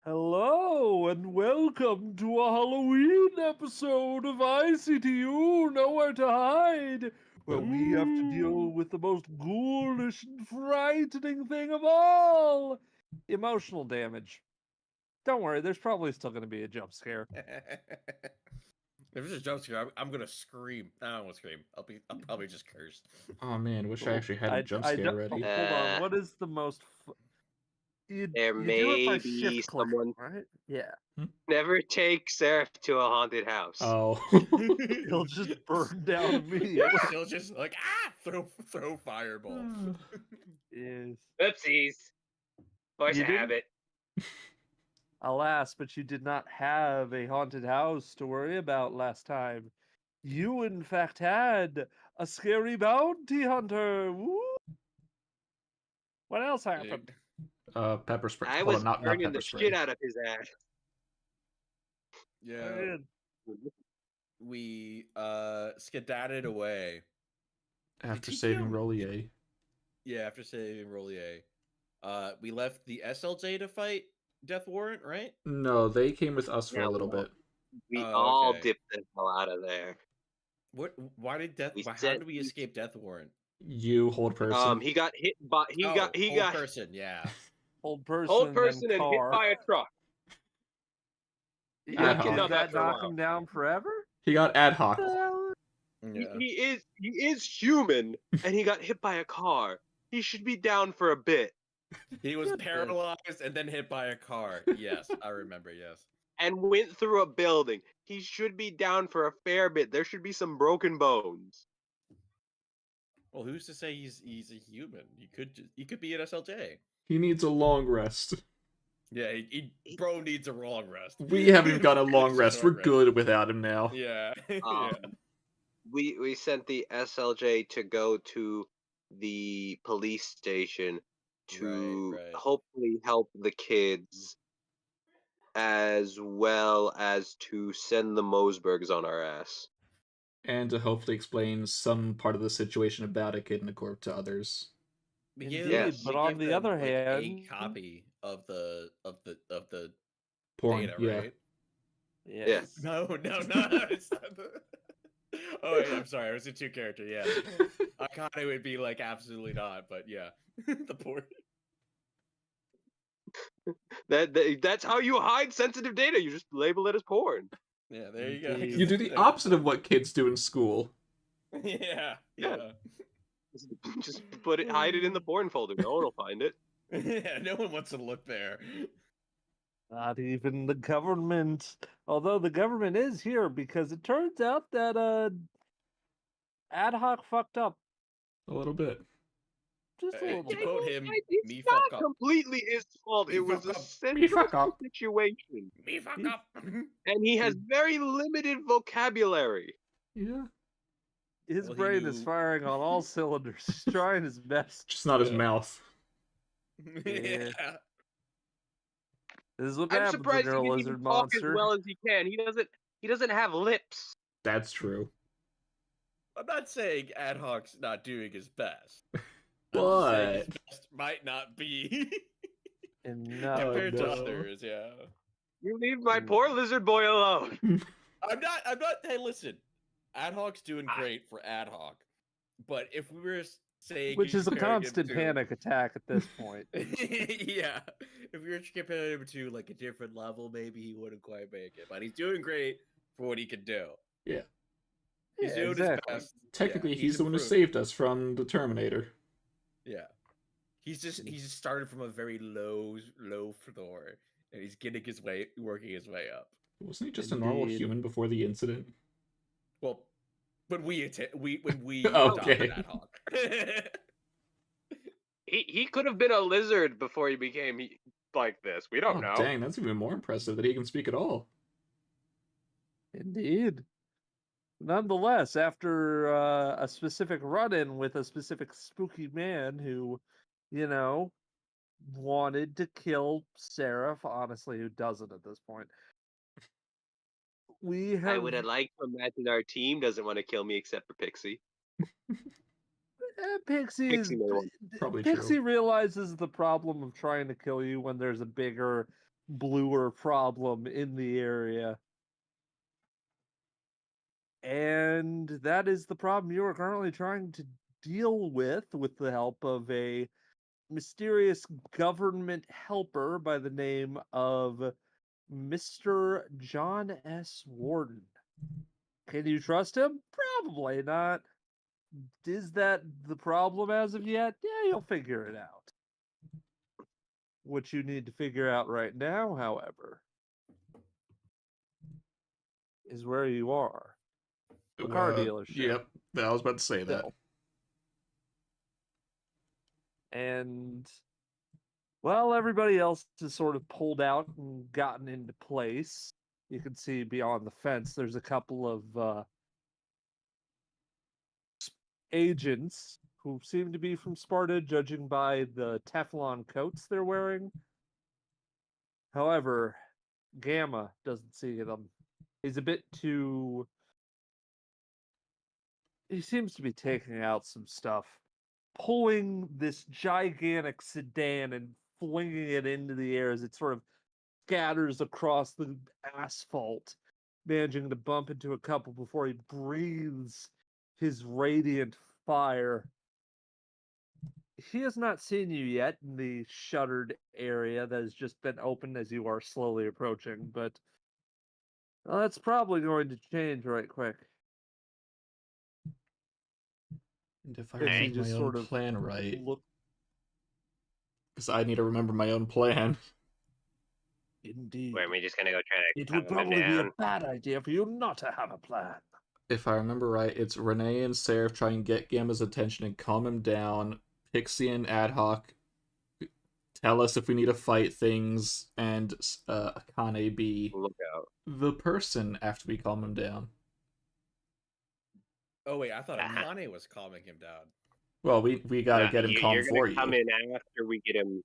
Hello and welcome to a Halloween episode of ICTU Nowhere to Hide, where we have to deal with the most ghoulish and frightening thing of all, emotional damage. Don't worry, there's probably still going to be a jump scare. If there's a jump scare, I'm gonna scream. I don't want to scream. I'll probably just curse. Oh man, wish I actually had a jump I scare ready. hold on, what is the most... You There do it by may be shift clicking, someone right? Yeah. never take Seraph to a haunted house. Oh. He'll just burn down immediately. He'll just like throw fireball. Yes. Oopsies. Voice You a didn't- habit. Alas, but you did not have a haunted house to worry about last time. You, in fact, had a scary bounty hunter. Woo! What else happened? Pepper spray. I Hold was on, not burning pepper the spray. shit out of his ass. Yeah, we skedadded away. After Did saving you- Rollye. Yeah, after saving Rollye. We left the SLJ to fight Death Warrant, right? No, they came with us for Yeah, a little well. bit. We Oh, all okay. dipped the hell out of there. What? Why did how sent did we each- escape Death Warrant? You hold person. He got hit by Old person. Yeah. Old person, old person and and hit car. by a truck. Yeah, Ad hoc. did Not that after a knock while. him down forever? He got ad hoc. Yeah. He is human, and he got hit by a car. He should be down for a bit. He was Good bit. paralyzed and then hit by a car. Yes, I remember. Yes. And went through a building. He should be down for a fair bit. There should be some broken bones. Well, who's to say he's a human? He could be an SLJ. He needs a long rest. Yeah, bro needs a long rest. We haven't got a long Just rest. We're short good without him now. Yeah. Yeah. We sent the SLJ to go to the police station to Right. hopefully help the kids, as well as to send the Mosbergs on our ass. And to hopefully explain some part of the situation about EkidnaCorp to others. Indeed, Yes. but We on give the them, other like, hand, a copy of the Porn, data, yeah. right? Yes. No, it's not Oh wait, I'm sorry, I was a two character, yeah. I thought it would be like absolutely not, but yeah. The port. That's how you hide sensitive data. You just label it as porn. Yeah, there you go. Indeed. You do the opposite of what kids do in school. Yeah. Just hide it in the porn folder. No one will find it. Yeah, no one wants to look there. not even the government. Although the government is here because it turns out that ad hoc fucked up A little bit. just a To little bit. quote him, It's me not fuck up. completely his fault. Me It was fuck a up. Me fuck central up. situation, Me fuck up. and he has very limited vocabulary. Yeah. His Well, he brain is knew- firing on all cylinders. He's trying his best. Just not his Yeah. mouth. Yeah. This is what I'm happens when surprised you're a he can lizard even talk as monster. well as he can. He doesn't have lips. That's true. I'm not saying ad hoc's not doing his best. I'm just saying But his best might not be And no, compared to no. others, yeah. You leave my poor lizard boy alone. I'm not hey listen. Ad hoc's doing great for ad hoc. But if we were saying which is a comparing him constant to- panic attack at this point. Yeah. If we were comparing him to like a different level, maybe he wouldn't quite make it. But he's doing great for what he can do. Yeah. He's Yeah, doing exactly. his best. technically, Yeah, he's the one who improved. saved us from the Terminator. Yeah. He's just started from a very low floor. And he's working his way up. Wasn't he just a normal Indeed. human before the incident? Well, when we Okay. adopted ad hoc. He could have been a lizard before he became like this. We don't know. Dang, that's even more impressive that he can speak at all. Indeed. Nonetheless, after a specific run-in with a specific spooky man who, wanted to kill Seraph, honestly, who doesn't at this point, we have... I would have liked to imagine our team doesn't want to kill me except for Pixie. Pixie is... Pixie may want- Probably Pixie true. realizes the problem of trying to kill you when there's a bigger bluer problem in the area. And that is the problem you are currently trying to deal with the help of a mysterious government helper by the name of Mr. John S. Warden. Can you trust him? Probably not. Is that the problem as of yet? Yeah, you'll figure it out. What you need to figure out right now, however, is where you are. The car dealership. Yep, I was about to say that. Still. And, well, everybody else has sort of pulled out and gotten into place. You can see beyond the fence, there's a couple of agents who seem to be from Sparta, judging by the Teflon coats they're wearing. However, Gamma doesn't see them. He's a bit too... He seems to be taking out some stuff. Pulling this gigantic sedan and flinging it into the air as it sort of scatters across the asphalt, managing to bump into a couple before he breathes his radiant fire. He has not seen you yet in the shuttered area that has just been opened as you are slowly approaching, but well, that's probably going to change right quick. And if I If he remember my just own sort of plan right, look because I need to remember my own plan. indeed. Were we just gonna go try to It would calm him probably be a down? bad idea for you not to have a plan. If I remember right, it's Renee and Seraph try and get Gamma's attention and calm him down. Pixie and Ad Hoc tell us if we need to fight things, and Akane be Look out. the person after we calm him down. Oh wait, I thought Uh-huh. Akane was calming him down. Well, we gotta get him calm You're for gonna come you. in after we get him.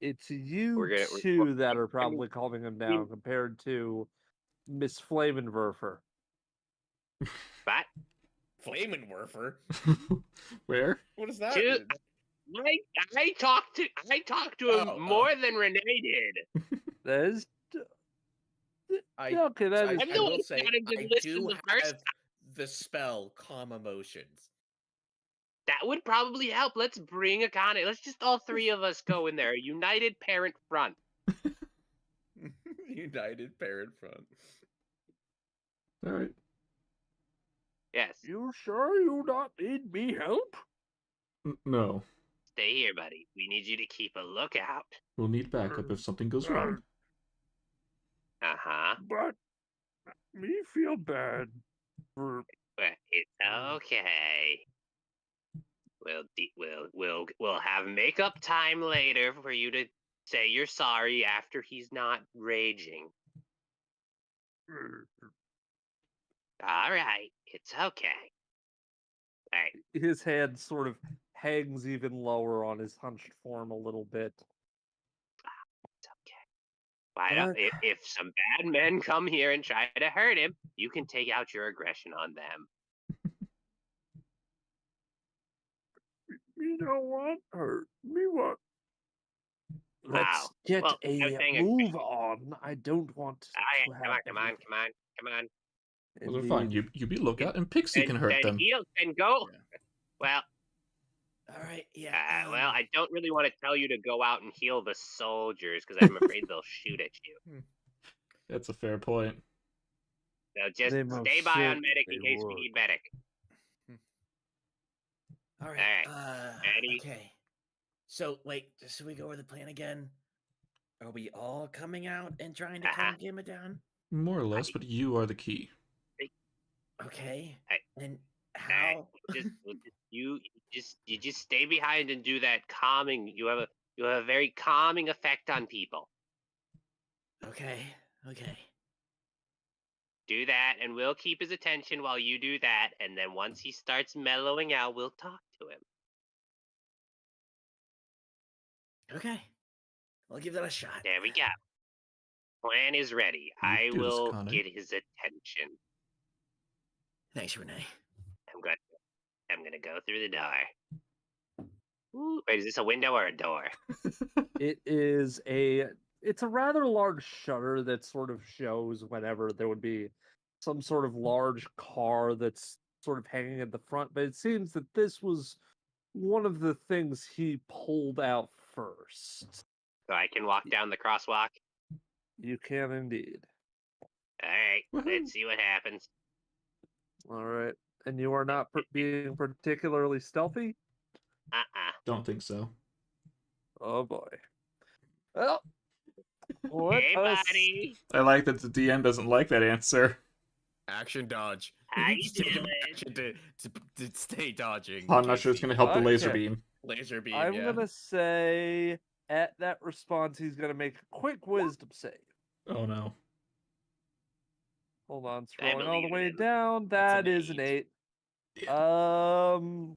It's you We're two that are probably calming him down mean- compared to Miss Flamenwerfer. But Flamenwerfer? Where? What does that Dude, mean? I talked to him Oh, more than Renee did. That is I okay. That is I'm the I one will who say got him to I listen do the first have the spell Calm Emotions. That would probably help. Let's bring Akane. Let's just all three of us go in there. A united parent front. United Parent Front. All right. Yes. You sure you not need me help? No. Stay here, buddy. We need you to keep a lookout. We'll need backup if something goes wrong. Uh-huh. But me feel bad for Well, it's okay. We'll have makeup time later for you to say you're sorry after he's not raging. All right, it's okay. All right, his head sort of hangs even lower on his hunched form a little bit. it's okay. Why don't if some bad men come here and try to hurt him, you can take out your aggression on them. You know what? Hurt me what? Let's Wow. get Well, I was a saying move on. I don't want to All have right, come on. Those are fine. Indeed. You be lookout, and Pixie can hurt them. Heal and go. Yeah. Well, All right, yeah. well, I don't really want to tell you to go out and heal the soldiers because I'm afraid they'll shoot at you. That's a fair point. So just They most stay by on medic in certainly case we would. need medic. All right. Ready? Okay. So wait, should we go over the plan again? Are we all coming out and trying to calm Gamma down? More or less, but you are the key. Okay. And Alright, how? you just stay behind and do that calming. You have a very calming effect on people. Okay. Do that, and we'll keep his attention while you do that. And then once he starts mellowing out, we'll talk to him. Okay. I'll give that a shot. There we go. Plan is ready. You I do this, will Connor. get his attention. Thanks, Renee. I'm gonna go through the door. Ooh, wait, is this a window or a door? It's a rather large shutter that sort of shows whenever there would be some sort of large car that's sort of hanging at the front, but it seems that this was one of the things he pulled out first. So I can walk down the crosswalk. You can indeed. All right, Woohoo. let's see what happens. All right. And you are not being particularly stealthy? Don't think so. Oh boy. Well, let Hey, us... buddy. I like that the DM doesn't like that answer. Action dodge. How you Just take doing? action to stay dodging. I'm in not case sure it's he- going to help the laser Okay. beam. Laser beam, I'm yeah. gonna say at that response he's gonna make a quick wisdom save. Oh no. Hold on, I scrolling all the believe way in him. down. That's That an is an 8. Damn.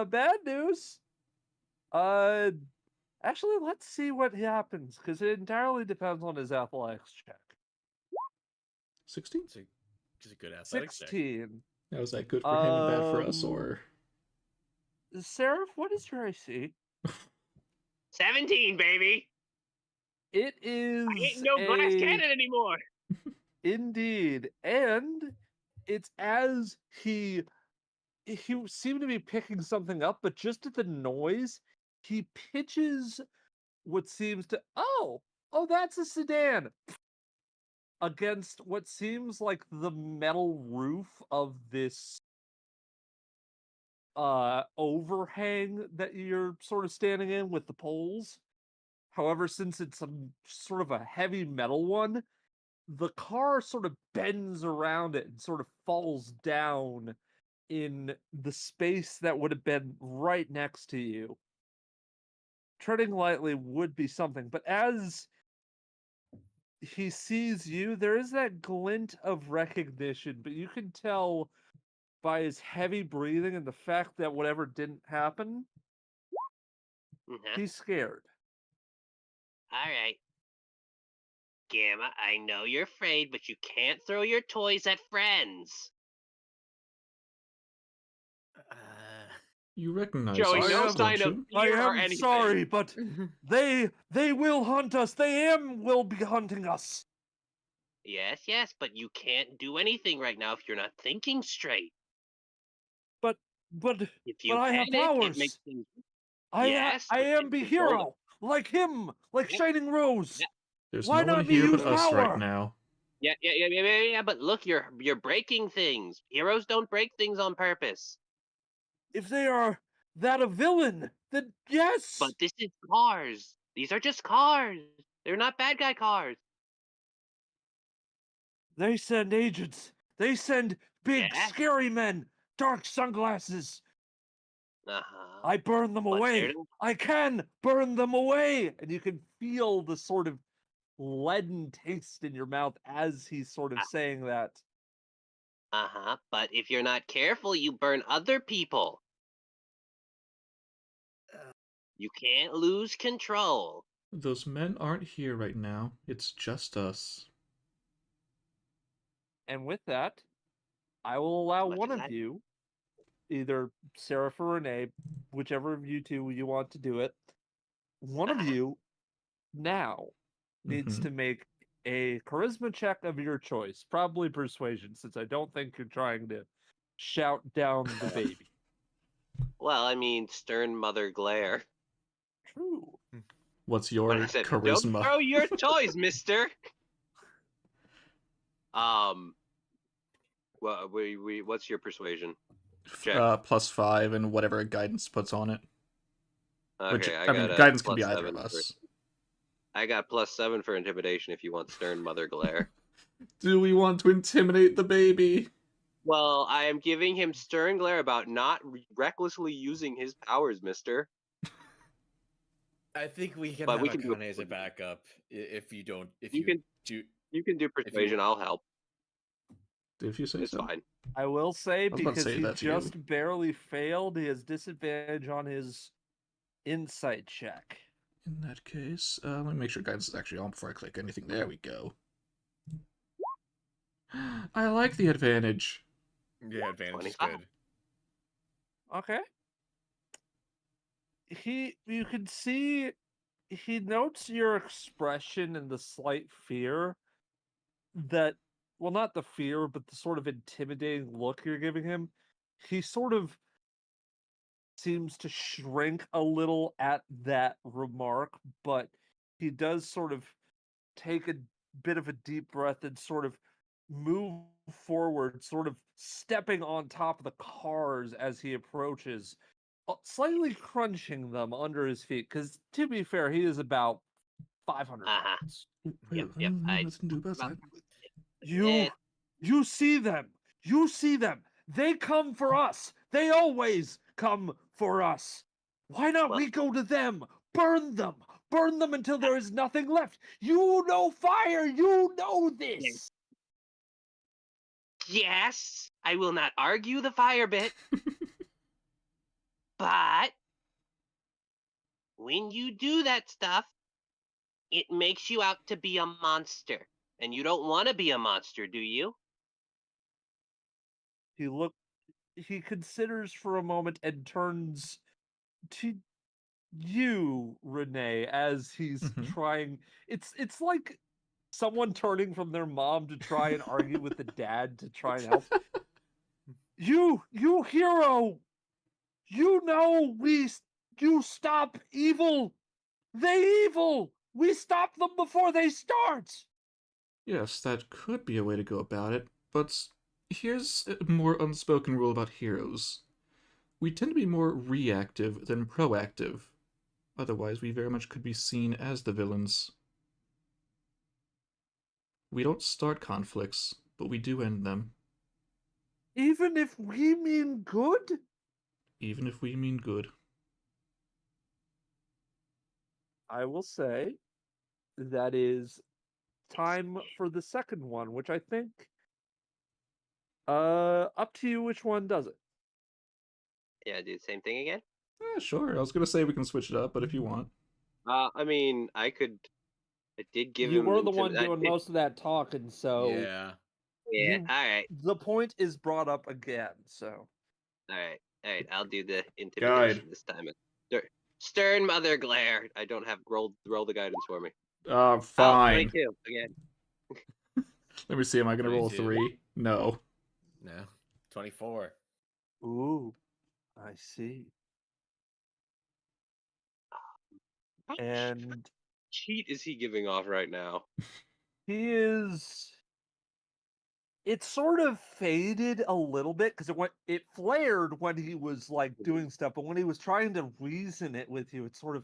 Bad news. Actually, let's see what happens because it entirely depends on his athletics check. 16? It's a good athletics check. 16. Now, is that good for him and bad for us, Um, or? Seraph, what is your AC? 17, baby. It is I ain't no glass cannon anymore. Indeed, and it's as he seemed to be picking something up, but just at the noise, he pitches what seems to that's a sedan against what seems like the metal roof of this overhang that you're sort of standing in with the poles. However, since it's sort of a heavy metal one, the car sort of bends around it and sort of falls down in the space that would have been right next to you. Treading lightly would be something, but as he sees you, there is that glint of recognition, but you can tell by his heavy breathing and the fact that whatever didn't happen, he's scared. All right. Gamma, I know you're afraid, but you can't throw your toys at friends. You recognize Showing us, no don't sign of you? fear or I am anything. sorry, but they will hunt us. They will be hunting us. Yes, but you can't do anything right now if you're not thinking straight. But If you I have panic, it powers. makes things. I Yes, but am you the control them. hero, like him, like Yep. Shining Rose. Yep. There's Why no one not me here but use us right power? now. Yeah, but look, you're breaking things. Heroes don't break things on purpose. If they are that a villain, then yes. But this is cars. These are just cars. They're not bad guy cars. They send agents. They send big, Yeah. scary men, dark sunglasses. Uh-huh. I burn them But away. they're- I can burn them away. And you can feel the sort of leaden taste in your mouth as he's sort of saying that. Uh-huh. But if you're not careful, you burn other people. You can't lose control. Those men aren't here right now. It's just us. And with that, I will allow Much one as of I- you, either Seraph or Renee, whichever of you two you want to do it, one of you now needs Mhm. to make a charisma check of your choice, probably persuasion, since I don't think you're trying to shout down the baby. Well, I mean, stern mother glare. True. What's your But I said, don't charisma? throw your toys, mister. Well, what's your persuasion? Check. +5 and whatever guidance puts on it. Okay, Which, I I mean, got guidance can be +7 either of us. I got +7 for intimidation if you want stern mother glare. Do we want to intimidate the baby? Well, I am giving him stern glare about not recklessly using his powers, mister. I think we can But have we can do Akane as a backup if you don't. If You you, can- do. You can do persuasion, I'll help. If you say It's so. fine. I will say, was about to because say he that to you. just barely failed, he has disadvantage on his insight check. In that case, let me make sure guidance is actually on before I click anything. There we go. I like the advantage. Yeah, advantage is 25. good. Okay. You can see he notes your expression and the slight fear that, well, not the fear, but the sort of intimidating look you're giving him. He sort of seems to shrink a little at that remark, but he does sort of take a bit of a deep breath and sort of move forward, sort of stepping on top of the cars as he approaches, slightly crunching them under his feet. Because to be fair, he is about 500 Uh-huh. pounds. Yep. You, you see them. You see them. They come for us. They always come for us. Why not Well- we go to them? Burn them. Burn them until there is nothing left. You know fire. You know this. Yes, I will not argue the fire bit. But when you do that stuff, it makes you out to be a monster. And you don't want to be a monster, do you? He considers for a moment and turns to you, Renee, as he's Mhm. trying. It's like someone turning from their mom to try and argue with the dad to try and help. You hero, you know you stop evil. They evil. We stop them before they start. Yes, that could be a way to go about it, but here's a more unspoken rule about heroes. We tend to be more reactive than proactive. Otherwise, we very much could be seen as the villains. We don't start conflicts, but we do end them. Even if we mean good? Even if we mean good. I will say that is time for the second one, which I think up to you which one does it. Yeah, do the same thing again. Sure. I was gonna say we can switch it up, but if you want. I mean, I could. I did give You him. were the one doing most of that talking, so Yeah. Yeah. you- All right. the point is brought up again, so All right. All right. I'll do the intimidation this time. Stern mother glare. I don't have roll the guidance for me. Oh, Fine. 22 again. Let me see, am I gonna roll a 22. 3? No. No. 24. ooh, I see. What And cheat is he giving off right now? he is. It sort of faded a little bit because it flared when he was like doing stuff, but when he was trying to reason it with you, it sort of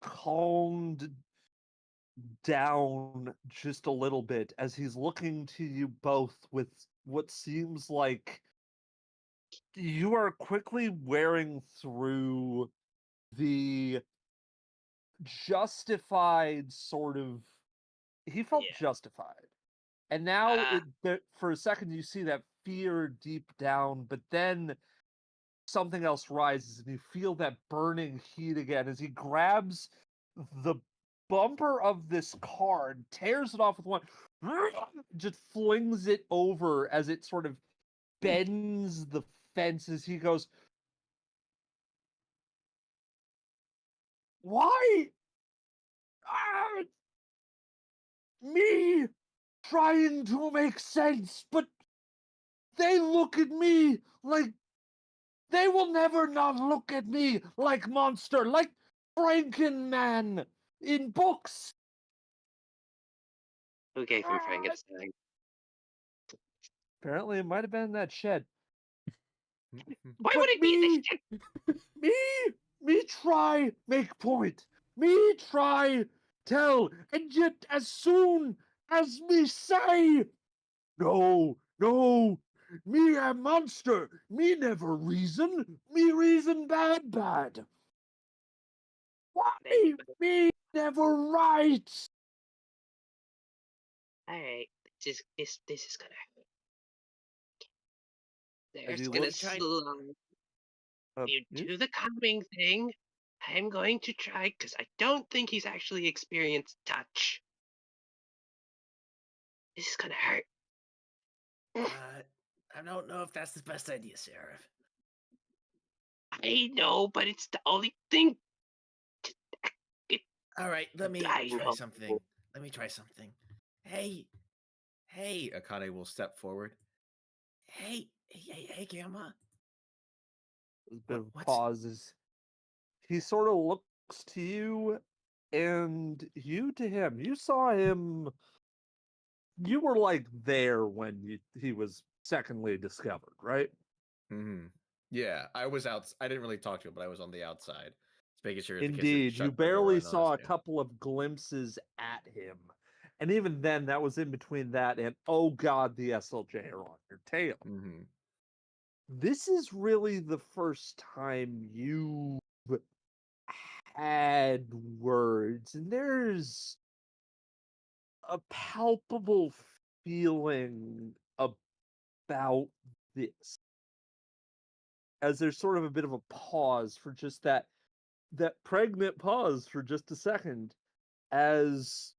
calmed down just a little bit as he's looking to you both with what seems like you are quickly wearing through the justified sort of. He felt Yeah. justified. And now Ah. for a second you see that fear deep down, but then something else rises and you feel that burning heat again as he grabs the bumper of this car and tears it off with one, just flings it over as it sort of bends the fence as he goes, why? Ah, me trying to make sense, but they look at me like they will never not look at me like monster, like Frankenman in books. Who gave him Frankenstein? Apparently, it might have been in that shed. Why But would it be in this shit? me try make point. Me try tell, and yet as soon as me say, no, me a monster. Me never reason. Me reason bad. Why me never right? All right. This is gonna hurt. As he There's gonna looks- slow. You you- do the calming thing. I'm going to try because I don't think he's actually experienced touch. This is gonna hurt. I don't know if that's the best idea, Sheriff. I know, but it's the only thing. All right, let me I try know. something. Hey, Akane will step forward. Hey, Gamma. There's a bit of a What's pause as he sort of looks to you and you to him. You saw him. You were like there when he was secondly discovered, right? Mm-hmm. Yeah, I was out. I didn't really talk to him, but I was on the outside, just making sure the kids didn't Indeed, you shut the door barely and saw a honestly. couple of glimpses at him. And even then, that was in between that and, oh god, the SLJ are on your tail. Mm-hmm. This is really the first time you've had words, and there's a palpable feeling about this. As there's sort of a bit of a pause for just that pregnant pause for just a second, as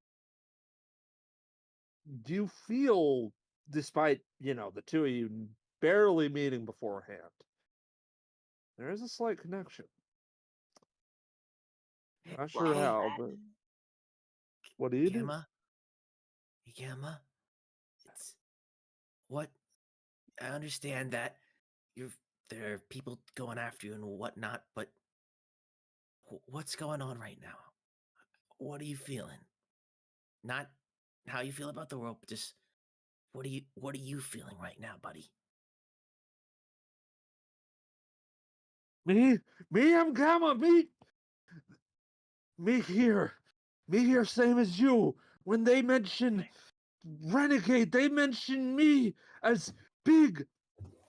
do you feel, despite, the two of you barely meeting beforehand, there is a slight connection. Not sure Hey, how, but what do you do? Gamma, it's what I understand that there are people going after you and whatnot, but what's going on right now? What are you feeling? Not how you feel about the world, but just what are you feeling right now, buddy? Me, I'm Gamma, me here, same as you. When they mention renegade, they mention me as big,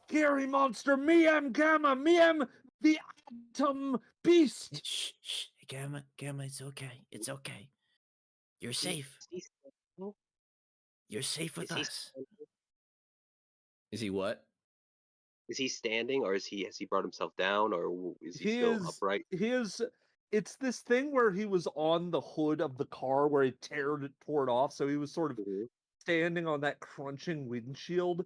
scary monster. Me, I'm Gamma. Me, I'm the atom beast. Shh, Gamma, it's okay. It's okay. You're safe. Is he, You're safe with is he, us. Is he what? is he standing, or has he brought himself down, or is he He still is. upright? He is. It's this thing where he was on the hood of the car where he tore it off, so he was sort of Mhm, standing on that crunching windshield.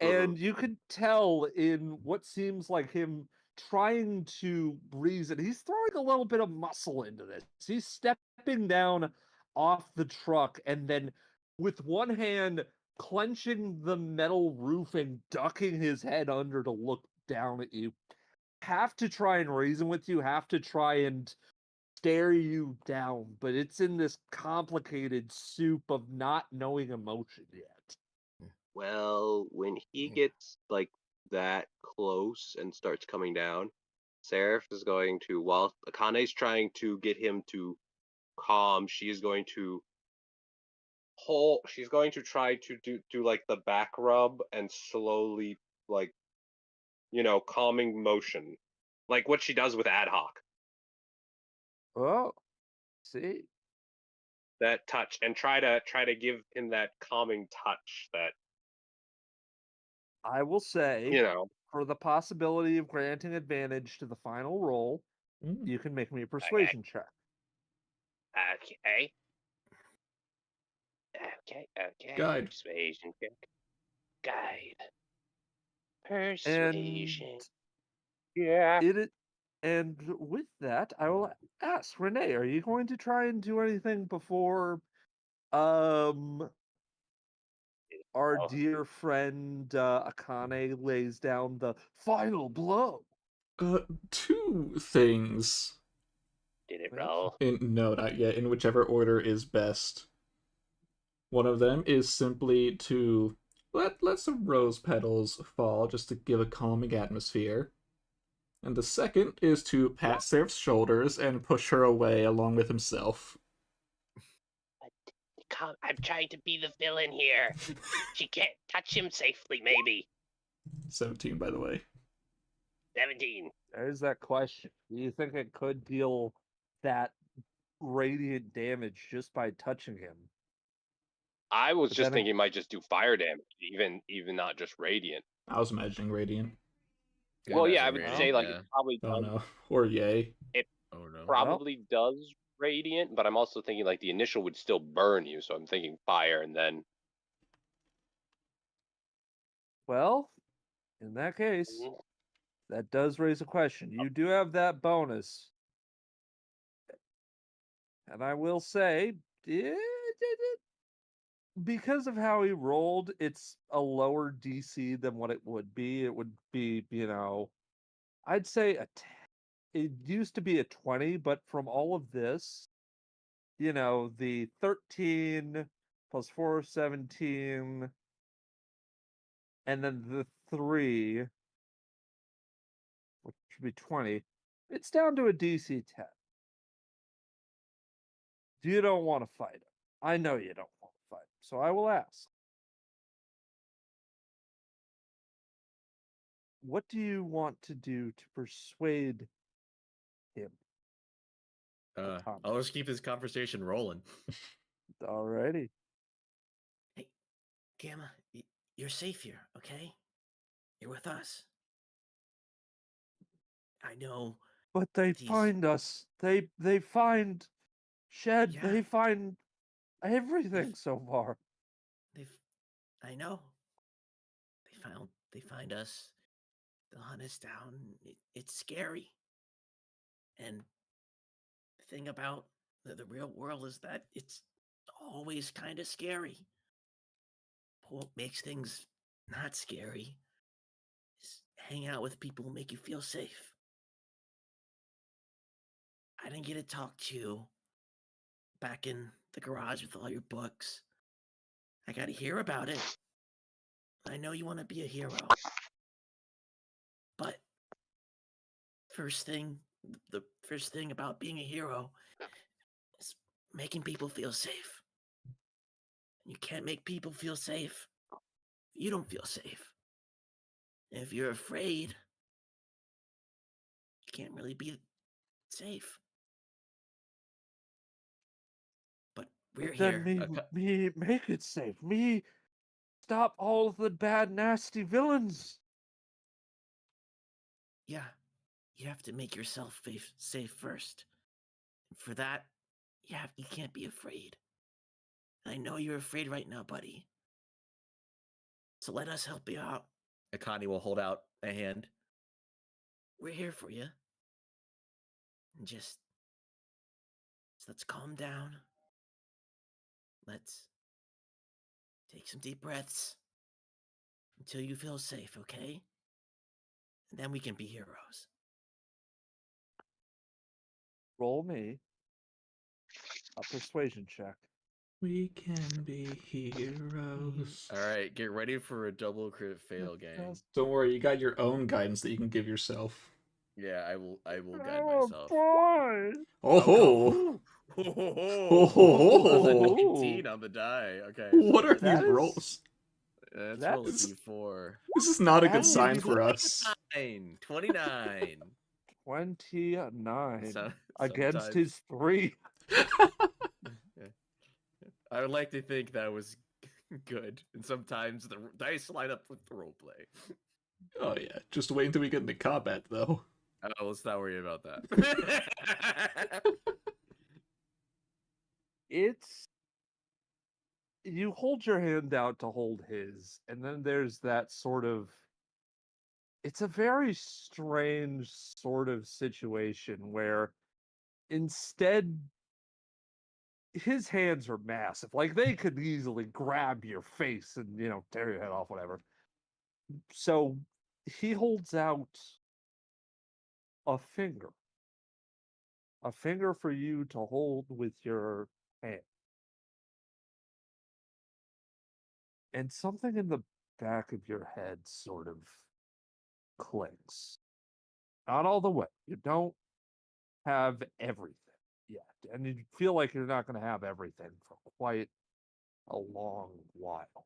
mhm. And you could tell in what seems like him trying to reason, he's throwing a little bit of muscle into this. He's stepping down off the truck and then with one hand clenching the metal roof and ducking his head under to look down at you. Have to try and reason with you, have to try and stare you down, but it's in this complicated soup of not knowing emotion yet. Well, when he gets like that close and starts coming down, Seraph is going to, while Akane's trying to get him to calm, she is going to she's going to try to do like the back rub and slowly, like, calming motion, like what she does with ad hoc. Oh, see? That touch, and try to give him that calming touch that, I will say, you know. for the possibility of granting advantage to the final roll, you can make me a persuasion check. Okay. Okay. Guide. Persuasion check. Guide. And Persuasion. Yeah. and with that, I will ask Renee, are you going to try and do anything before our Oh, dear friend Akane lays down the final blow? Two things. did it Yes. roll? No, not yet. In whichever order is best. One of them is simply to let some rose petals fall just to give a calming atmosphere. And the second is to pat Seraph's shoulders and push her away along with himself. I'm trying to be the villain here. She can't touch him safely, maybe. 17, by the way. 17. There's that question. Do you think it could deal that radiant damage just by touching him? I was But just then thinking it might just do fire damage, even not just radiant. I was imagining Radiant. Well, yeah, I Imagine would radiant, say like yeah. it probably Oh does. no. Or yay. Oh no. Probably does radiant, but I'm also thinking like the initial would still burn you, so I'm thinking fire and then. well, in that case, that does raise a question. You do have that bonus. And I will say, because of how he rolled, it's a lower DC than what it would be. It would be, I'd say it used to be a 20, but from all of this, the 13 plus 4, 17, and then the 3, which would be 20, it's down to a DC 10. You don't want to fight him. I know you don't want to fight him, so I will ask. What do you want to do to persuade him? I'll just keep this conversation rolling. Alrighty. Hey, Gamma, you're safe here, okay? You're with us. I know. But they find us. They find Shed. Yeah. They find everything so far. I know. They find us. They'll hunt us down. It's scary. And the thing about the real world is that it's always kind of scary. But what makes things not scary is hang out with people who make you feel safe. I didn't get to talk to you back in the garage with all your books. I got to hear about it. I know you want to be a hero. But the first thing about being a hero is making people feel safe. You can't make people feel safe. You don't feel safe. If you're afraid, you can't really be safe. But we're here. Me make it safe. Me stop all of the bad, nasty villains. Yeah, you have to make yourself safe first. For that, you can't be afraid. I know you're afraid right now, buddy. So let us help you out. Akani will hold out a hand. We're here for you. And let's calm down. Let's take some deep breaths until you feel safe, okay? And then we can be heroes. Roll me a persuasion check. We can be heroes. All right, get ready for a double crit fail, gang. Don't worry, you got your own guidance that you can give yourself. Yeah, I will guide myself. Boy. Oh ho! That's a 19 on the die. Okay. What are so these rolls? Let's roll a d4. This is not a good That's sign for us. 29. 29 So, against his 3. I would like to think that was good, and sometimes the dice line up with the roleplay. Oh yeah, just wait until we get into combat, though. Oh, let's not worry about that. You hold your hand out to hold his, and then there's that sort of, it's a very strange sort of situation where instead his hands are massive. Like they could easily grab your face and, tear your head off, whatever. So he holds out a finger for you to hold with your hand. And something in the back of your head sort of clicks. Not all the way. You don't have everything yet. And you feel like you're not going to have everything for quite a long while.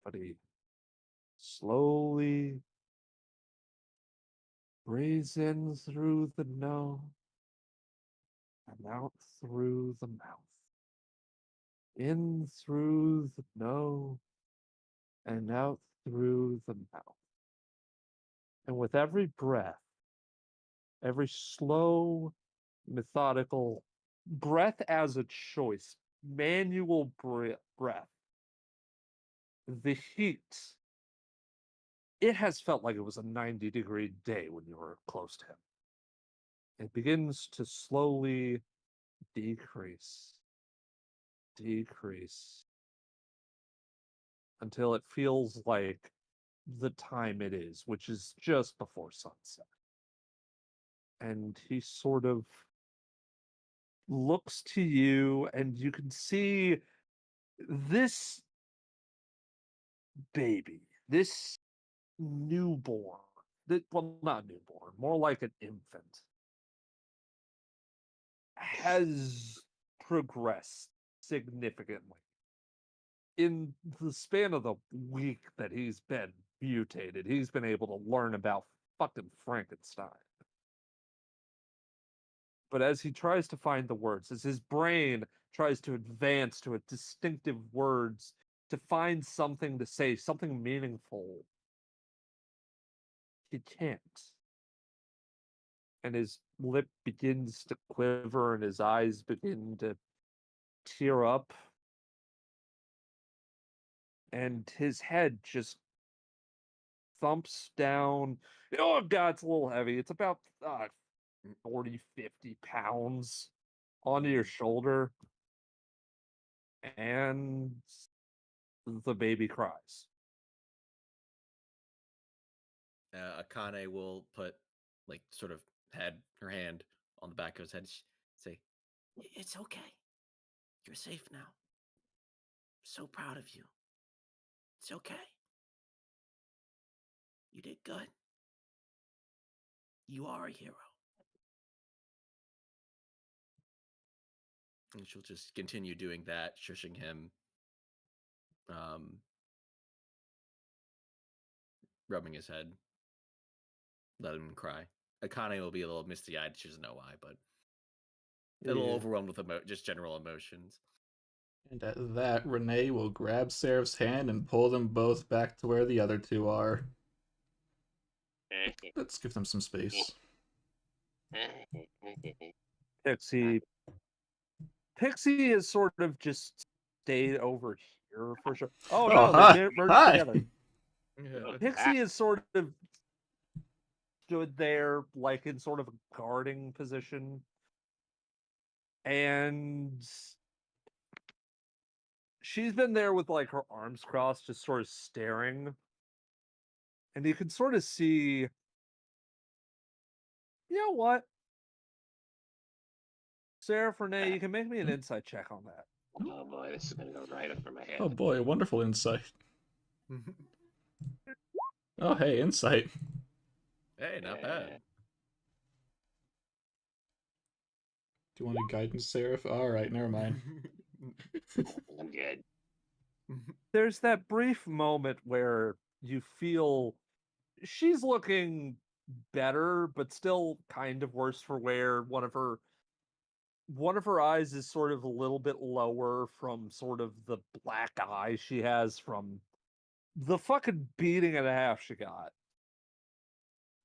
But he slowly breathes in through the nose and out through the mouth. In through the nose and out through the mouth. And with every breath, every slow, methodical breath as a choice, manual breath, the heat, it has felt like it was a 90-degree day when you were close to him. It begins to slowly decrease, until it feels like the time it is, which is just before sunset. And he sort of looks to you, and you can see this baby, this newborn, well, not newborn, more like an infant, has progressed significantly in the span of the week that he's been mutated. He's been able to learn about fucking Frankenstein. But as he tries to find the words, as his brain tries to advance to a distinctive words, to find something to say, something meaningful, he can't. And his lip begins to quiver and his eyes begin to tear up. And his head just thumps down. Oh, God, it's a little heavy. It's about 40, 50 pounds onto your shoulder. And the baby cries. Akane will put, like, sort of her hand on the back of his head, say, It's okay. You're safe now. So proud of you. It's okay. You did good. You are a hero. and she'll just continue doing that, shushing him, rubbing his head, let him cry. Akane will be a little misty-eyed. She doesn't know why, but a little overwhelmed with just general emotions. And at that, Renee will grab Seraph's hand and pull them both back to where the other two are. Let's give them some space. Pixie is sort of just stayed over here for sure. Oh, Oh, no, hi. they merged Hi. together. Pixie is sort of stood there, like in sort of a guarding position. And she's been there with like her arms crossed, just sort of staring. And you can sort of see, you know what? Sarah, Renee, you can make me an insight check on that. Oh boy, this is gonna go right over my head. Oh boy, wonderful insight. Oh hey, insight. Hey, not bad. Do you want a guidance, Seraph? Alright, never mind. I'm good. There's that brief moment where you feel she's looking better, but still kind of worse for wear. One of her eyes is sort of a little bit lower from sort of the black eye she has from the fucking beating and a half she got.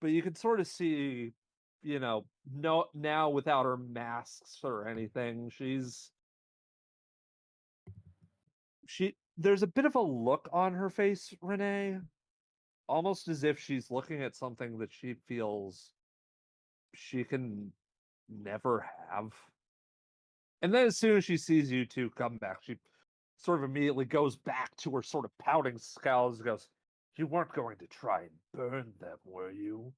But you can sort of see, no, now without her masks or anything, there's a bit of a look on her face, Renee, almost as if she's looking at something that she feels she can never have. And then as soon as she sees you two come back, she sort of immediately goes back to her sort of pouting scowls and goes, "You weren't going to try and burn them, were you?"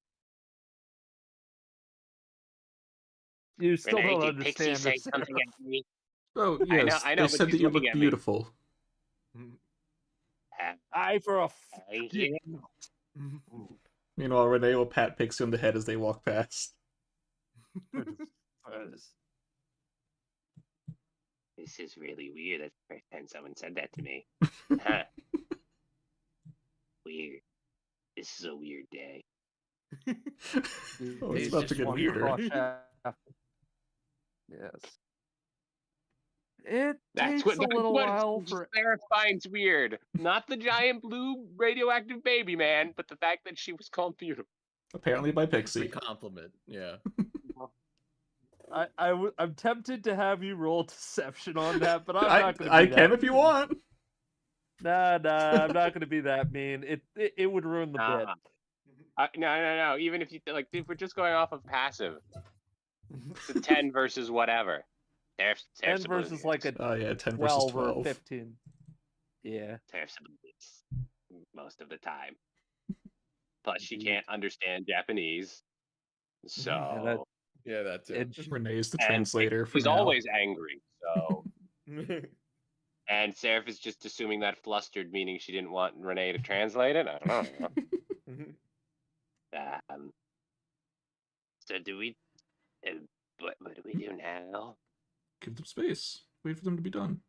You still Renee, don't did Pixie understand say this. something at me? Oh yes, I know, they but said she's that you looking look at me. beautiful. I for a I hear Meanwhile, Renee will pat Pixie on the head as they walk past. This is really weird. That's the first time someone said that to me. Huh. Weird. This is a weird day. Oh, it's It's about to just get one weirder. Yes. It That's takes a what little while for Sarah finds weird. Not the giant blue radioactive baby man, but the fact that she was called beautiful. Apparently by It's a Pixie. compliment, yeah. I'm tempted to have you roll deception on that, but I'm not going to. I can if you want. Nah, I'm not going to be that mean. It would ruin the bit. No. Even if we're just going off of passive, It's a 10 versus whatever. Tariff's 10 a versus boost. like a Oh yeah, 10 versus 12 or 12. 15. Yeah. Tariff's a boost most of the time. Plus, she Indeed. can't understand Japanese, so Yeah, that too. It, Renee's the and translator for she's now. always angry. So, and Seraph is just assuming that flustered, meaning she didn't want Renee to translate it. I don't know. So do we? What do we do now? Give them space. Wait for them to be done.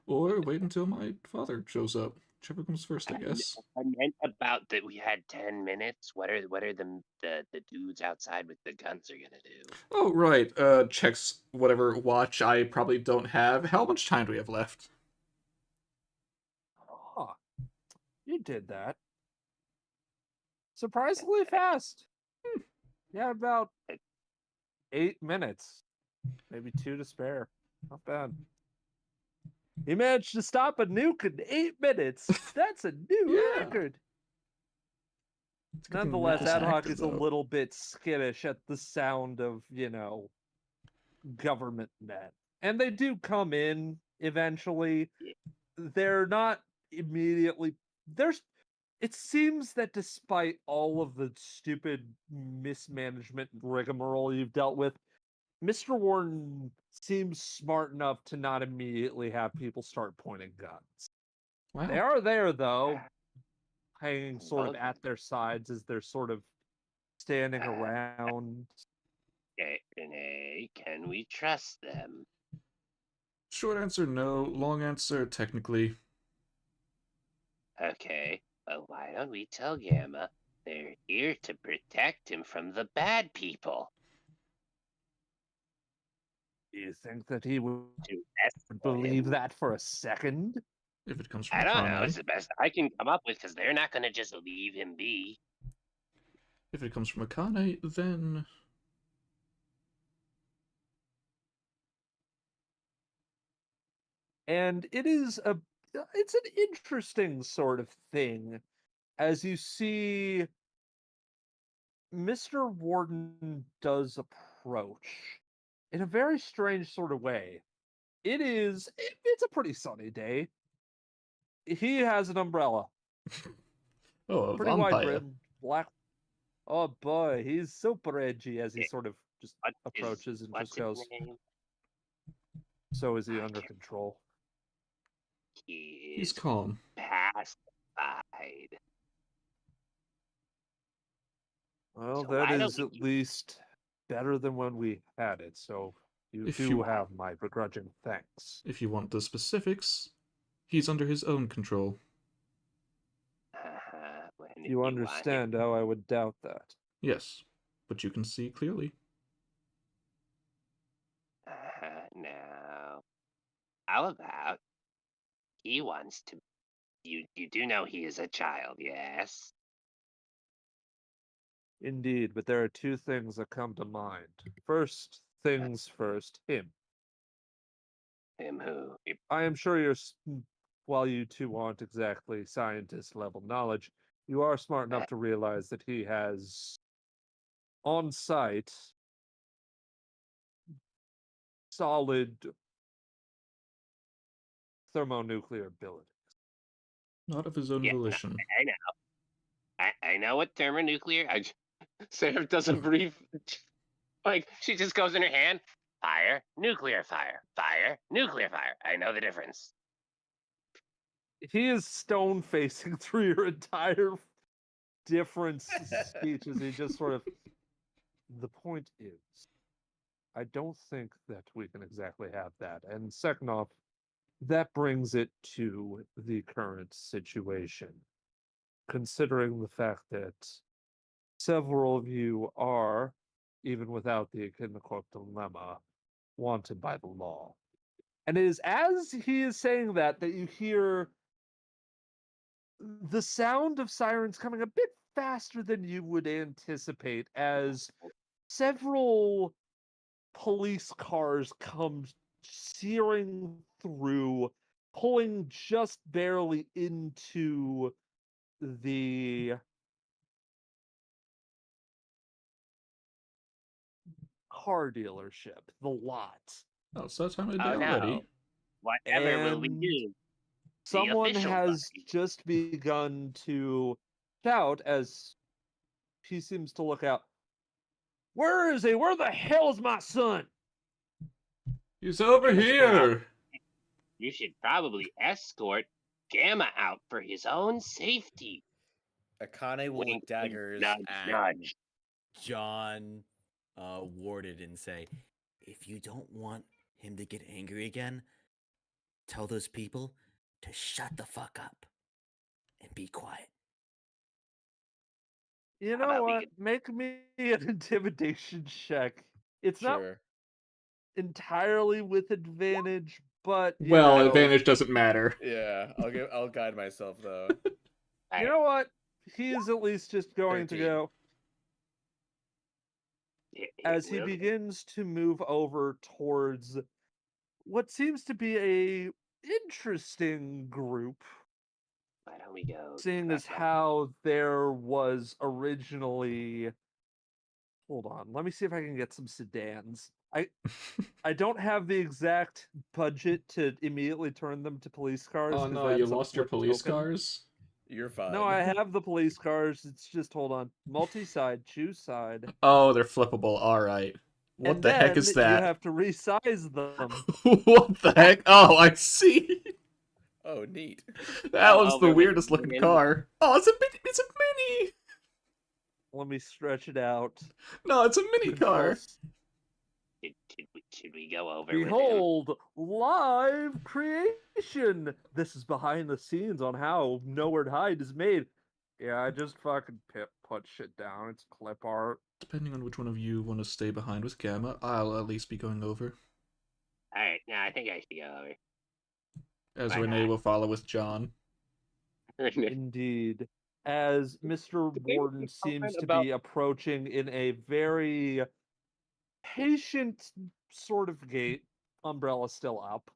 Or wait until my father shows up. Whichever comes first, I guess. I meant about that we had 10 minutes. What are the dudes outside with the guns are gonna do? Oh, right. Checks whatever watch I probably don't have. How much time do we have left? huh. You did that. Surprisingly fast. Yeah, about 8 minutes. Maybe 2 to spare. Not bad. He managed to stop a nuke in 8 minutes. That's a new Yeah. record. It's a good thing Nonetheless, Nick is an Ad Hoc actor, is a though. little bit skittish at the sound of, government men. And they do come in eventually. They're not immediately. It seems that despite all of the stupid mismanagement and rigmarole you've dealt with, Mr. Warden seems smart enough to not immediately have people start pointing guns. Wow. They are there, though, hanging sort of Okay. at their sides as they're sort of standing around. Renee, can we trust them? Short answer, no. Long answer, technically. Okay, but why don't we tell Gamma they're here to protect him from the bad people? Do you think that he would To escort believe him? that for a second? If it comes from I don't know. Akane. It's the best I can come up with because they're not going to just leave him be. If it comes from Akane, then... And it's an interesting sort of thing as you see Mr. Warden does approach in a very strange sort of way. It's a pretty sunny day. He has an umbrella, Oh, a pretty wide vampire. brim, black. Oh boy, he's super edgy as he sort of just approaches and What's just goes. his name? So is he under control? He's He's calm. pacified. Well, So that why don't is we at least better than when we had it. So you If do you- have my begrudging thanks. If you want the specifics, he's under his own control. When You understand how I would doubt that. Yes, but you can see clearly. No. How about he wants to? You do know he is a child, yes? Indeed, but there are two things that come to mind. First things first, him. Him who? I am sure while you two aren't exactly scientist level knowledge, you are smart enough to realize that he has on site solid thermonuclear abilities. Not of his own Yeah, volition. I know. I know what thermonuclear. Sarah does a brief. Like, she just goes in her hand. Fire, nuclear fire. Fire, nuclear fire. I know the difference. He is stone facing through your entire different speeches. He just sort of. The point is, I don't think that we can exactly have that. And second off, that brings it to the current situation. Considering the fact that several of you are, even without the EkidnaCorp dilemma, wanted by the law. And it is as he is saying that you hear the sound of sirens coming a bit faster than you would anticipate as several police cars come searing through, pulling just barely into the car dealership, the lot. Oh, so that's time of the Oh, day no. already. Whatever will we And do? someone official has party. just begun to shout as he seems to look out. Where is he? Where the hell is my son? He's over You should here. You should probably escort Gamma out for his own safety. Akane will Wink, look wink, daggers nudge, at nudge. John Warded and say, if you don't want him to get angry again, tell those people to shut the fuck up and be quiet. You How know about we what? get- Make me an intimidation check. It's not Sure. entirely with advantage, but you Well, know, advantage doesn't matter. Yeah, I'll guide myself though. you know what? He is at least just going to 13. go It as he will do. begins to move over towards what seems to be a interesting group, Why don't we go? seeing crack as my- how there was originally. Hold on, let me see if I can get some sedans. I don't have the exact budget to immediately turn them to police cars. Oh 'cause no, you that's a lost your flip police token. cars? You're fine. No, I have the police cars. It's just hold on. Multi-side, choose side. Oh, they're flippable. Alright. What And the heck is then you that? have to resize them. What the heck? Oh, I see. Oh, neat. That was the we're weirdest looking mini. car. Oh, it's a mini. Let me stretch it out. No, it's a mini car. Should we go over with him? Behold, live creation. This is behind the scenes on how Nowhere to Hide is made. Yeah, I just fucking put shit down. It's clip art. Depending on which one of you want to stay behind with Gamma, I'll at least be going over. All right, no, I think I should go over. As Why Renee not? will follow with John. Indeed. As Mr. Did they make Warden a seems comment to about- be approaching in a very patient sort of gait, umbrella still up.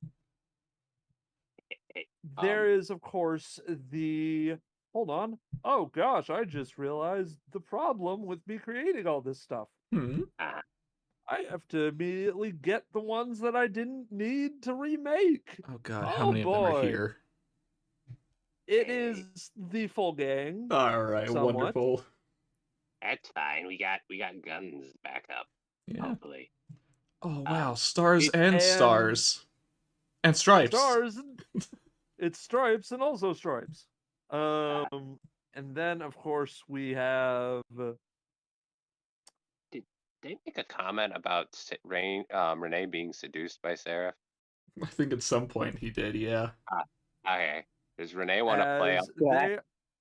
There is, of course, the. Hold on. Oh gosh, I just realized the problem with me creating all this stuff. I have to immediately get the ones that I didn't need to remake. Oh god, how Oh, many of them are boy. here? It is the full gang. Alright, Somewhat. wonderful. That's fine. We got guns back up. Yeah. Hopefully. Oh wow, stars and and- stars. And stripes. Stars. It's stripes and also stripes. And then of course we have. They make a comment about Renee being seduced by Seraph. I think at some point he did, yeah. Okay. Does Renee want to play up as that? they-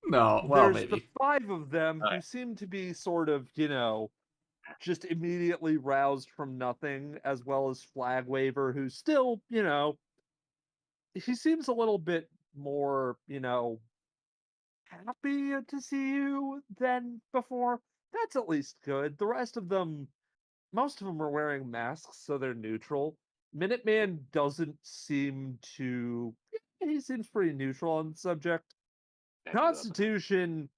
No, well, There's maybe. the 5 of them who Alright. seem to be sort of, just immediately roused from nothing, as well as Flag Waver, who's still, he seems a little bit more, happy to see you than before. That's at least good. The rest of them, most of them are wearing masks, so they're neutral. Minuteman doesn't seem to. He seems pretty neutral on the subject. Constitution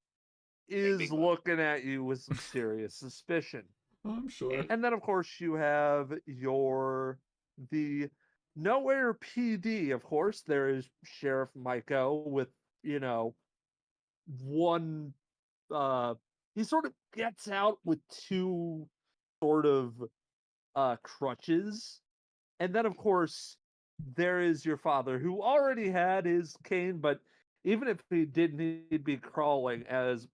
is big buck. looking at you with some serious suspicion. I'm sure. And then, of course, you have the Nowhere PD, of course. There is Sheriff Maiko with, one, he sort of gets out with 2 sort of crutches. And then, of course, there is your father, who already had his cane, but even if he didn't, he'd be crawling, as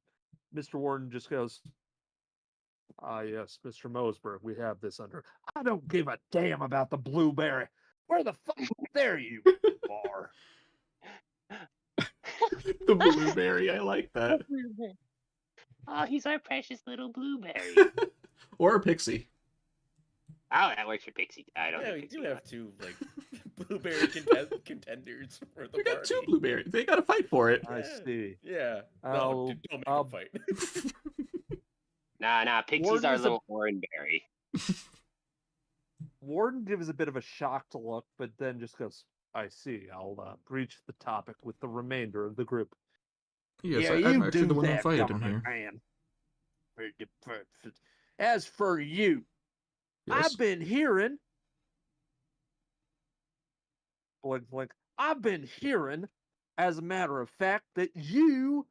Mr. Warden just goes, "Ah, yes, Mr. Mosberg, we have this under. I don't give a damn about the blueberry. Where the fuck there you are?" The blueberry, I like that. Oh, he's our precious little blueberry. Or a pixie. Oh, that works for Pixie. I don't Yeah, think we Pixie do does. have 2 blueberry contenders for the We got 2 party. blueberry. They gotta fight for it. I Yeah. see. Yeah. I'll- No, don't make I'll- them fight. Nah, Pixie's Warden our is a- little orange berry. Warden gives a bit of a shocked look, but then just goes, "I see. I'll breach the topic with the remainder of the group." Yes, Yeah, I'm you actually do the one who that, invited him government here. man. As for you, Yes. I've been hearing. Blink, blink. I've been hearing, as a matter of fact, that you.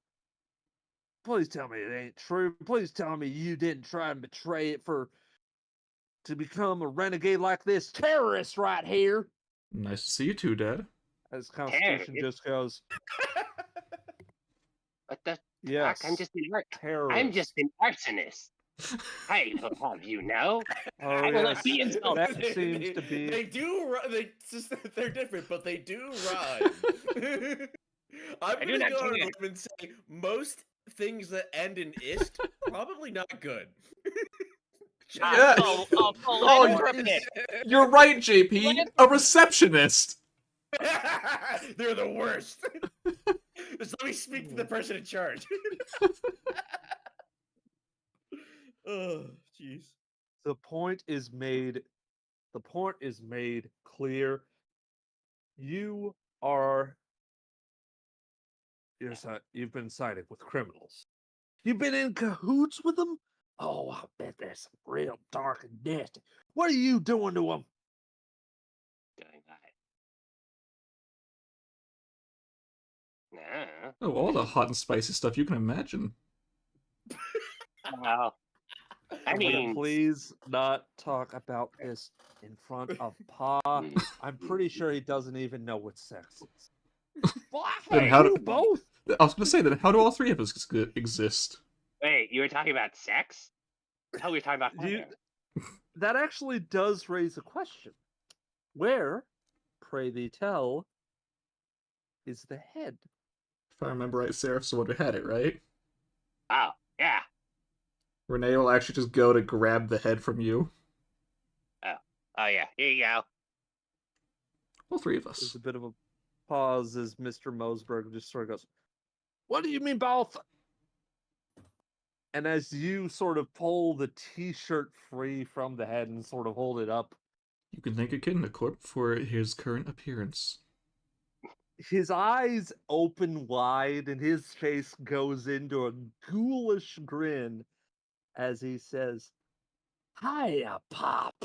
Please tell me it ain't true. Please tell me you didn't try and betray it to become a renegade like this terrorist right here. Nice to see you too, Dad. As Constitution Terrorist? just goes, What the yes, fuck? I'm just terrorist. an arsonist. I will have you know. Oh, I will not yes. be insulted. That seems to be. They do. They're different, but they do rhyme. I'm I do gonna not go on a care. limb and say most things that end in ist probably not good. Yeah. Oh, Oh, philanthropist. You're right, JP. A receptionist. They're the worst. Just let me speak to the person in charge. Oh, jeez. The point is made. The point is made clear. You are. You've been siding with criminals. You've been in cahoots with them? Oh, I bet there's some real dark and nasty. What are you doing to them? Doing that. Oh, all the hot and spicy stuff you can imagine. No. Well, I Would mean, please not talk about this in front of Pa. I'm pretty sure he doesn't even know what sex is. Why? Then how You do- both? I was gonna say, then how do all three of us exist? wait, you were talking about sex? I thought we were talking about You- fire. That actually does raise a question. Where, pray thee tell, is the head? If I remember right, Seraph's the one who had it, right? Oh, yeah. Renee will actually just go to grab the head from you. Oh, yeah. Here you go. All three of There's us. a bit of a pause as Mr. Mosberg just sort of goes, "What do you mean both?" And as you sort of pull the t-shirt free from the head and sort of hold it up, You can thank EkidnaCorp for his current appearance. his eyes open wide and his face goes into a ghoulish grin as he says, "Hiya, Pop."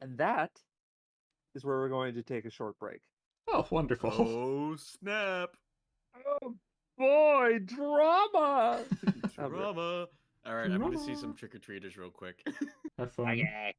And that is where we're going to take a short break. Oh, wonderful. Oh snap! Oh boy, drama! Drama. All right, I'm gonna see some trick or treaters real quick. Have fun. Okay.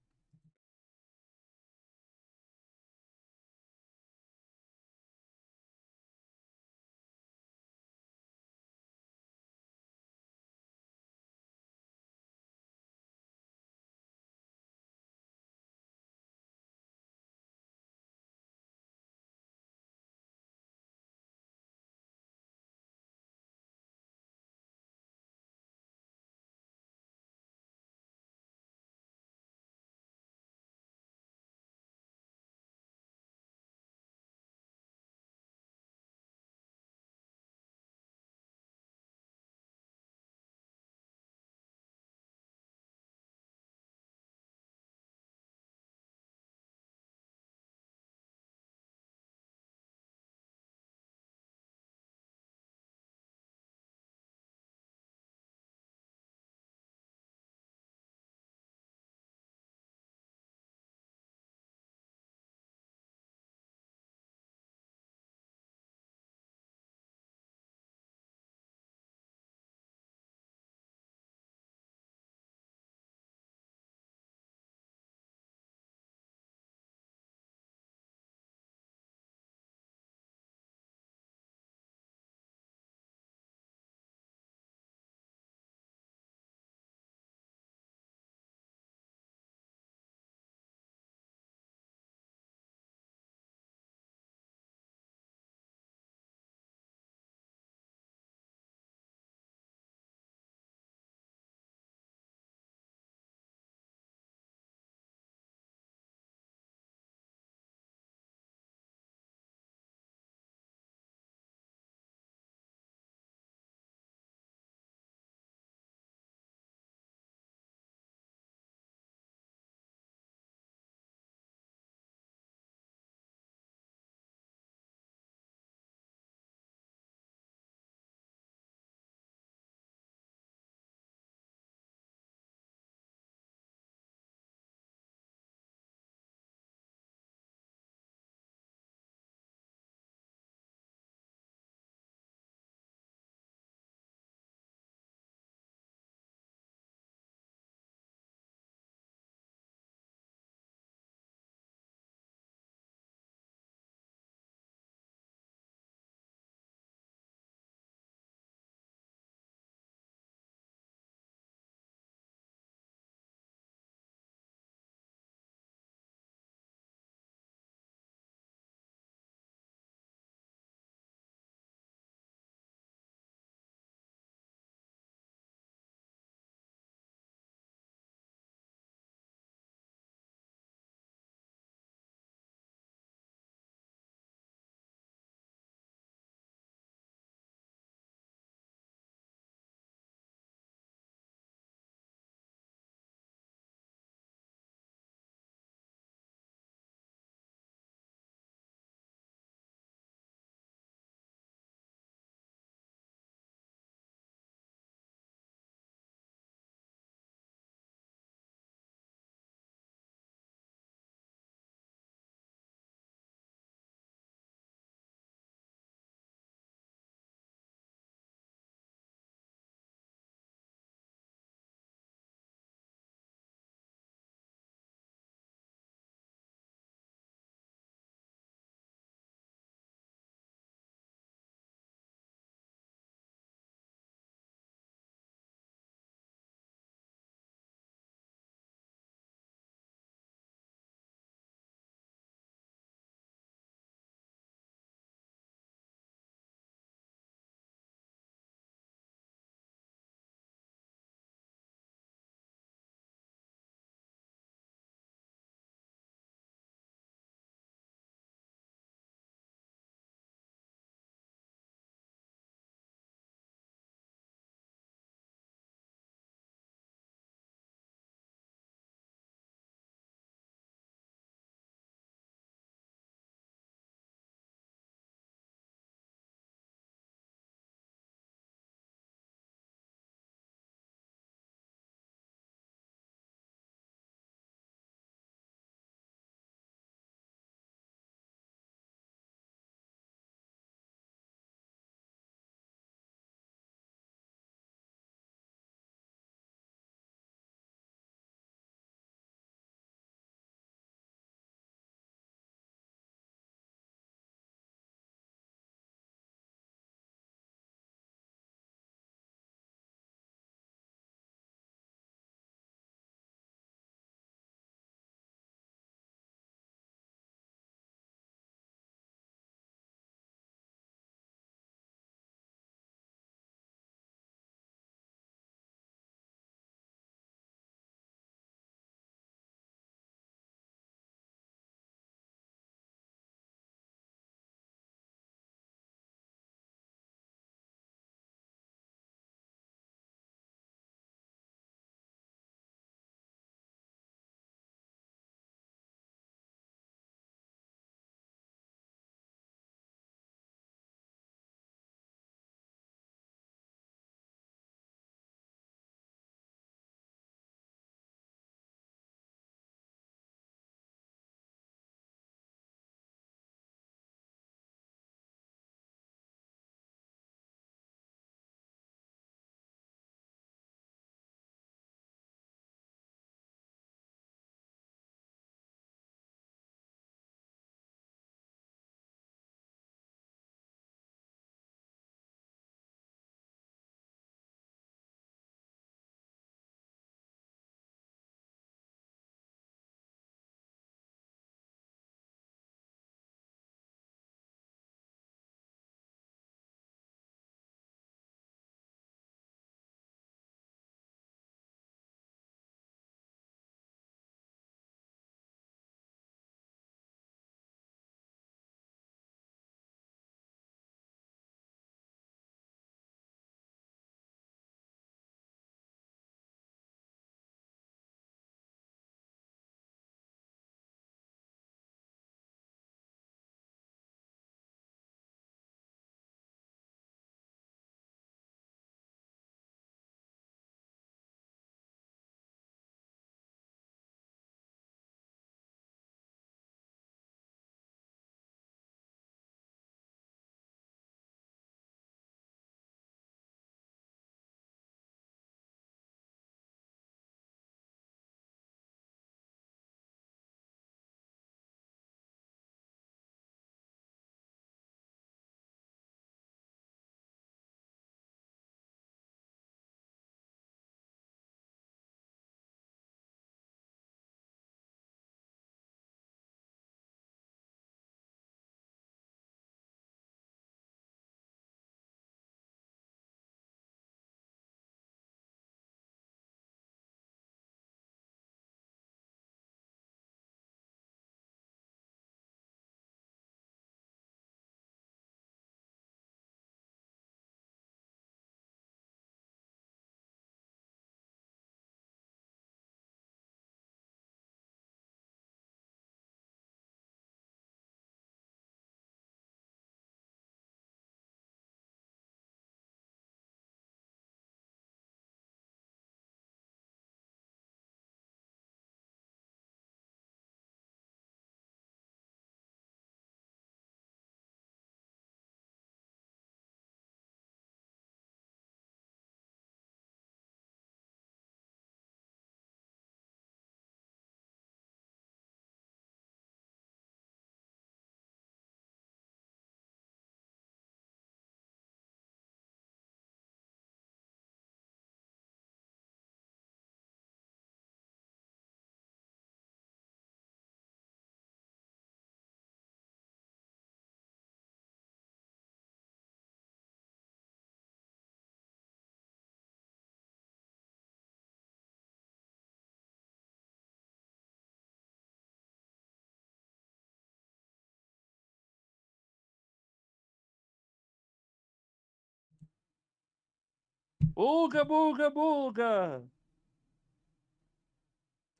Ooga booga booga.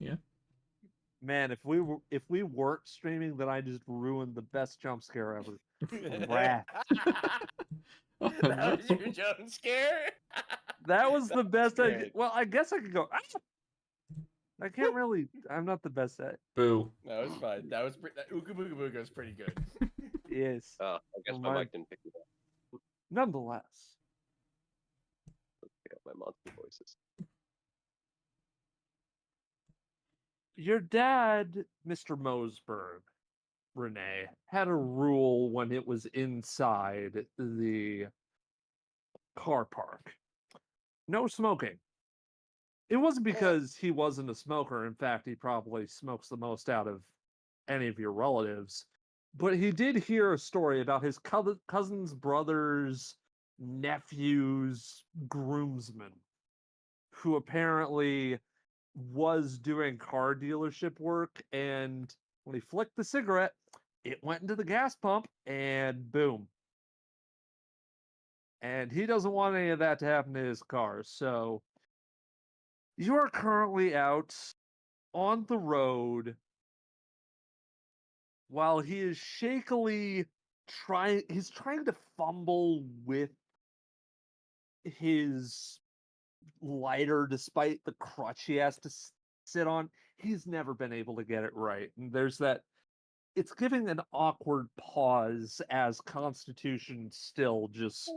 Yeah. Man, if we weren't streaming, then I just ruined the best jump scare ever. Wrath. Oh, That was no. your jump scare? That was the best I great. well, I guess I could go. "Ah!" I can't really. I'm not the best at. Boo. No, it's fine. That was that Ooga Booga Booga was pretty good. Yes. Oh, I guess Well, my my- mic didn't pick it up. Nonetheless, Pick up my monster voices. your dad, Mr. Mosberg, Renee, had a rule when it was inside the car park. No smoking. It wasn't because he wasn't a smoker. In fact, he probably smokes the most out of any of your relatives. But he did hear a story about his cousin's brother's nephew's groomsman, who apparently was doing car dealership work. And when he flicked the cigarette, it went into the gas pump and boom. And he doesn't want any of that to happen to his car. So you are currently out on the road while he is shakily he's trying to fumble with his lighter despite the crutch he has to sit on. He's never been able to get it right. And there's that it's giving an awkward pause as Constitution still just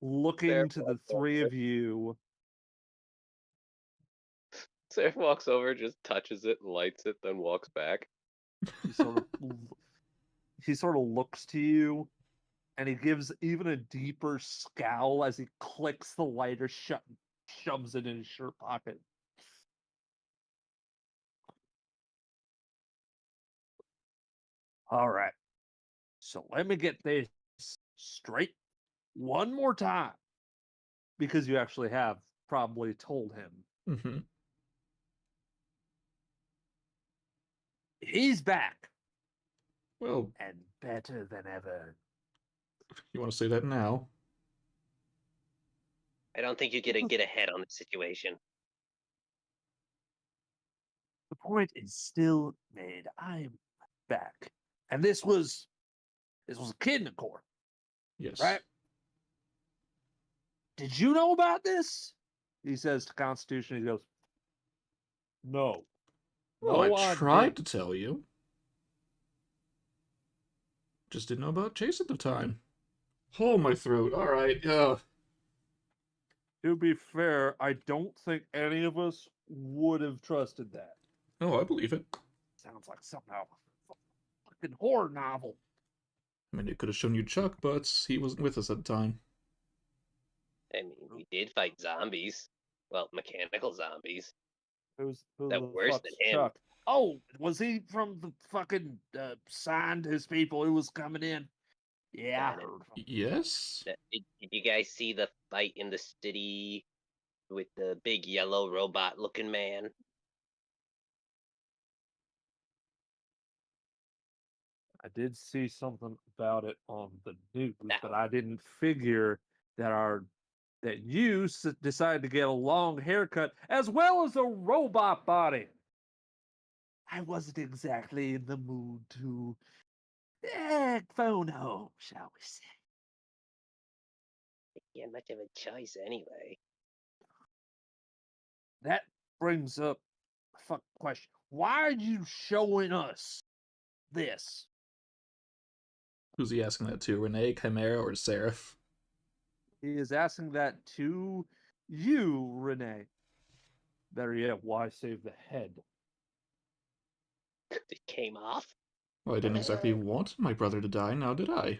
looking to the three of you. Sarah walks over, just touches it, lights it, then walks back. He sort of looks to you, and he gives even a deeper scowl as he clicks the lighter shut, shoves it in his shirt pocket. All right, so let me get this straight one more time, because you actually have probably told him. Mm-hmm. He's back, Well, and better than ever. you want to say that now? I don't think you get to get ahead on the situation. The point is still made. I'm back, and this was EkidnaCorp, Yes. right? Did you know about this? He says to Constitution. He goes, "No, Well, no, I I tried to didn't." tell you. Just didn't know about Chase at the time. Oh, my throat. All right. To be fair, I don't think any of us would have trusted that. Oh, I believe it. Sounds like something out of a fucking horror novel. I mean, it could have shown you Chuck, but he wasn't with us at the time. I mean, we did fight zombies. Well, mechanical zombies. Who That the worse fuck's than him. Chuck? Oh, was he from the fucking scientist people who was coming in? Yeah, I Kinda. heard from him. Yes? Did you guys see the fight in the city with the big yellow robot-looking man? I did see something about it on the news, That but I didn't figure that you decided to get a long haircut as well as a robot body. I wasn't exactly in the mood to phone home, shall we say. He had much of a choice anyway. That brings up a fuck question. Why are you showing us this? Who's he asking that to? Renee, Chimera, or Seraph? He is asking that to you, Renee. Better yet, why save the head? It came off. Well, I didn't exactly want my brother to die, now did I?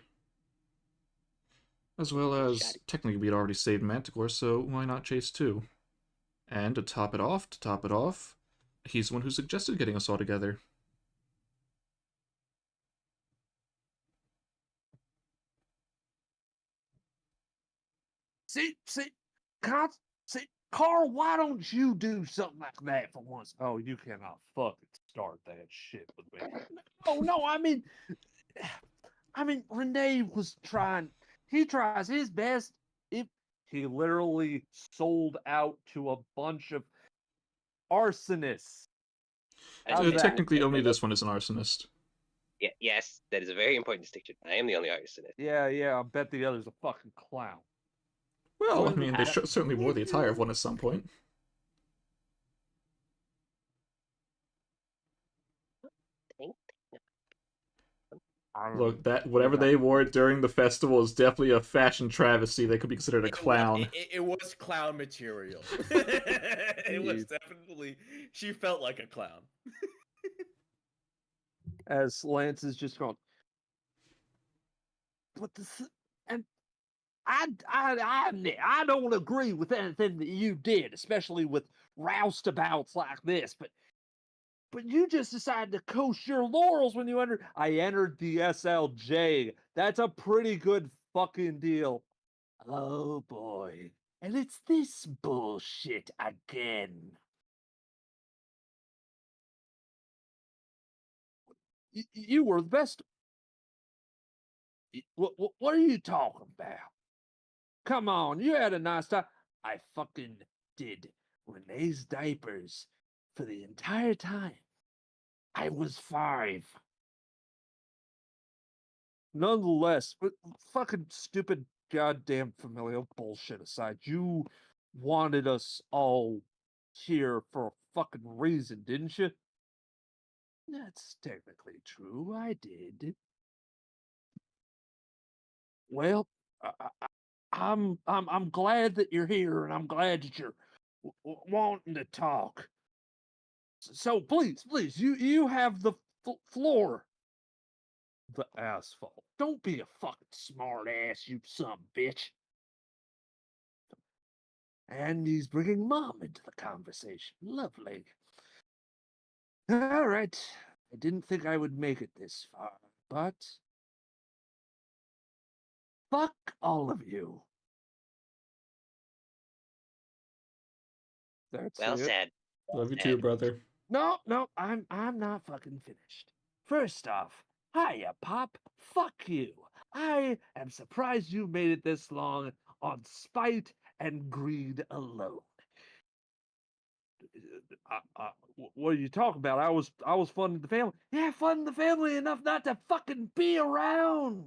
As well as, technically we'd already saved Manticore, so why not Chase too? And to top it off, he's the one who suggested getting us all together. See, Carl, why don't you do something like that for once? Oh, you cannot fucking start that shit with me. No, I mean, Renee was trying. He tries his best. If He literally sold out to a bunch of arsonists. How's So that? technically, only this one is an arsonist. Yeah, yes, that is a very important distinction. I am the only artist in it. Yeah, I bet the other's a fucking clown. Well, I Well, mean, they certainly wore the attire of one at some point. Look, that whatever they wore during the festival is definitely a fashion travesty. They could be considered a clown. It was clown material. It was definitely. She felt like a clown. As Lance is just going, but this, and I don't agree with anything that you did, especially with roustabouts like this. But you just decided to coast your laurels when you entered. I entered the SLJ. That's a pretty good fucking deal. Oh boy, and it's this bullshit again. You were the best. What are you talking about? Come on, you had a nice time. I fucking did Renee's diapers for the entire time. I was 5. Nonetheless, fucking stupid goddamn familial bullshit aside, you wanted us all here for a fucking reason, didn't you? That's technically true, I did. Well, I'm glad that you're here, and I'm glad that you're wanting to talk. So please, you have the floor. The asphalt. Don't be a fucking smart ass, you son of a bitch. And he's bringing Mom into the conversation. Lovely. All right. I didn't think I would make it this far, but fuck all of you. That's Well it. said. Love you too, brother. No, I'm not fucking finished. First off, hiya, Pop. Fuck you. I am surprised you made it this long on spite and greed alone. What are you talking about? I was funding the family. Yeah, funding the family enough not to fucking be around.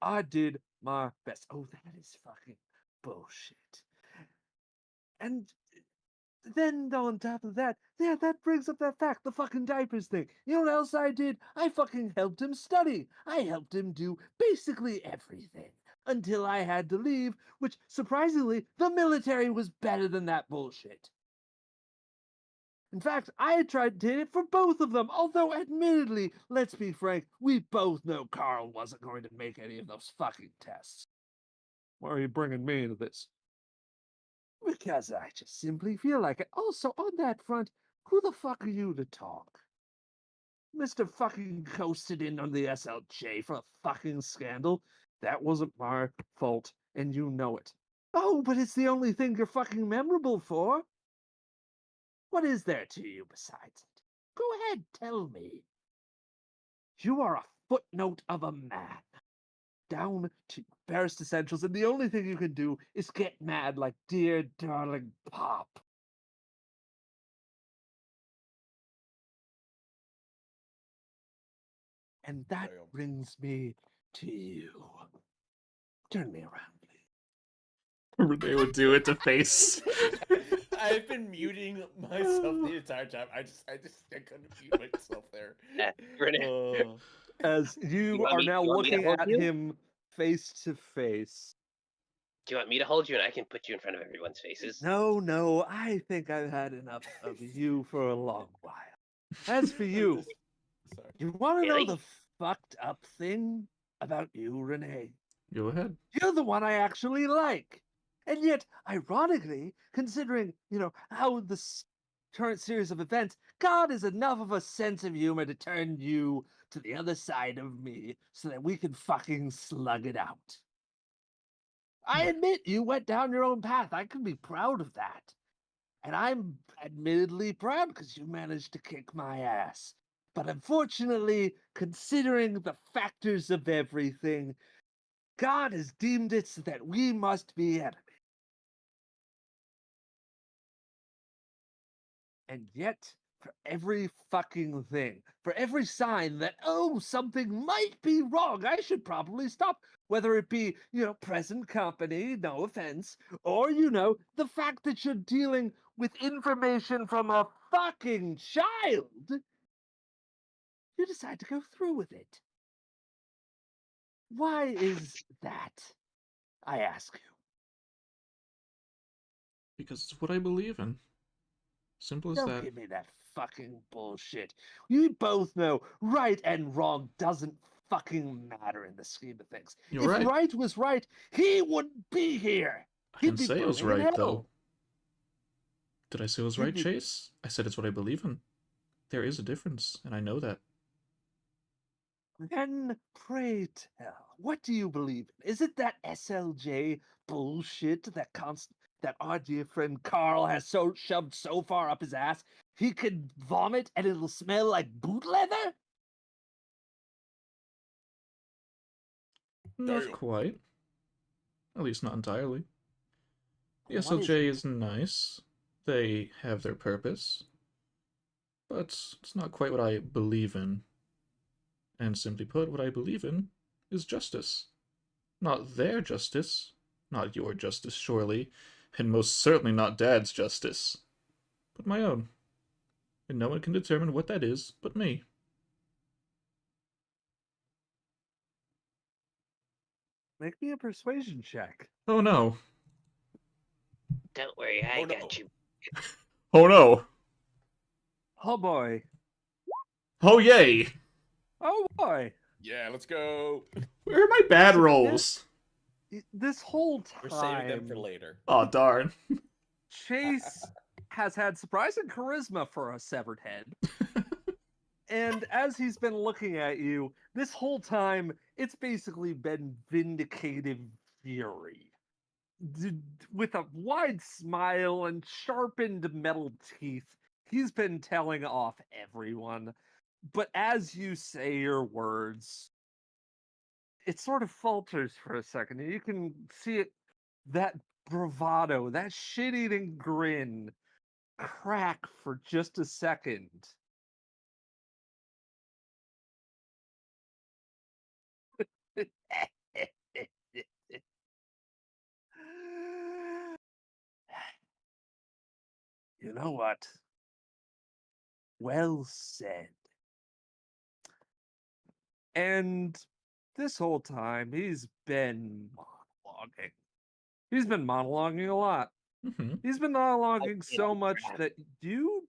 I did my best. Oh, that is fucking bullshit. And then on top of that, yeah, that brings up that fact, the fucking diapers thing. You know what else I did? I fucking helped him study. I helped him do basically everything. Until I had to leave, which, surprisingly, the military was better than that bullshit. In fact, I tried to it for both of them, although admittedly, let's be frank, we both know Carl wasn't going to make any of those fucking tests. Why are you bringing me into this? Because I just simply feel like it. Also, on that front, who the fuck are you to talk? Mr. fucking coasted in on the SLJ for a fucking scandal. That wasn't my fault, and you know it. Oh, but it's the only thing you're fucking memorable for. What is there to you besides it? Go ahead, tell me. You are a footnote of a man. Down to barest essentials, and the only thing you can do is get mad like dear darling Pop. And that brings me to you. Turn me around, please. They would do it to face. I've been muting myself the entire time. I couldn't mute myself there. As you are now looking at him face to face. Do you want me to hold you and I can put you in front of everyone's faces? No, I think I've had enough of you for a long while. As for you, you want to know the fucked up thing about you, Renee? Go ahead. You're the one I actually like. And yet, ironically, considering, how this current series of events, God is enough of a sense of humor to turn you to the other side of me so that we can fucking slug it out. I admit you went down your own path. I can be proud of that. And I'm admittedly proud because you managed to kick my ass. But unfortunately, considering the factors of everything, God has deemed it so that we must be enemies. And yet, for every fucking thing, for every sign that, oh, something might be wrong, I should probably stop, whether it be, present company, no offense, or, the fact that you're dealing with information from a fucking child, you decide to go through with it. Why is that? I ask you. Because it's what I believe in. Simple as Don't that. give me that fucking bullshit. You both know right and wrong doesn't fucking matter in the scheme of things. You're If right. right was right, he wouldn't be here. I He'd didn't be say it was burning in right, hell. though. Did I say it was He'd right, be- Chase? I said it's what I believe in. There is a difference, and I know that. Then pray tell, what do you believe in? Is it that SLJ bullshit that our dear friend Carl has so shoved so far up his ass he could vomit and it'll smell like boot leather? Not Damn. quite. At least not entirely. The What is SLJ it? is nice. They have their purpose. But it's not quite what I believe in. And simply put, what I believe in is justice. Not their justice, not your justice, surely, and most certainly not Dad's justice, but my own. And no one can determine what that is but me. Make me a persuasion check. Oh no. Don't worry, I Oh, no. got you. Oh no. Oh boy. Oh yay. Oh boy. Yeah, let's go. Where are my bad So rolls? This whole We're saving them for time, later. Oh darn. Chase has had surprising charisma for a severed head. And as he's been looking at you, this whole time, it's basically been vindicative fury. With a wide smile and sharpened metal teeth, he's been telling off everyone. But as you say your words, it sort of falters for a second. You can see it, that bravado, that shit-eating grin crack for just a second. You know what? Well said. And this whole time, he's been monologuing. He's been monologuing a lot. Mm-hmm. He's been monologuing did so on much crap. that you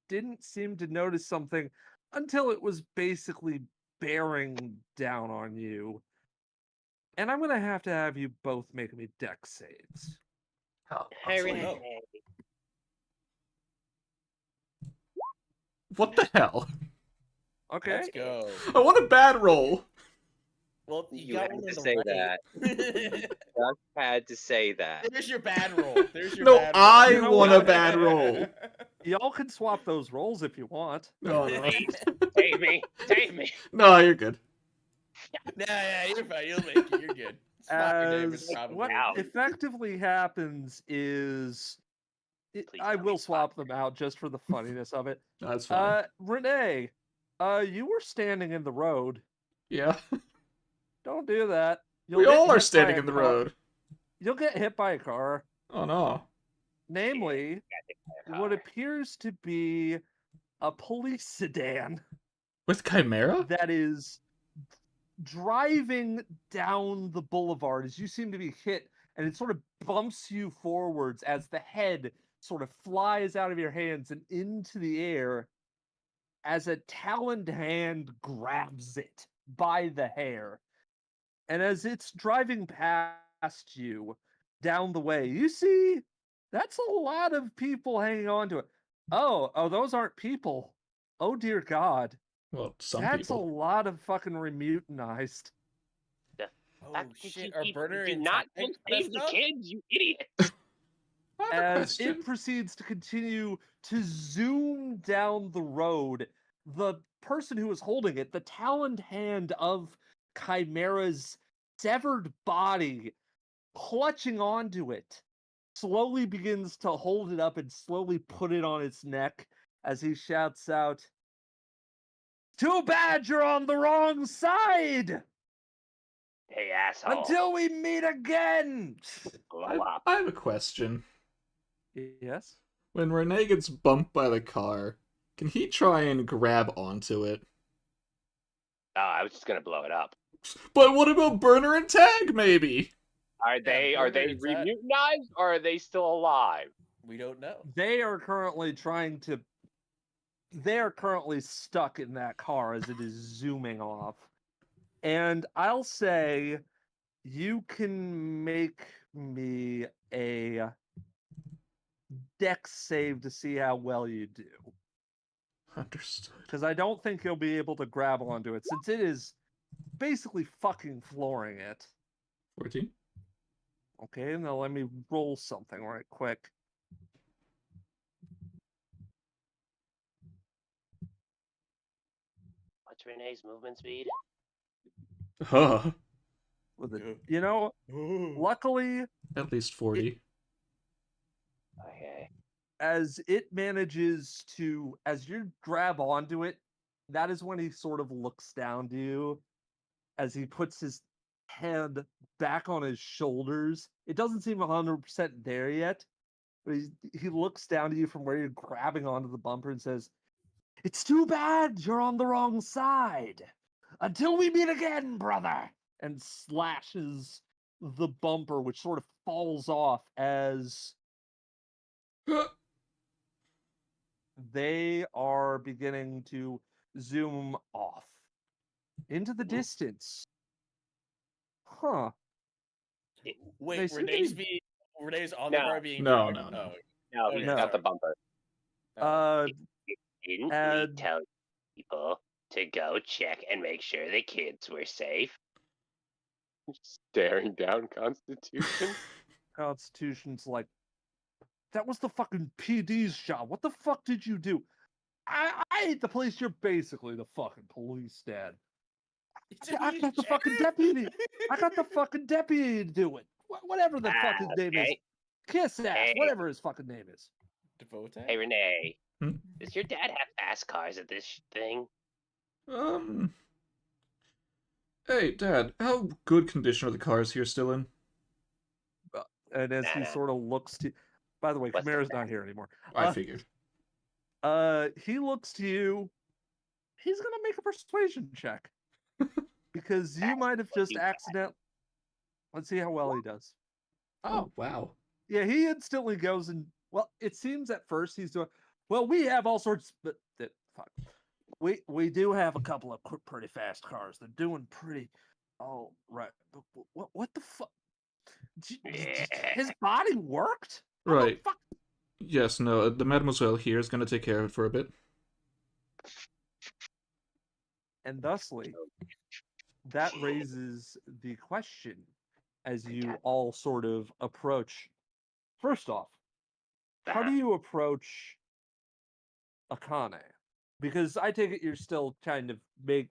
didn't seem to notice something until it was basically bearing down on you. And I'm going to have you both make me dex saves. Oh, Hooray. no. what the hell? Okay? Let's go. I want a bad roll. Well, You got had one to in the say right. Just had to say that. There's your bad roll. There's your No, bad roll. I You know want a what? bad roll. Y'all can swap those rolls if you want. No, no. Please, save me. Save me. No, you're good. Nah, yeah, you're fine. You'll make it. You're good. It's fucking damage, As probably. what Ouch. effectively happens is Please I tell me will it's swap them out just for the funniness of it. That's fine. Renee, you were standing in the road. Yeah. Don't do that. You'll We get all are hit by standing a in the car. road. You'll get hit by a car. Oh no. Namely, what appears to be a police sedan With Chimera? that is driving down the boulevard as you seem to be hit, and it sort of bumps you forwards as the head sort of flies out of your hands and into the air as a taloned hand grabs it by the hair. And as it's driving past you down the way, you see that's a lot of people hanging on to it. Oh, those aren't people. Oh dear God. Well, some That's people. a lot of fucking remutanized. Oh Fuck, did shit! you Our keep- burner did in not time just save the messed up? kids, you idiot. I have a As question. it proceeds to continue to zoom down the road, the person who is holding it, the taloned hand of Chimera's severed body clutching onto it, slowly begins to hold it up and slowly put it on its neck as he shouts out, "Too bad you're on the wrong side! Hey, asshole. Until we meet again!" Blow up. I have a question. Yes? When Renee gets bumped by the car, can he try and grab onto it? Oh, I was just gonna blow it up. But what about Burner and Tag, maybe? Are they Burner, is that- remutanized or are they still alive? We don't know. They are currently stuck in that car as it is zooming off. And I'll say you can make me a dex save to see how well you do. Understood. Because I don't think you'll be able to grab onto it since it is basically fucking flooring it. 14? Okay, now let me roll something right quick. What's Renee's movement speed? Huh. With it, Good. you know, luckily, At least 40. Okay. as it manages to, as you grab onto it, that is when he sort of looks down to you as he puts his hand back on his shoulders. It doesn't seem 100% there yet, but he looks down to you from where you're grabbing onto the bumper and says, "It's too bad you're on the wrong side. Until we meet again, brother!" And slashes the bumper, which sort of falls off as they are beginning to zoom off into the distance. Huh. They Wait, seem to Renee's on No. the car being No, dragged? no, no. No, Okay, he's No. got the sorry. bumper. Oh. Didn't we And tell people to go check and make sure the kids were safe? Staring down Constitution. Constitution's like, that was the fucking PD's job. What the fuck did you do? I hate the police. You're basically the fucking police, Dad. I got the fucking deputy. I got the fucking deputy to do it. Whatever the fuck his name is. Okay. Kiss ass. Hey. Whatever his fucking name is. Devote? Hey, Renee. Hmm? Does your dad have fast cars at this thing? Hey, Dad, how good condition are the cars here still in? And as he Nah. sort of looks to, by the way, What's the Chimera's not here anymore. I figured. He looks to you. He's gonna make a persuasion check because you might have just accidentally. Let's see how well he does. Oh, wow. Yeah, he instantly goes and, well, it seems at first he's doing, well, we have all sorts, but fuck. We do have a couple of pretty fast cars. They're doing pretty, all right. But what the fuck? His body worked? How the Right. fuck? Yes, no, the mademoiselle here is going to take care of it for a bit. And thusly, that raises the question as you all sort of approach. First off, how do you approach Akane? Because I take it you're still kind of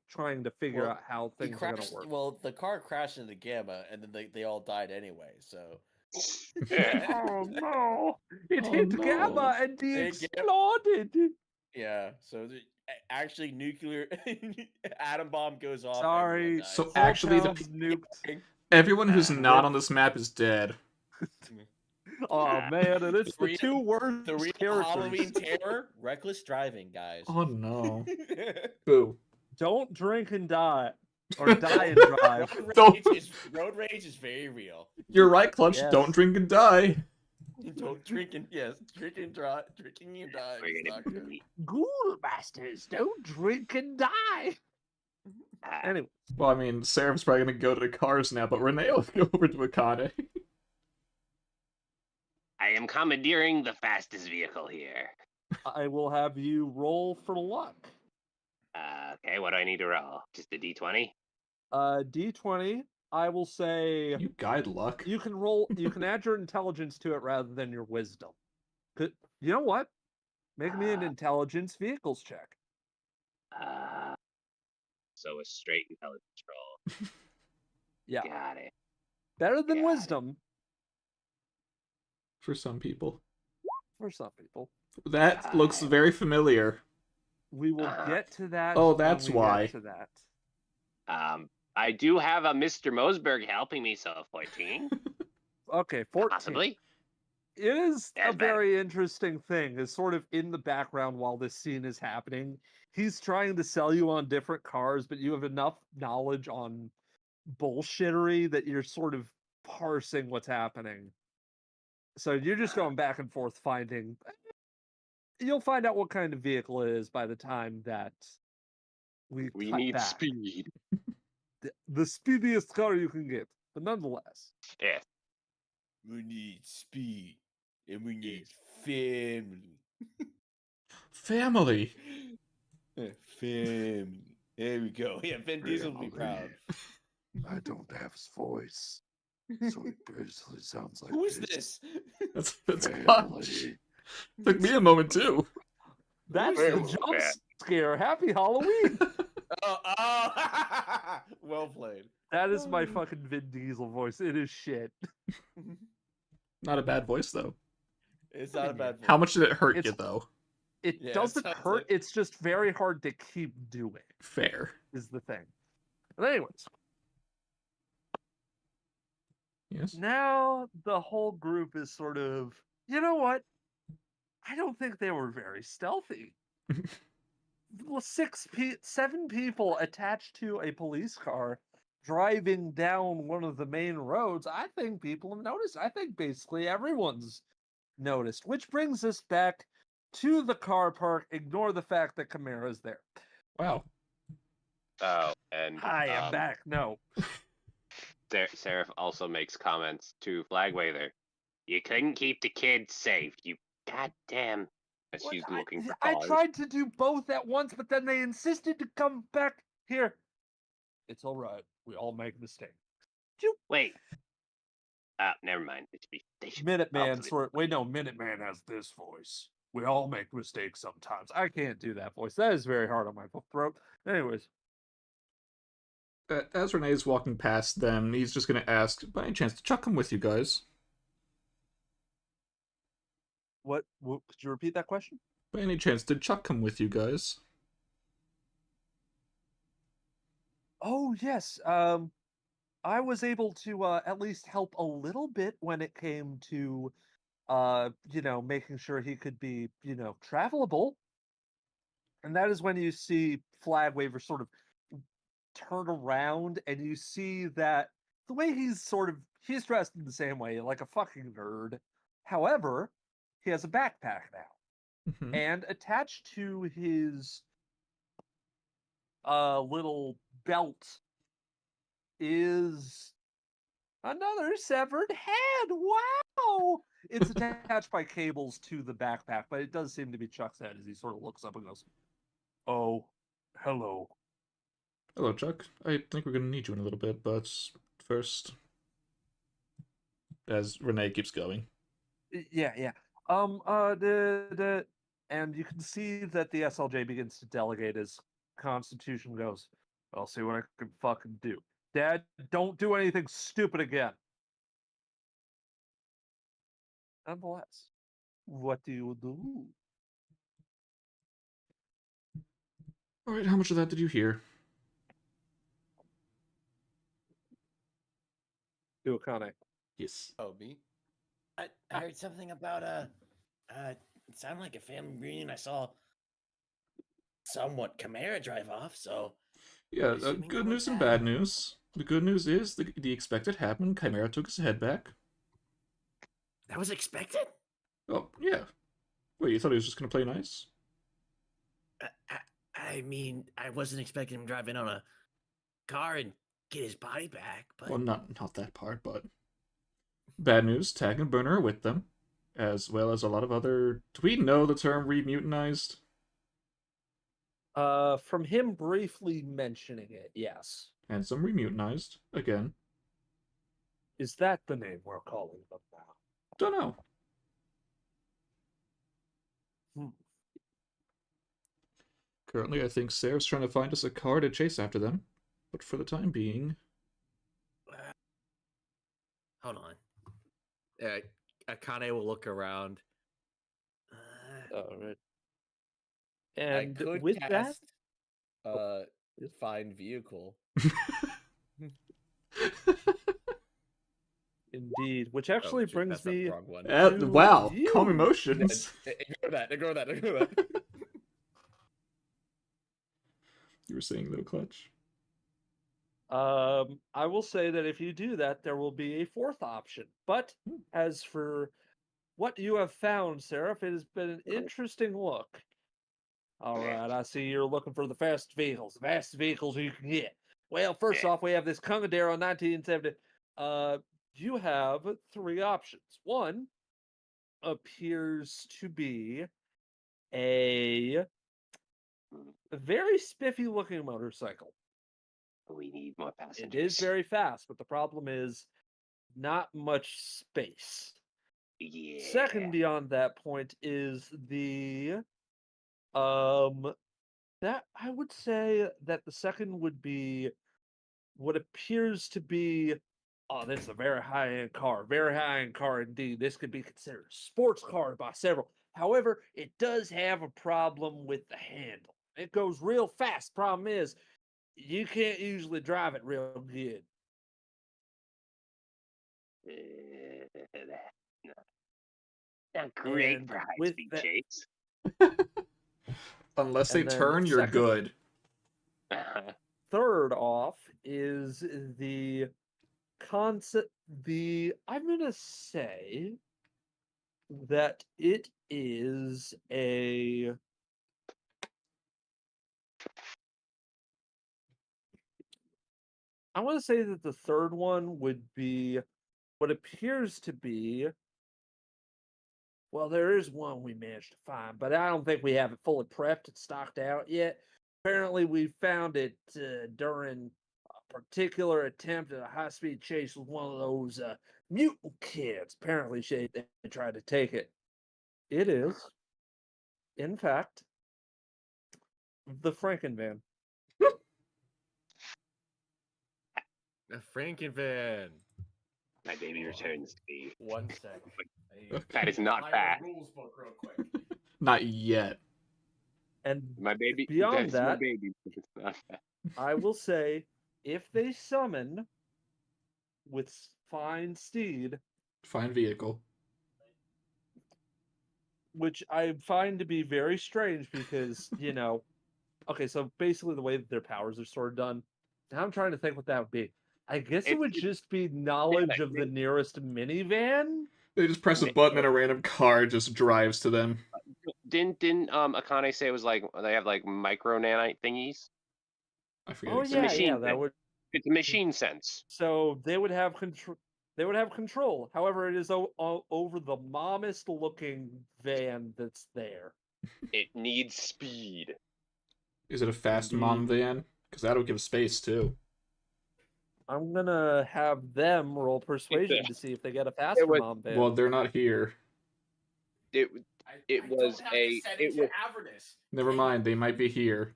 trying to figure Well, out how He things are going crashed. to work. Well, the car crashed into Gamma, and then they all died anyway. So. Oh no! It Oh, hit no. Gamma and he Hey, Gamma. exploded. Yeah. So actually, nuclear atom bomb goes off. Sorry. everyone dies. So actually, the Town's nuked. everyone who's not on this map is dead. Oh man, and it's the real- two worst the real characters. Halloween terror: reckless driving, guys. Oh no. Boo. Don't drink and die, or die and drive. Road rage is very real. You're right, Clutch. Yes. Don't drink and die. Don't drink and drinking and drive. Drinking and drive We're is gonna not good. be- Ghoul masters, don't drink and die. Anyway, Well, I mean, Seraph's probably gonna go to the cars now, but Renee will go over to Akane. I am commandeering the fastest vehicle here. I will have you roll for luck. Okay, what do I need to roll? Just a D20? D20. I will say You guide luck. you can roll. You can add your intelligence to it rather than your wisdom. You know what? Make me an intelligence vehicles check. So a straight intelligence roll. Yeah. Got it. Better than Got it. wisdom For some people. for some people. That looks very familiar. We will get to that. Oh, when that's we why. Get to that. I do have a Mr. Mosberg helping me, so 14. Okay, 14. Possibly. It is a That's better. very interesting thing. Is sort of in the background while this scene is happening. He's trying to sell you on different cars, but you have enough knowledge on bullshittery that you're sort of parsing what's happening. So you're just going back and forth finding. You'll find out what kind of vehicle it is by the time that we cut need back. speed. The speediest car you can get, but nonetheless. Yeah. We need speed, and we need family. Family. Family. There we go. Yeah, Vin Diesel will be proud. I don't have his voice, so it basically sounds like. Who is this? That's Clutch. Took me a moment too. That's Very the well, jump man. scare. Happy Halloween. Oh, well played. That is my fucking Vin Diesel voice. It is shit. Not a bad voice though. It's not a bad voice. How much did it hurt It's- you though? It Yeah, doesn't sounds hurt. like- It's just very hard to keep doing. Fair. Is the thing. But anyways, Yes. now the whole group is sort of. You know what? I don't think they were very stealthy. Well, 7 people attached to a police car driving down one of the main roads. I think people have noticed. I think basically everyone's noticed, which brings us back to the car park. Ignore the fact that Chimera's there. Wow. Oh, and Hi, I'm back. No. Seraph also makes comments to Flagwaver. You couldn't keep the kids safe. You goddamn. As What? she's looking for I cars. tried to do both at once, but then they insisted to come back here. It's all right. We all make mistakes. Wait. Never mind. They should Minuteman probably- sort. Wait, no. Minuteman has this voice. We all make mistakes sometimes. I can't do that voice. That is very hard on my throat. Anyways, As Renee's walking past them, he's just gonna ask, by any chance, to Chuck come with you guys? what? Could you repeat that question? By any chance, did Chuck come with you guys? Oh yes. I was able to at least help a little bit when it came to making sure he could be, travelable. And that is when you see Flagwaver sort of turn around and you see that the way he's he's dressed in the same way, like a fucking nerd. However, he has a backpack now. Mhm. And attached to his little belt is another severed head. Wow! It's attached by cables to the backpack, but it does seem to be Chuck's head as he sort of looks up and goes, "Oh, hello." Hello, Chuck. I think we're gonna need you in a little bit, but first, as Renee keeps going. Yeah. And you can see that the SLJ begins to delegate as Constitution goes, "I'll see what I can fucking do. Dad, don't do anything stupid again." Nonetheless, what do you do? Alright, how much of that did you hear? Do a Kane. Yes. Oh, me? I heard something about it sounded like a family reunion. I saw somewhat Chimera drive off, so Yeah, assuming good that news was and bad. bad news. The good news is the expected happened. Chimera took his head back. that was expected. Oh, yeah. Wait, you thought he was just gonna play nice? I mean, I wasn't expecting him driving on a car and get his body back, but Well, not that part, but... Bad news, Tag and Burner are with them, as well as a lot of other... Do we know the term Remutanized? From him briefly mentioning it, yes. And some Remutanized, again. Is that the name we're calling them now? Don't know. Currently, I think Sarah's trying to find us a car to chase after them, but for the time being... Akane will look around. All right. I And could with that, cast yes. find vehicle. Indeed, which Oh, actually shoot, brings that's the me wrong one. to Wow, you. calm Yeah, emotions. ignore that. Ignore that. Ignore that. You were saying little clutch. I will say that if you do that, there will be a fourth option. But as for what you have found, Seraph, it has been an interesting look. All right, I see you're looking for the fastest vehicles you can get. Well, first off, we have this Congadero 1970. You have three options. One appears to be a very spiffy looking motorcycle. We need more It passengers. is very fast, but the problem is not much space. Yeah. Second, beyond that point, is the that I would say that the second would be what appears to be this is a very high-end car. Very high-end car indeed. This could be considered a sports car by several. However, it does have a problem with the handle. It goes real fast. Problem is, you can't usually drive it real good. Not great And for with high-speed that, chase. Unless they and then turn, you're second, good. third off is the concept. I'm gonna say that it is a. I want to say that the third one would be what appears to be. Well, there is one we managed to find, but I don't think we have it fully prepped and stocked out yet. Apparently, we found it during a particular attempt at a high-speed chase with one of those mutant kids. Apparently, they tried to take it. It is, in fact, the Frankenvan. A Frankenvan. My baby returns to me. 1 sec. That is not fast. Rules book real quick. Not yet. And My baby. beyond That's my that, baby. But it's not fast. I will say, if they summon with Fine Steed, Fine vehicle. which I find to be very strange because, okay, so basically the way that their powers are sort of done, now I'm trying to think what that would be. I guess it would just be knowledge of the nearest minivan? They just press a button and a random car just drives to them. Didn't Akane say it was like they have like micro nanite thingies? I forget Oh It's a exactly. machine that sense. would. It's a machine sense. So they would have control. They would have control. However, it is over the mommest looking van that's there. It needs speed. Is it a fast Indeed. mom van? Because that'll give space too. I'm gonna have them roll persuasion to see if they get a faster was- mom van. Well, they're not here. It was a it was Avernus. Never mind, they might be here.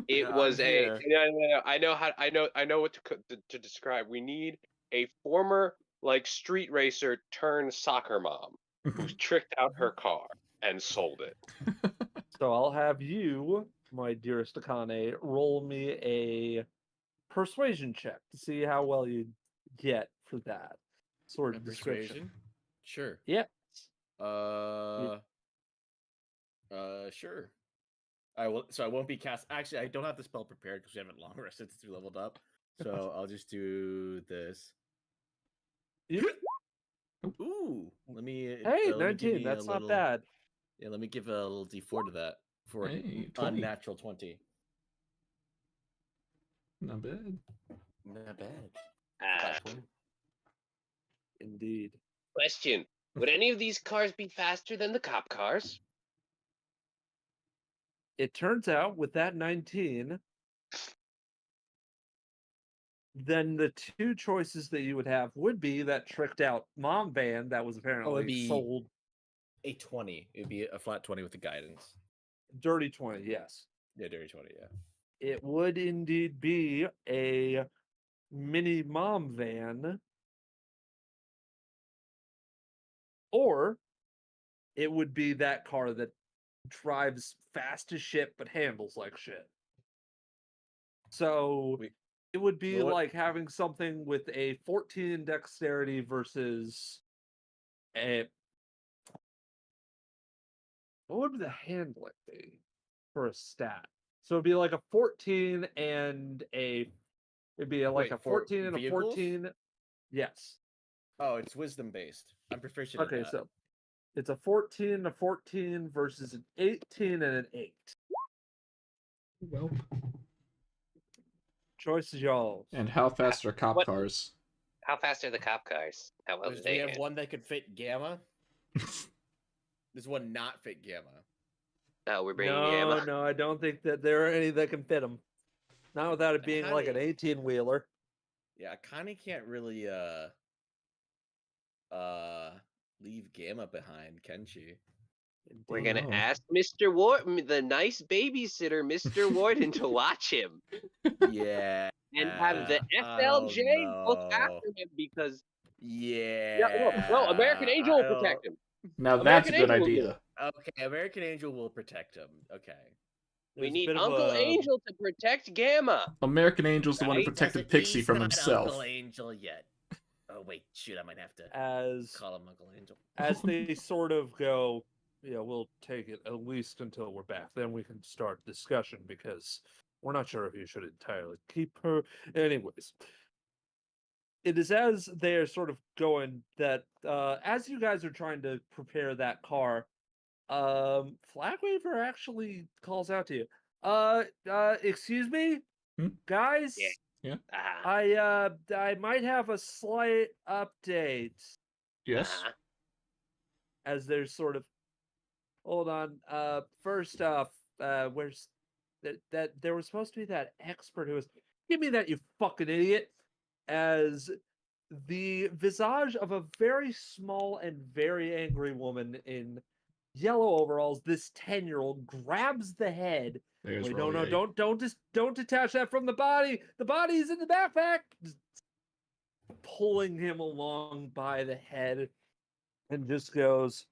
it Yeah, was I'm a here. no, I know what to describe. We need a former like street racer turned soccer mom who tricked out her car and sold it. So I'll have you, my dearest Akane, roll me a persuasion check to see how well you get for that sort of description. Persuasion? Sure. Yeah. Sure. I will. So I won't be cast. Actually, I don't have the spell prepared because we haven't long rested since we leveled up. So I'll just do this. You- Ooh, let me. Hey, let me give 19. me That's a not little, bad. Yeah, let me give a little D4 to that for Hey, an 20. unnatural 20. Not bad. Not bad. Ah, Indeed. question: would any of these cars be faster than the cop cars? It turns out with that 19, then the two choices that you would have would be that tricked out mom van that was apparently be- sold A 20. It'd be a flat 20 with the guidance. dirty 20, yes. Yeah, dirty 20. Yeah. It would indeed be a mini mom van Or it would be that car that drives fast as shit but handles like shit. So it would be like having something with a 14 in dexterity versus a... What would the handling be for a stat? So it'd be like a 14 and a... It'd be like a 14 and a 14. Yes. Oh, it's wisdom based. I'm proficient in Okay, that. so it's a 14 and a 14 versus an 18 and an 8. Well. Choice is y'all. And how fast are cop What- cars? How fast are the cop cars? How well do Do we they have handle? one that could fit Gamma? There's one not fit Gamma. Oh, we're bringing No, Gamma. no, I don't think that there are any that can fit them. Not without it being like an 18-wheeler. Yeah, Connie can't really leave Gamma behind, can she? We're Oh, gonna no. ask Mr. Warden, the nice babysitter, Mr. Warden, to watch him Yeah. and have the I don't FLJ look know. after him because Yeah. no, American Angel I will protect him. Now that's a American good Angel will do idea. Okay, American Angel will protect him. Okay. We There's a need bit of Uncle a- Angel to protect Gamma. American Angel's the one who Right? protected Doesn't- Pixie he's from not himself. Uncle Angel yet. Oh wait, shoot! I might have to as call him Uncle Angel. as they sort of go, yeah, we'll take it at least until we're back. Then we can start discussion because we're not sure if you should entirely keep her. Anyways, it is as they're sort of going that as you guys are trying to prepare that car, Flagwaver actually calls out to you. Excuse me, Hmm? guys. Yeah. I might have a slight update. Yes. As there's sort of, hold on. First off, where's that there was supposed to be that expert who was, give me that, you fucking idiot. As the visage of a very small and very angry woman in yellow overalls, this 10-year-old grabs the head. There's Wait, Rollye. don't detach that from the body. The body's in the backpack. Just pulling him along by the head, and just goes,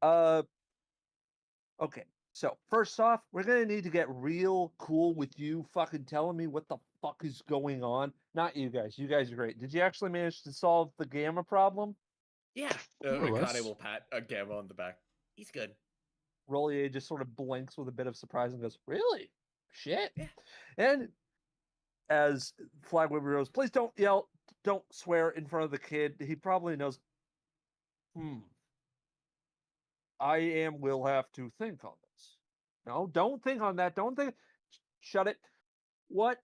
okay. So first off, we're gonna need to get real cool with you fucking telling me what the fuck is going on. Not you guys. You guys are great. Did you actually manage to solve the Gamma problem? Yeah. More or Akane less. will pat Gamma on the back. He's good. Rollye just sort of blinks with a bit of surprise and goes, really? Shit. Yeah. And as Flagwaver goes, please don't yell, don't swear in front of the kid. He probably knows. Will have to think on this. No, don't think on that. Don't think. Shut it. What?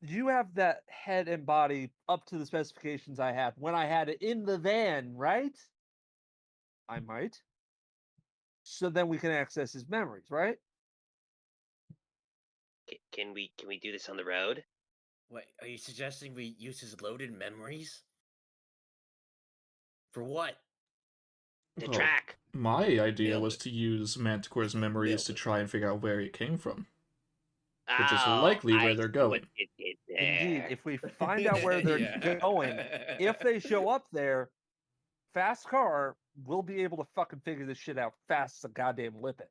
You have that head and body up to the specifications I had when I had it in the van, right? I might. So then we can access his memories, right? Can we do this on the road? Wait, are you suggesting we use his loaded memories? For what? The Well, track. My idea Nailed was it. to use Manticore's memories Nailed to it. try and figure out where he came from. Which is Oh, likely where I they're see going. what you did Indeed. there. If we find out where they're Yeah. going, if they show up there, fast car, we'll be able to fucking figure this shit out fast as a goddamn lippet.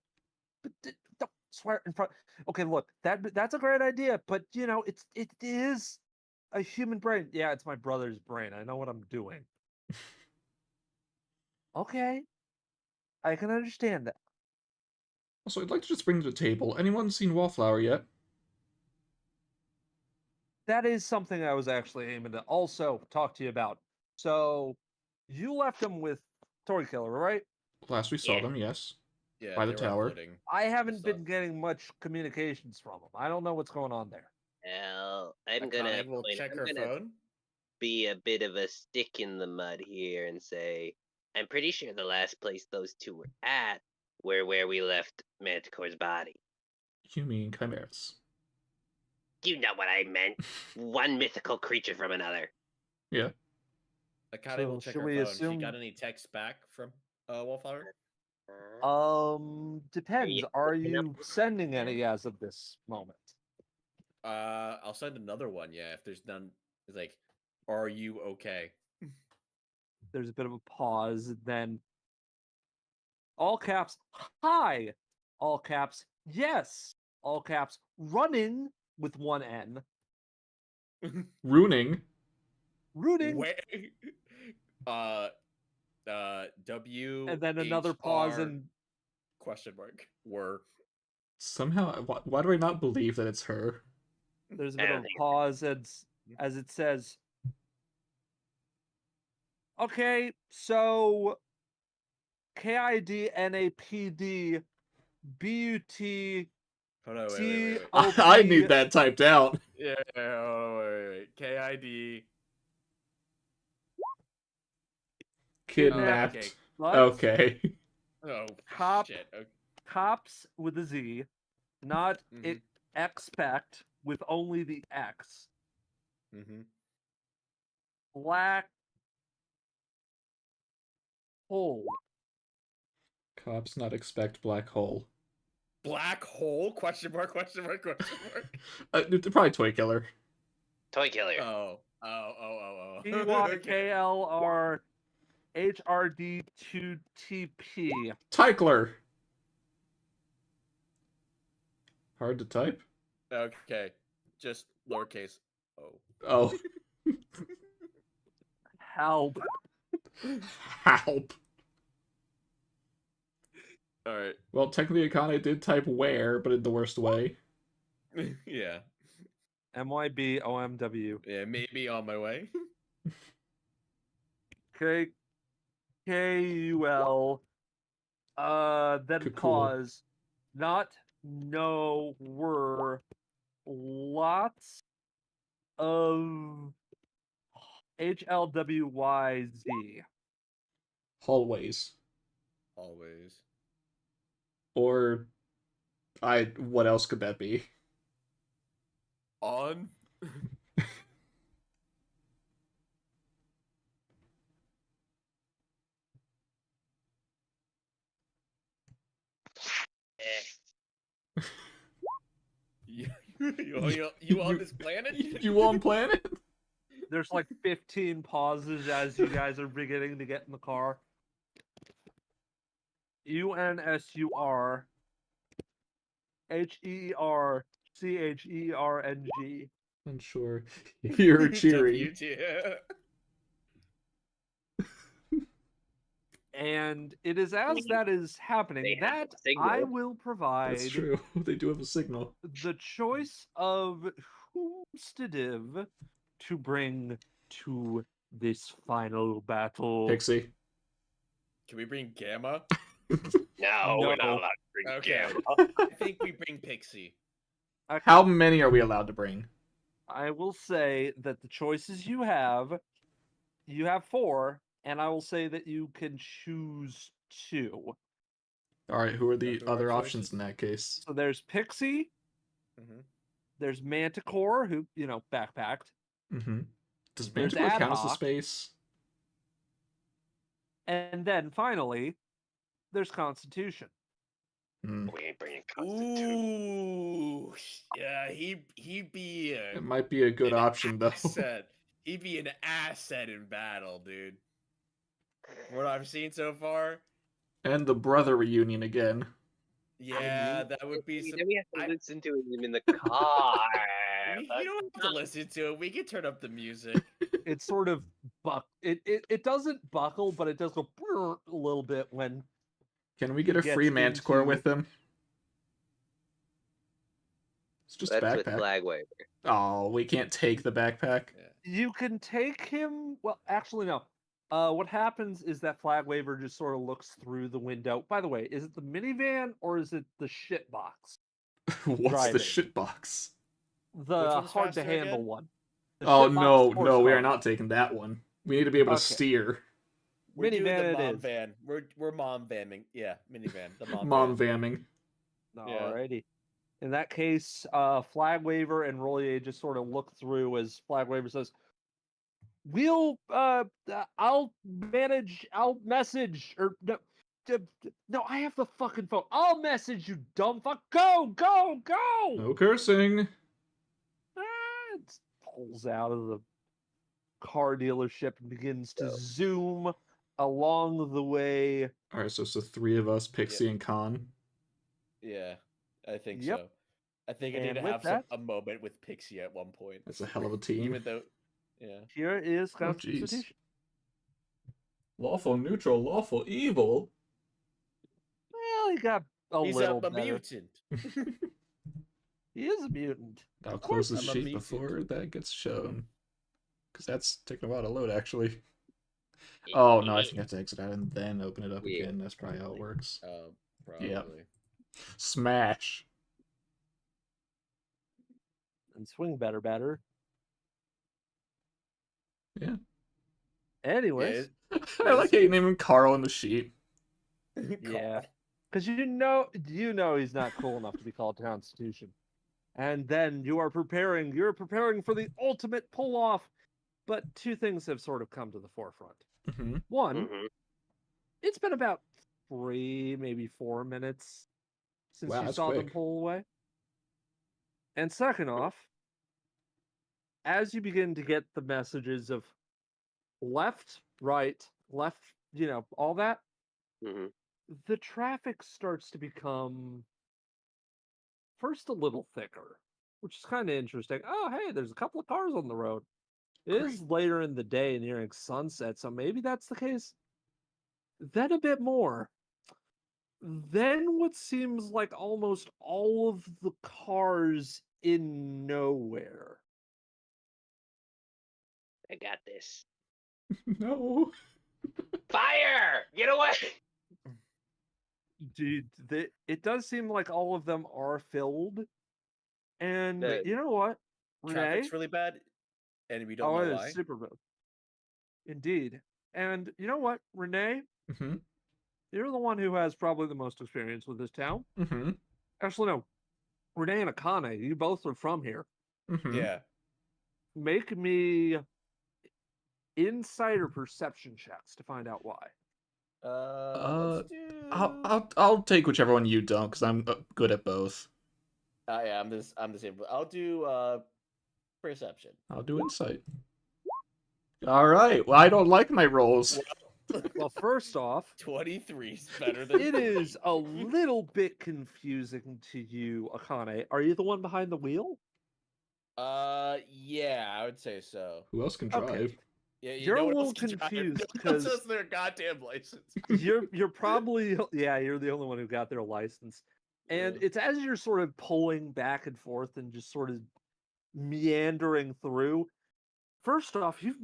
But don't swear in front. Okay, look, that's a great idea, but you know, it is a human brain. Yeah, it's my brother's brain. I know what I'm doing. Okay, I can understand that. Also, I'd like to just bring to the table, anyone seen Wallflower yet? That is something I was actually aiming to also talk to you about. So, you left him with Tory Killer, right? Last we saw Yeah. them, yes. Yeah, By the they were tower. uploading I haven't stuff. been getting much communications from him. I don't know what's going on there. Well, I'm gonna Akane will check her phone. be a bit of a stick in the mud here and say, I'm pretty sure the last place those two were at were where we left Manticore's body. You mean chimeras. You know what I meant. One mythical creature from another. Yeah. Akane So, will check should her we phone. She assume- got any texts back from Wallflower? Depends. you Are looking up you sending any as of this moment? I'll send another one. Yeah, if there's none, it's like, are you okay? There's a bit of a pause, and then all caps, hi! All caps, yes! All caps, running with one N. Ruining. Rooting, Where? W. and then another pause, and question mark. Were. Somehow, why do I not believe that it's her? there's a bit of a Anything. pause as it says, okay, so KIDNAPD BUT Hold on, wait. I need that typed out. Yeah, wait. KID. Kidnapped. Okay. What? Okay. Oh, Cop. shit. Okay. Cops with a Z, not Mhm. expect with only the X. Mm-hmm. Black hole. Cops not expect black hole. Black hole? Question mark, question mark, question mark. Probably Toy Killer. Toy killer. Oh. TYKLR HRD2TP. Tykler. Hard to type? Okay. Just lowercase. Oh. Oh. Help. Help. Alright. Well, technically, Akane did type where, but in the worst way. Yeah. MYB OMW. Yeah, maybe on my way. KUL. Then Cool. pause. Not no were lots of HLWYZ. Hallways. Always. Or what else could that be? On. You on this planet? You on planet? There's like 15 pauses as you guys are beginning to get in the car. UNSUR HERCHERNG. Unsure. You're cheering. WTF. And it is as that is happening They have that a signal. I will provide That's true. They do have a signal. the choice of whomstative to bring to this final battle. Pixie. Can we bring Gamma? No, we're not No. allowed to bring Okay. Gamma. I think we bring Pixie. How many are we allowed to bring? I will say that the choices you have 4, and I will say that you can choose 2. Alright, who are the Who are our other options choices? in that case? So there's Pixie, Mm-hmm. there's Manticore, who, backpacked, Mm-hmm. Does There's Manticore count as a Ad Hoc. space? and then finally, there's Constitution. Hmm. We ain't bringing Constitution. Ooh, yeah, he'd be It might be a good an option, though. asset. He'd be an asset in battle, dude. What I've seen so far, And the brother reunion again. yeah, that would be some. Then we have to I- listen to him in the car. We don't have to listen to it. We can turn up the music. It sort of it doesn't buckle, but it does go a little bit when Can we get a He free gets Manticore into- with him? It's just a That's with backpack. flag wave. Oh, we can't take the backpack. you can take him. Well, actually, no. What happens is that flag waver just sort of looks through the window. By the way, is it the minivan or is it the shit box? What's Driving. the shit box? The one's hard to faster handle again? one. The Oh shit box no, sports no, we are car. not taking that one. We need to be able to Okay. steer. We're doing Minivan the it mom is. van. We're mom vamming. Yeah, minivan. The mom. Mom van. vamming. Yeah. Alrighty. In that case, flag waver and Rollye just sort of look through as flag waver says, "We'll I'll message or no, I have the fucking phone. I'll message you, dumb fuck. Go. No cursing. It pulls out of the car dealership and begins to zoom along the way. All right, so it's the three of us, Pixie and Khan. Yeah, I think Yep. so. I think I need And to with have that- a moment with Pixie at one point. That's a hell of a team. Even though, yeah. Here is Oh, jeez. Constitution. Lawful neutral, lawful evil. Well, he got a He's little a better. mutant. He is a mutant. I'll Of course close the I'm a sheet mutant. before that gets shown. Because that's taking a while to load, actually. Oh, no, I think I have to exit out and then open it up Yeah. again. That's probably how it works. Probably. Smash. And swing better. Yeah. Anyways, I like how you name him Carl in the sheet. yeah. Because you know he's not cool enough to be called Constitution. And then you're preparing for the ultimate pull-off. But two things have sort of come to the forefront. Mm-hmm. One, Mhm. it's been about 3, maybe 4 minutes since Wow, you that's saw them quick. pull away. And second off, as you begin to get the messages of left, right, left, all that, Mhm. the traffic starts to become first a little thicker, which is kind of interesting. Oh, hey, there's a couple of cars on the road. It is later in the day, nearing sunset, so maybe that's the case. Then a bit more. Then what seems like almost all of the cars in nowhere. I got this. No. Fire! Get away! Dude, it does seem like all of them are filled. And The- you know what, Renee? Traffic's really bad, and we don't Oh, know it why. is super bad. Indeed. And you know what, Renee? Mm-hmm. You're the one who has probably the most experience with this town. Mm-hmm. Actually, no. Renee and Akane, you both are from here. Mm-hmm. Yeah. Make me insider perception checks to find out why. Let's do. I'll take whichever one you don't, because I'm good at both. Yeah, I'm the same. I'll do perception. I'll do insight. All right. Well, I don't like my rolls. Well, first off, 23 is better than. it is a little bit confusing to you, Akane. Are you the one behind the wheel? Yeah, I would say so. Who else can drive? Okay. Yeah, You're no a one little else can drive. confused No one else 'cause- has their goddamn license. You're probably you're the only one who got their license. And Yeah. it's as you're sort of pulling back and forth and just sort of meandering through. First off, you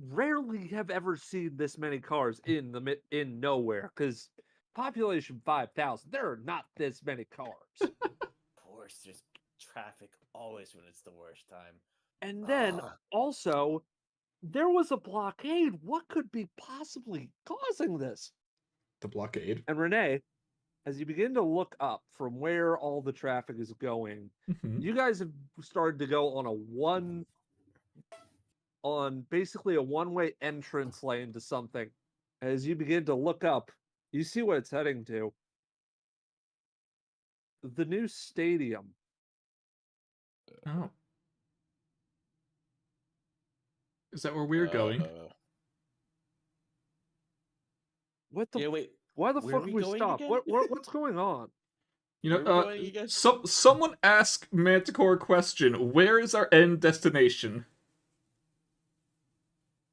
rarely have ever seen this many cars in nowhere, because population 5,000, there are not this many cars. Of course, there's traffic always when it's the worst time. And then also, there was a blockade. What could be possibly causing this? The blockade. And Renee, as you begin to look up from where all the traffic is going, Mm-hmm. you guys have started to go on basically a one-way entrance lane to something. As you begin to look up, you see what it's heading to. The new stadium. Oh. Is that where we're going? What the? Yeah, wait. Why the where fuck are we we going stop? again? What's going on? You Where are know, we going, you guys? someone ask Manticore a question. Where is our end destination?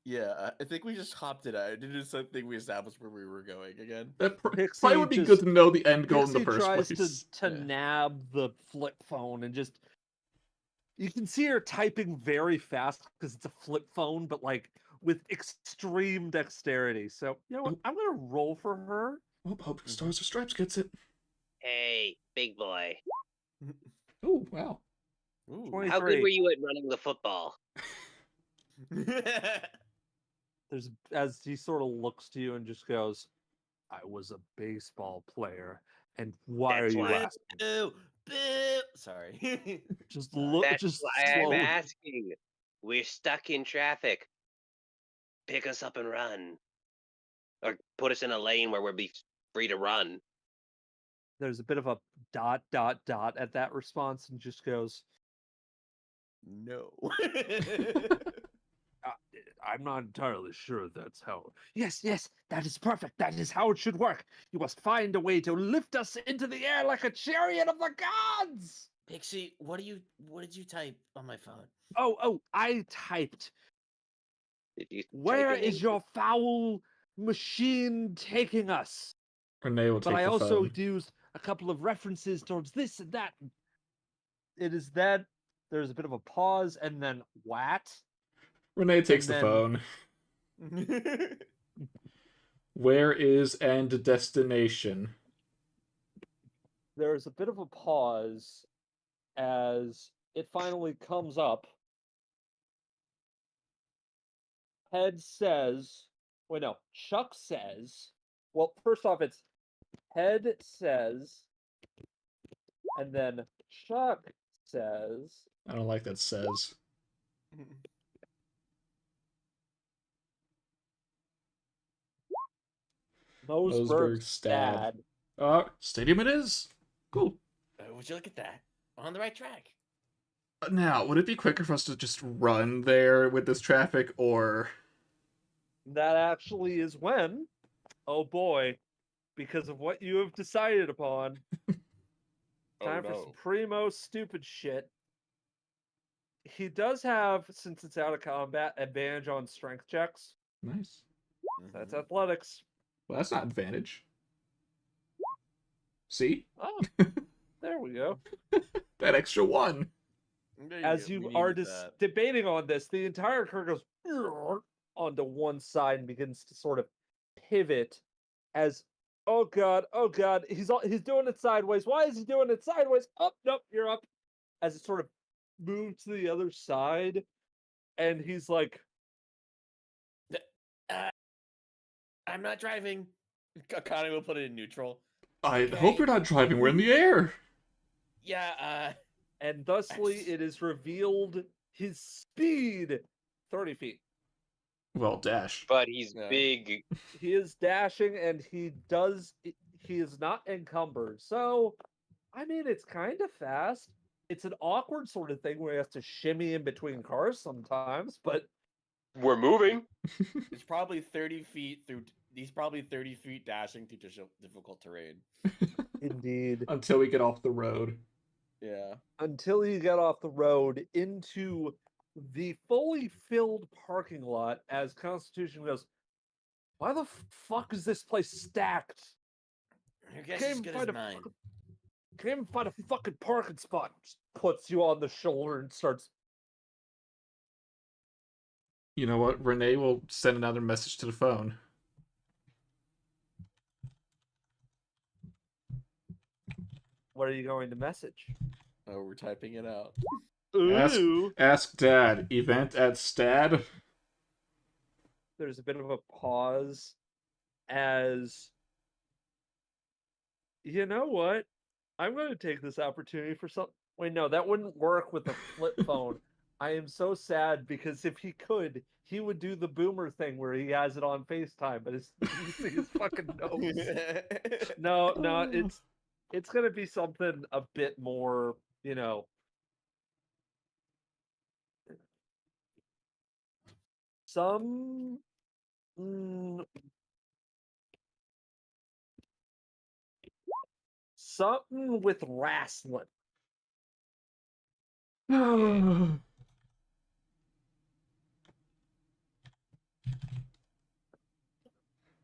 Yeah, I think we just hopped it out. I didn't think we established where we were going again. That Pixie probably would be good just- to know the end goal in the Pixie first tries place. to Yeah. nab the flip phone and just. You can see her typing very fast because it's a flip phone, but like with extreme dexterity. So you know what? I'm gonna roll for her. Oh, hope Stars or Stripes gets it. Hey, big boy. Oh, wow. Ooh. 23. How good were you at running the football? There's as he sort of looks to you and just goes, "I was a baseball player, and why That's are you why. asking?" Boo! Boo! Sorry. Just look, That's just why I'm slowly. asking. We're stuck in traffic. Pick us up and run. Or put us in a lane where we'll be free to run. There's a bit of a ... at that response, and just goes, No. I'm not entirely sure that's how. Yes, that is perfect. That is how it should work. You must find a way to lift us into the air like a chariot of the gods. Pixie, what did you type on my phone? Oh, I typed. Did you Where type in is your foul machine taking us? Renee will But take I the also phone. used a couple of references towards this and that. It is that there's a bit of a pause and then what? Renee takes the then- phone. Where is end destination? There's a bit of a pause as it finally comes up. Head says, wait, no, Chuck says, well, first off, it's Head says, and then Chuck says, I don't like that says. Moseberg's Stad. dad. Stadium it is. Cool. Would you look at that? On the right track. Now, would it be quicker for us to just run there with this traffic, or... That actually is when, oh boy, because of what you have decided upon, time for some primo stupid shit. He does have, since it's out of combat, advantage on strength checks. Nice. That's athletics. Well, that's not advantage. See? Oh, there we go. That extra one. As you are debating on this, the entire car goes onto one side and begins to sort of pivot as, oh god, he's doing it sideways. Why is he doing it sideways? Up, nope, you're up. As it sort of moves to the other side, and he's like, I'm not driving. Connie will put it in neutral. I hope you're not driving. We're in the air. Yeah, and thusly it is revealed his speed 30 feet. Well, dash. But he's Yeah. big. He is dashing and he is not encumbered. So, I mean, it's kind of fast. It's an awkward sort of thing where he has to shimmy in between cars sometimes, but We're moving. It's probably 30 feet through. He's probably 30 feet dashing through difficult terrain. indeed. Until we get off the road. Yeah. Until you get off the road into the fully filled parking lot as Constitution goes, why the fuck is this place stacked? your guess is as good as mine. Can't even find a fucking parking spot. Just puts you on the shoulder and starts. You know what? Renee will send another message to the phone. What are you going to message? Oh, we're typing it out. Ooh. Ask Dad. Event at Stad. There's a bit of a pause as, you know what? I'm going to take this opportunity for some. Wait, no, that wouldn't work with a flip phone. I am so sad because if he could, he would do the boomer thing where he has it on FaceTime, but it's using his fucking nose. No, it's going to be something a bit more, you know. Some. Something with wrestling.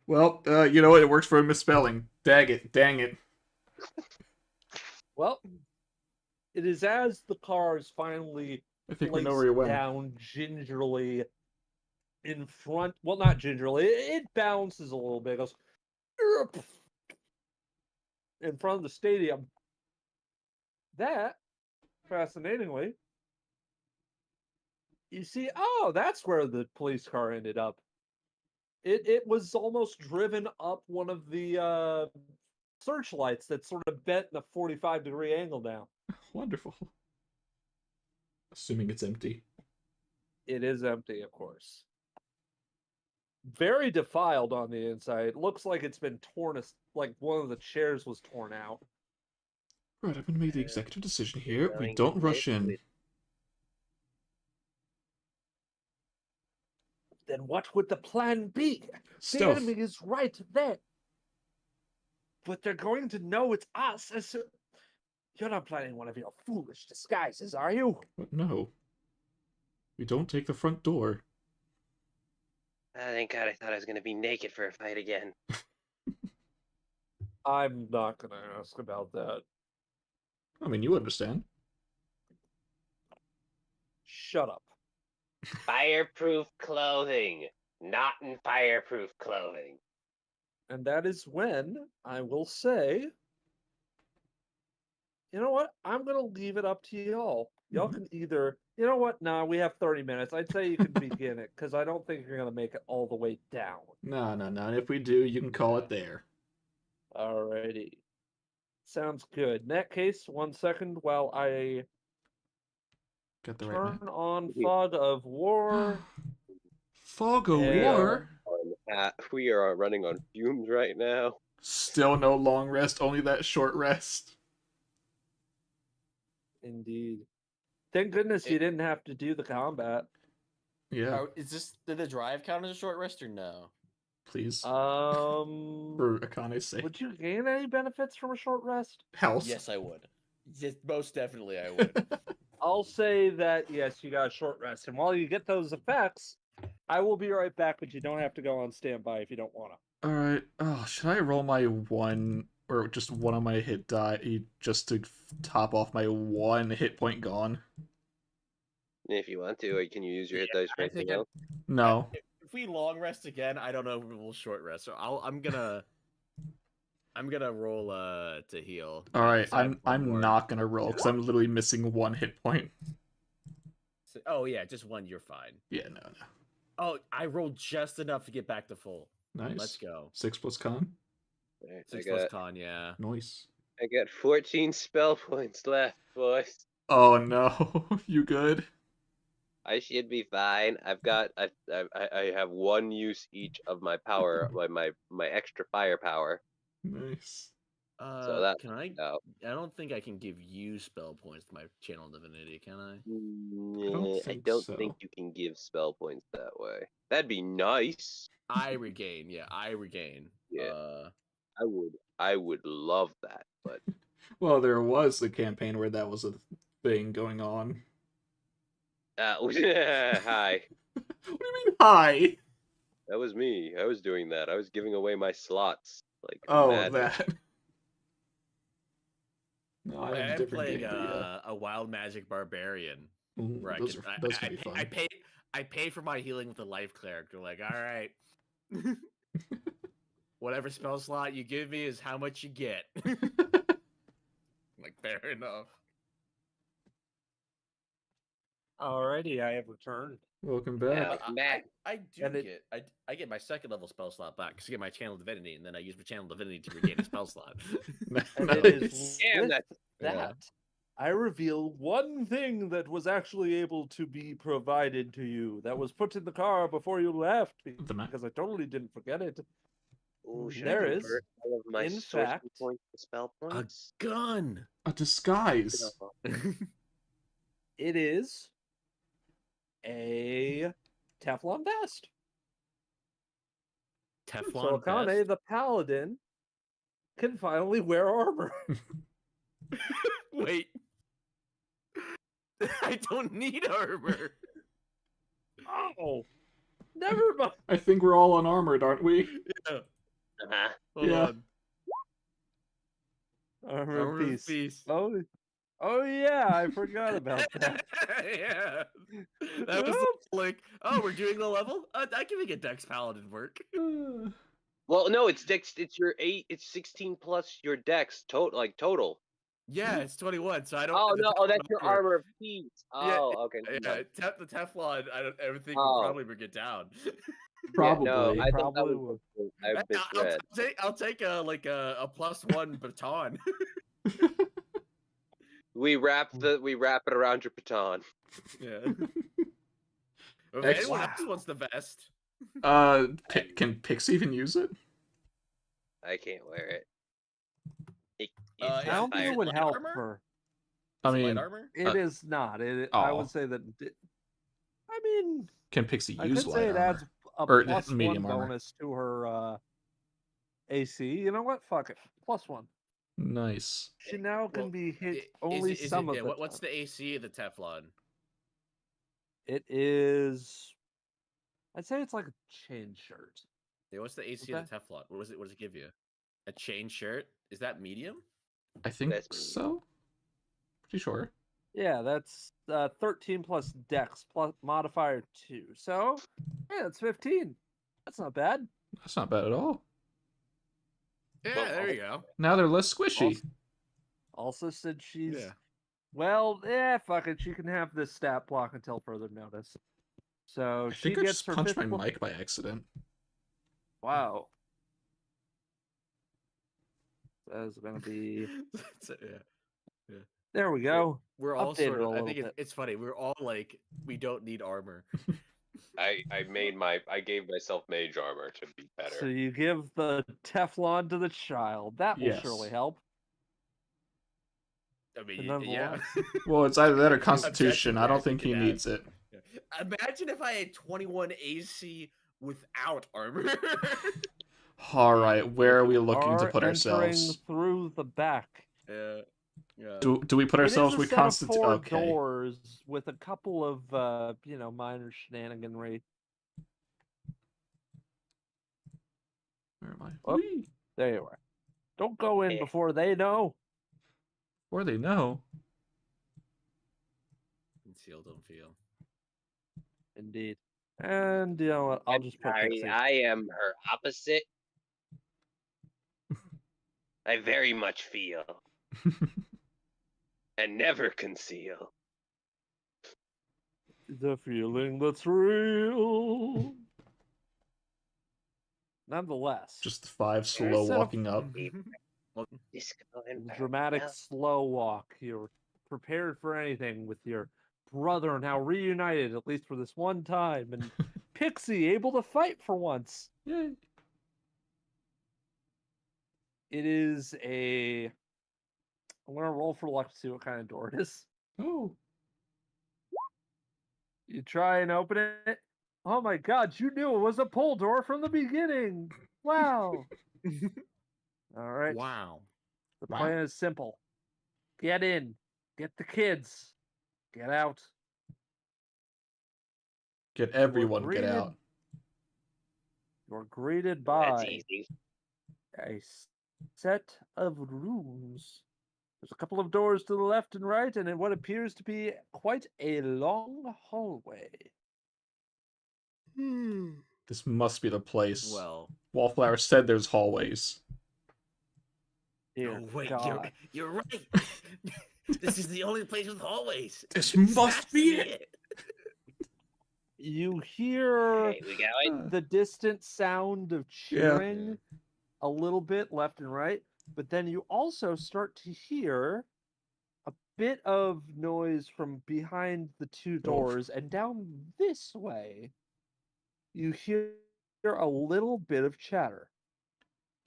Well, you know what? It works for a misspelling. Dang it. Well, it is as the cars finally I think we know place where you went. down gingerly in front. Well, not gingerly. It bounces a little bit. It goes in front of the stadium. That, fascinatingly, you see, oh, that's where the police car ended up. It was almost driven up one of the searchlights that sort of bent in a 45-degree angle now. Wonderful. Assuming it's empty. It is empty, of course. Very defiled on the inside. It looks like it's been torn, like one of the chairs was torn out. Right, I'm gonna make the executive decision here. We Going don't rush lit in. with- then what would the plan be? The Stealth. enemy is right there. But they're going to know it's us. You're not planning one of your foolish disguises, are you? What? No. We don't take the front door. Thank God I thought I was going to be naked for a fight again. I'm not going to ask about that. I mean, you understand. Shut up. Fireproof clothing. Not in fireproof clothing. And that is when I will say, you know what? I'm going to leave it up to y'all. Y'all can either, you know what? Nah, we have 30 minutes. I'd say you can begin it because I don't think you're going to make it all the way down. No. And if we do, you can call it there. Alrighty. Sounds good. In that case, 1 second while I Got the right turn map. on Fog of War. Fog of Yeah. War? We are running on fumes right now. Still no long rest, only that short rest. Indeed. Thank goodness you didn't have to do the combat. Yeah, Did the drive count as a short rest or no? please. Um, For Akane's sake. would you gain any benefits from a short rest? Health. Yes, I would. Yes, most definitely I would. I'll say that, yes, you got a short rest. And while you get those effects, I will be right back, but you don't have to go on standby if you don't want to. Alright. Oh, should I roll my one, or just one of my hit die, just to top off my one hit point gone? If you want to, or can you use your hit dice for I anything think else? No. If we long rest again, I don't know if we'll short rest. So I'm gonna roll to heal. Alright, So I have one I'm more. not gonna roll, because I'm literally missing one hit point. Oh yeah, just one. You're fine. Yeah, no. Oh, I rolled just enough to get back to full. Nice. Let's go. 6 plus con? Alright, 6 plus con, yeah. Nice. I got 14 spell points left, boys. Oh no, you good? I should be fine. I have one use each of my power, my extra firepower. Nice. So that Can I? out. I don't think I can give you spell points to my channel divinity, can I? I think don't so. think you can give spell points that way. That'd be nice. I regain. Yeah, I regain. Yeah. I would love that, but Well, there was a campaign where that was a thing going on. hi. What do you mean, hi? That was me. I was doing that. I was giving away my slots like Oh, mad. that. No, I have a I'm different playing game, but yeah. a wild magic barbarian. Ooh, Where those can be fun. I pay for my healing with a life cleric. They're like, all right, whatever spell slot you give me is how much you get. Like, fair enough. Alrighty, I have returned. Welcome Yeah. back. Matt. I get my second level spell slot back because I get my channel divinity, and then I use my channel divinity to regain a spell slot. And it is Nice. Damn, with that's that I reveal one thing that was actually able to be provided to you that was put in the car before you left The map. because I totally didn't forget it. Ooh, should There I is, convert all of my in sorcery fact, points to spell A points? gun. A disguise. It is a Teflon vest. Teflon So Akane, vest? the paladin, can finally wear armor. Wait. I don't need armor. Oh, never mind. I think we're all unarmored, aren't we? Yeah. Uh-huh. Hold Yeah. on. Armor Armor of piece. peace. Oh yeah, I forgot about that. Yeah. That was like, oh, we're doing the level? I can make a Dex Paladin work. Well, no, it's dex. It's your 8. It's 16 plus your dex total. Yeah, it's 21, so I don't. Oh the no! Oh, Teflon that's your armor- armor of peace. Yeah, Oh, okay. Yeah, the Teflon, everything will Oh. probably bring it down. Probably. Yeah, no, I thought that Probably was. would. I misread. I'll take a +1 baton. We wrap it around your baton. Yeah. If Excellent. anyone else wants the vest. Can Pix even use it? I can't wear it. I I don't think Fire it would light help armor? her. I Is it mean, light armor? It is not. I Aw. would say that. I mean, can Pixie I use could light say it armor? adds Or plus medium one armor. bonus to her AC. You know what? Fuck it. +1. Nice. She now can Well, be hit Is only it? some of Yeah. the What's time. the AC of the Teflon? It is. I'd say it's like a chain shirt. Yeah. What's the AC Okay. of the Teflon? What does it give you? A chain shirt? Is that medium? I think That's me. so. Pretty sure. Yeah, that's 13 plus Dex plus modifier 2. So, yeah, that's 15. That's not bad. That's not bad at all. Yeah. Well, there you go. Now they're less squishy. Also said she's Yeah. well, fuck it. She can have this stat block until further notice. So I she think I gets just her punched fifth my blo- mic by accident. Wow. That's gonna be. Yeah. There we go. We're all Updated sort a of. I little think bit. it's funny. We're all like, we don't need armor. I gave myself mage armor to be better. So you give the Teflon to the child. That will Yes. surely help. I mean, But yeah. nonetheless. Well, it's either that or Objectively, Constitution. I I don't think think he it needs has. it. Yeah. Imagine if I had 21 AC without armor. All right, where are we looking to Are put entering ourselves? through the back. Yeah. Yeah. Do we put ourselves It is a with set of Constitution? 4 Okay. doors with a couple of minor shenaniganry. Where am I? Oh. Whee! There you are. Don't go in Yeah. before they know. Or they know. Conceal, don't feel. Indeed. And you know what? I'll just put Sorry, Pixie. I am her opposite. I very much feel and never conceal. The feeling that's real. Nonetheless, Just 5 There's slow a set of- walking up. Disco and dramatic Parallel. slow walk. You're prepared for anything with your brother now reunited, at least for this one time, and Pixie able to fight for once. Yay. It is a. I'm gonna roll for luck to see what kind of door it is. Oh. You try and open it. Oh my god, you knew it was a pull door from the beginning. Wow. All right. Wow. The Wow. plan is simple. Get in. Get the kids. Get out. Get everyone get greeted- out. You're greeted That's by easy. a set of rooms. There's a couple of doors to the left and right, and in what appears to be quite a long hallway. This must be the place. Well. Wallflower said there's hallways. Dear Oh wait, God. you're right. This is the only place with hallways. This Has must to be it. You hear Okay, we got it. the distant sound of Yeah. cheering a little bit left and right, but then you also start to hear a bit of noise from behind the 2 doors, and down this way, you hear a little bit of chatter.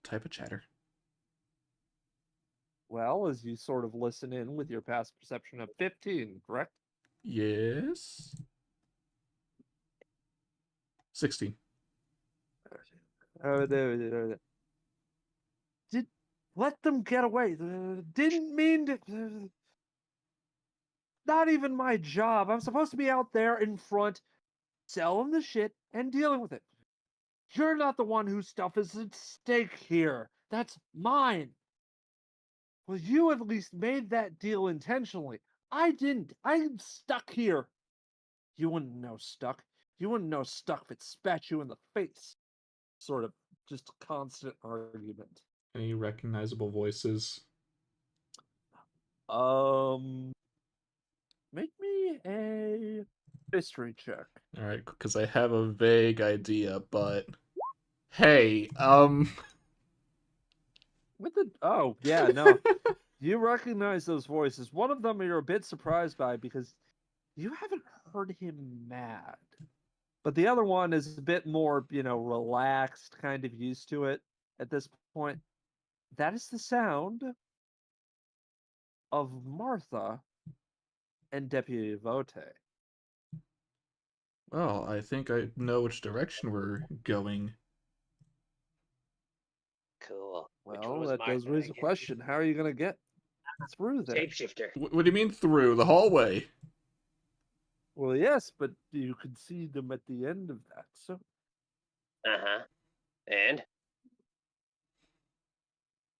Type of chatter. Well, as you sort of listen in with your past perception of 15, correct? Yes. 16. Did let them get away. Didn't mean to. Not even my job. I'm supposed to be out there in front, selling the shit and dealing with it. You're not the one whose stuff is at stake here. That's mine. Well, you at least made that deal intentionally. I didn't. I'm stuck here. You wouldn't know stuck. You wouldn't know stuck if it spat you in the face. Sort of just constant argument. Any recognizable voices? Make me a history check. All right, because I have a vague idea, but hey, With the oh yeah no, you recognize those voices. One of them you're a bit surprised by because you haven't heard him mad, but the other one is a bit more relaxed, kind of used to it at this point. That is the sound of Martha and Deputy Vote. Well, I think I know which direction we're going. Cool. Which one Well, was that mine does that I raise a get? question. How are you gonna get through there? Shapeshifter. What do you mean through the hallway? Well, yes, but you can see them at the end of that. So, Uh-huh. And?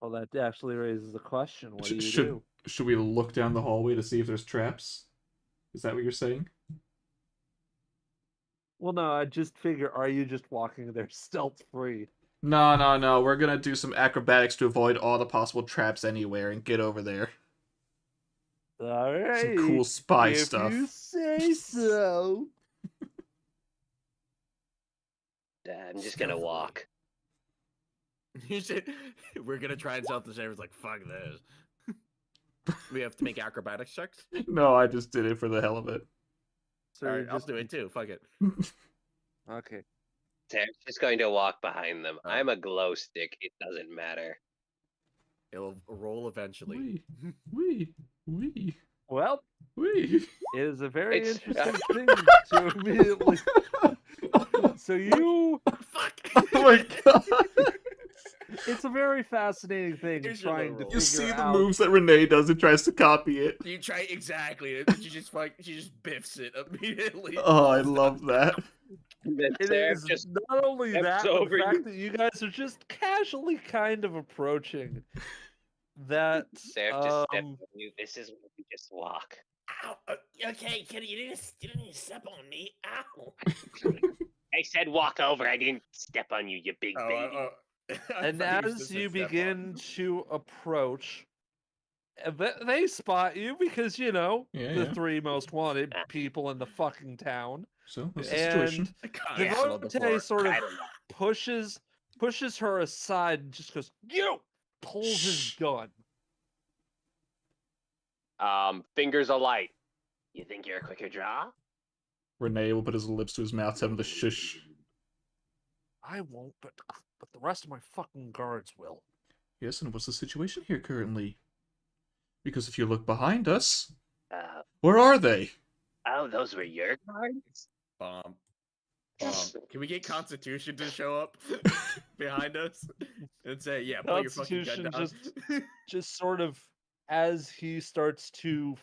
well, that actually raises a question. What do you Should do? should we look down the hallway to see if there's traps? Is that what you're saying? Well, no, I just figure, are you just walking there stealth free? No, no, no. We're gonna do some acrobatics to avoid all the possible traps anywhere and get over there. All right. Some cool spy if stuff. you say so. I'm just gonna walk. You said we're gonna try and stealth the sheriff's like, fuck this. We have to make acrobatics checks? No, I just did it for the hell of it. So Alright, you're I'll just do it too. Fuck it. okay. Sam's just going to walk behind them. Oh. I'm a glow stick. It doesn't matter. It will roll eventually. Wee. Well, Wee. it is a very It's- interesting thing to immediately. So you, Fuck! Oh my god. it's a very fascinating thing Here's your trying low to roll. You figure see the out. moves that Renee does and tries to copy it. You try exactly. She just biffs it immediately. Oh, I love that. And then It Sam is just not only steps that, but over the fact you. that you guys are just casually kind of approaching that. Sam just steps on you. This is where we just walk. Ow! Okay, Kitty, you didn't need to step on me. Ow! I said walk over. I didn't step on you, you big baby. I And thought you as said you step on. begin to approach, they spot you because you know Yeah, the yeah. three most wanted people in the fucking town. So, what's the And situation? I got Yeah. it on the floor. Devontae sort of I don't know. pushes her aside and just goes, "You!" Pulls his Shh. gun. Fingers alight. You think you're a quicker draw? Renee will put his lips to his mouth, tell him to shush. I won't, but the rest of my fucking guards will. Yes, and what's the situation here currently? Because if you look behind us, Uh, where are they? oh, those were your cards? Bomb. Can we get Constitution to show up behind us and say, "Yeah, put your fucking gun Constitution down"? Just sort of as he starts to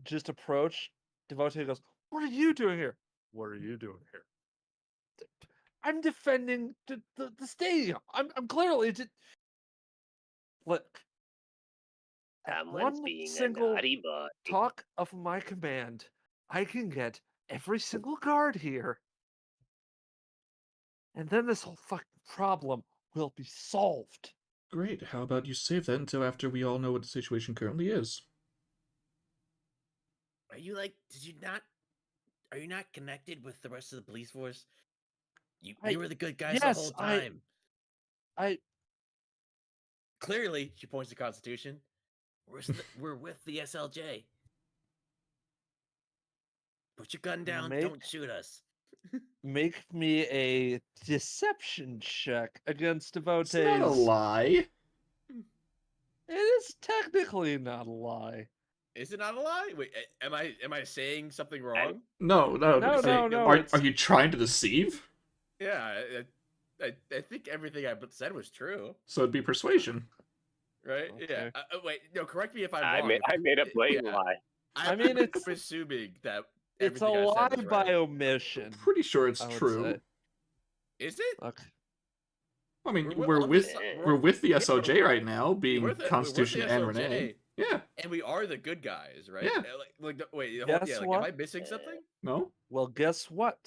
just approach, Devotee goes, "What are you doing here? What are you doing here? I'm defending the stadium. I'm clearly look. At Someone's one being a single naughty boy. talk of my command, I can get every single guard here. And then this whole fucking problem will be solved." Great, how about you save that until after we all know what the situation currently is? Are you like? Are you not connected with the rest of the police force? You were the good guys the yes, whole time. I Clearly, she points to Constitution. We're with the SLJ. Put your gun down. Make- Don't shoot us. make me a deception check against It's not a Devotee's. lie. It is technically not a lie. Is it not a lie? Wait, am I saying something wrong? No. No, Are you trying to deceive? Yeah, I think everything I said was true, So it'd be persuasion. right? Yeah. Okay. Wait, no, correct me if I'm I wrong. made a blatant Yeah. lie. I mean, I'm it's- assuming that It's a everything I lie said was by right. omission. Pretty sure it's I would true. say. Is it? Okay. I mean, We're we're with- with the yeah, SLJ right now, we're being with the Constitution and SLJ. Renee. Yeah. And we are the good guys, right? Yeah. Wait, Guess yeah, what? am I missing something? No? Well, guess what?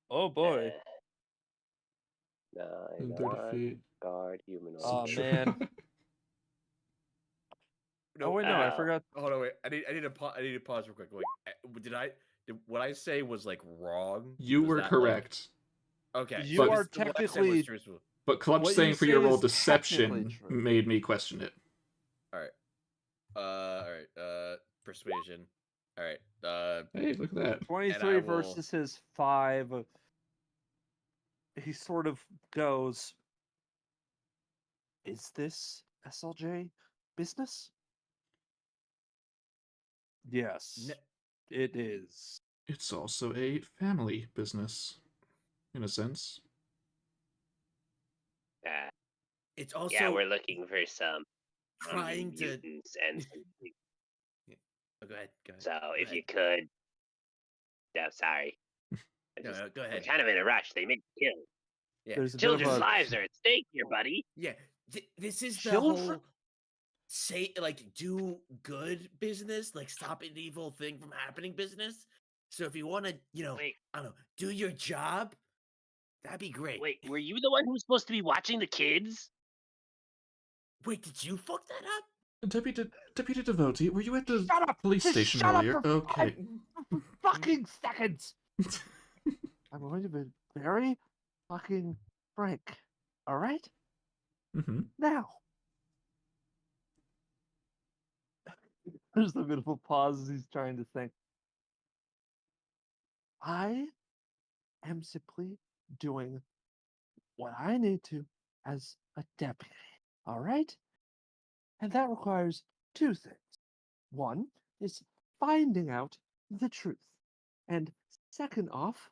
Oh boy. 9, 30 feet. guard, humanoid. Oh man. No, Oh wait, no, I Ow. forgot. Hold on, wait. I need to pause real quick. Wait, did what I say was like wrong? You Was were that, like- correct. Okay. You But- are what I said was technically- truthful. But Clutch What saying you for your say roll is deception technically true. made me question it. All right. Persuasion. All right. Hey, look at that. 23 will- versus his 5. He sort of goes, "Is this SLJ business?" Yes. It is. It's also a family business, in a sense. It's also Yeah, we're looking for some trying to. mutants and some. Oh, go ahead. Go ahead. So Go if ahead. you could, no, sorry. No, go We're ahead. kind of in a rush. They may kill. Yeah. There's a bit Children's of a lives are at stake here, buddy. Yeah. This is the Children? whole say do good business, like stop an evil thing from happening business. So if you want to, Wait, I don't know, do your job, that'd be great. wait, were you the one who was supposed to be watching the kids? Wait, did you fuck that up? Deputy Devotee, were you at the Shut up! police Just station shut earlier? up for Okay. 5 fucking seconds! I'm going to be very fucking frank. Alright? Mm-hmm. Now. There's a bit of a pause as he's trying to think. I am simply doing what I need to as a deputy. Alright? And that requires 2 things. One is finding out the truth. And second off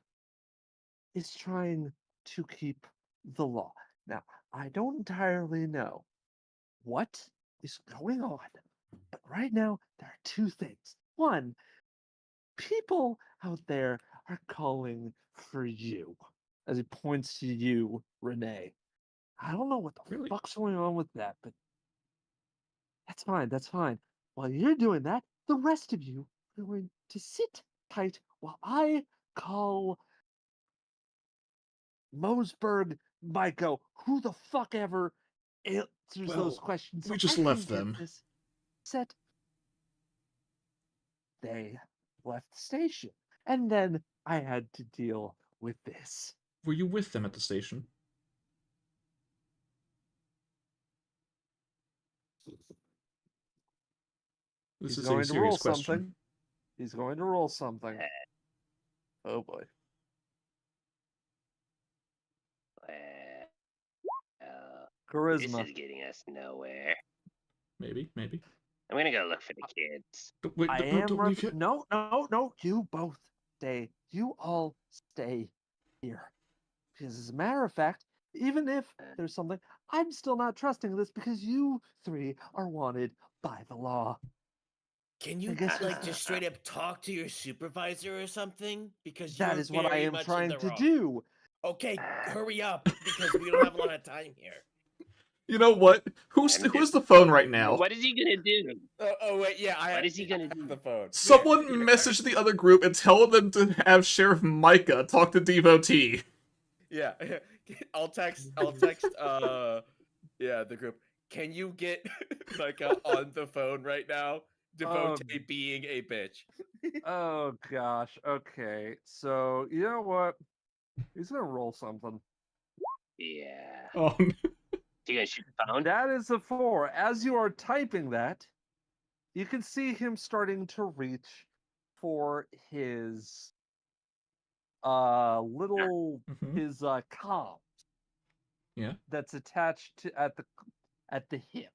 is trying to keep the law. Now, I don't entirely know what is going on, but right now there are 2 things. One, people out there are calling for you. As he points to you, Renee. I don't know what the Really? fuck's going on with that, but that's fine, that's fine. While you're doing that, the rest of you are going to sit tight while I call Mosberg, Myko, who the fuck ever answers those Well, questions. we so just I left can get them. This set. They left the station, and then I had to deal with this. Were you with them at the station? This He's is going a to roll serious question. something. He's going to roll something. Oh boy. Well, this Charisma. is getting us nowhere. Maybe. I'm gonna go look for the kids. Wait, I no, am. don't leave yet. No. You both stay. You all stay here. Because as a matter of fact, even if there's something, I'm still not trusting this because you 3 are wanted by the law. Can you guess just straight up talk to your supervisor or something? Because That you're is what I very am much in trying the to wrong. do. Okay, hurry up because we don't have a lot of time here. You know what? Who's the phone right now? What is he gonna do? Oh wait, yeah. What is he gonna I have do? the phone. Someone message the other group and tell them to have Sheriff Micah talk to Devotee. Yeah, I'll text. Yeah, the group. Can you get Micah on the phone right now? Devotee being a bitch. Oh gosh. Okay. So you know what? He's gonna roll something. Yeah. Oh, You gonna shoot the phone? That is a 4. As you are typing that, you can see him starting to reach for his little Mhm. his comm Yeah. that's attached to at the hip.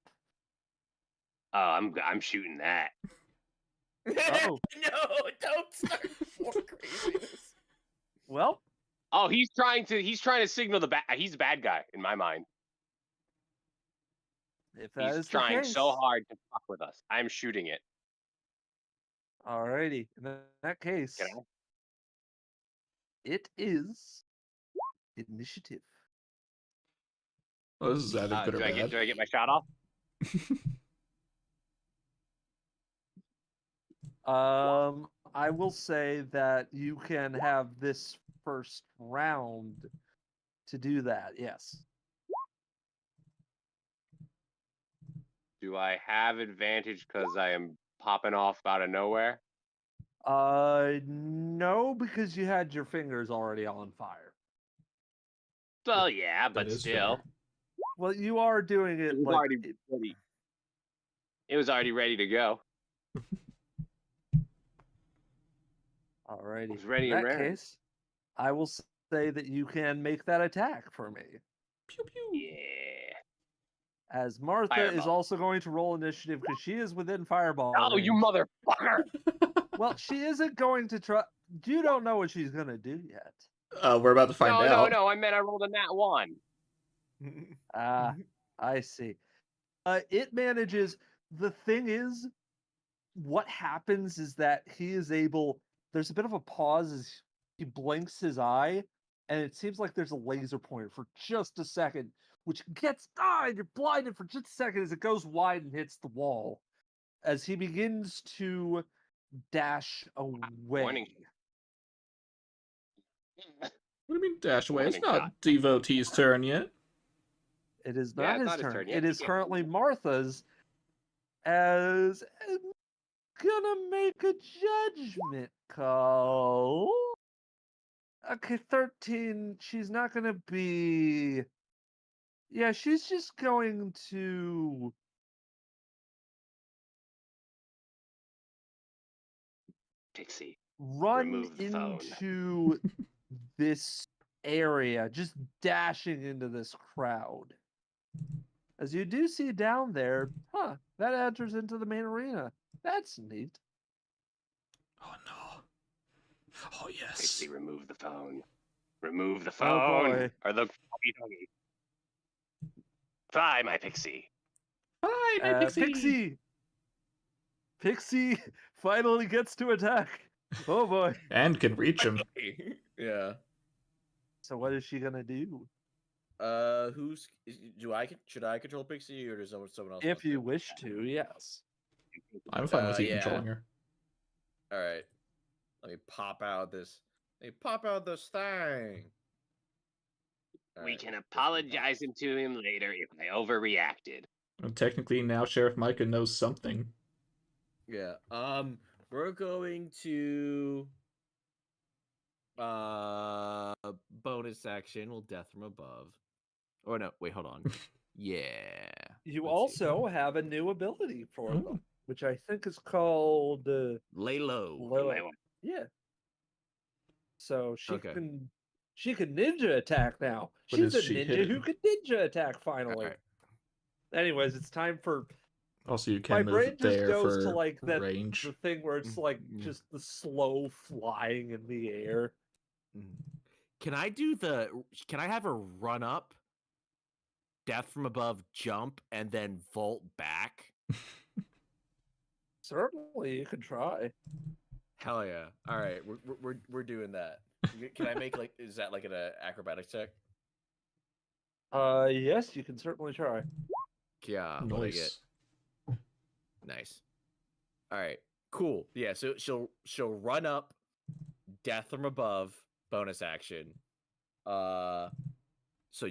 Oh, I'm shooting that. Oh. No, don't start more craziness. Well, Oh, he's trying to signal he's a bad guy in my mind. if that He's is the trying case, so hard to fuck with us. I'm shooting it. alrighty. In that case, Can I? it is initiative. Oh, this is either good or Do bad. I get my shot off? I will say that you can have this first round to do that. Yes. Do I have advantage because I am popping off out of nowhere? No, because you had your fingers already on fire. Well, yeah, That but is still, fair. Well, you are doing it it was like already ready. It was already ready to go. alrighty. It was ready In and that ready. case, I will say that you can make that attack for me. Pew pew. Yeah. As Martha is Fireball. also going to roll initiative because she is within fireball Oh, range. you motherfucker! Well, she isn't going to try. You don't know what she's gonna do yet. We're about to find No, out. no, no. I meant I rolled a nat 1. Ah, I see. It manages. The thing is, what happens is that he is able. There's a bit of a pause as he blinks his eye, and it seems like there's a laser pointer for just a second, which gets you're blinded for just a second as it goes wide and hits the wall. As he begins to dash away. What do you mean dash away? It's Warning shot. not Devotee's turn yet. It is Yeah, not it's his not his turn. turn yet. It He is can't currently Martha's. As gonna make a judgment call. Okay, 13. She's not gonna be. Yeah, she's just going to. Pixie, Run remove the phone. into this area, just dashing into this crowd. As you do see down there, that enters into the main arena. That's neat. Oh no. Oh yes. Pixie, remove the phone. Remove the Oh phone. boy. Or the Fly, my Pixie. Hi, my Pixie. Pixie finally gets to attack. Oh boy. And can reach him. Yeah. So what is she gonna do? Should I control Pixie or does someone else? If want to? you wish to, yes. I'm fine with you Yeah. controlling her. All right. Let me pop out this. Let me pop out this thing. All We right, can this apologize to him later if I overreacted. And technically now Sheriff Micah knows something. Yeah. We're going to bonus action. We'll death from above. Oh no! Wait, hold on. Yeah. You Let's see. also have a new ability for Oh. them, which I think is called Lay low. Low. Yeah. So she Okay. can ninja attack now. But She's is a she ninja hidden? who can ninja attack finally. Alright. Anyways, it's time for Also, you my can brain move just there goes for to like that range. the thing where it's like just the slow flying in the air. Can I have her run up, death from above, jump, and then vault back? Certainly, you can try. Hell yeah! All right, we're doing that. Can I make is that like an acrobatics check? Yes, you can certainly try. Yeah, what I get? Nice. All right, cool. Yeah, so she'll run up, death from above, bonus action. So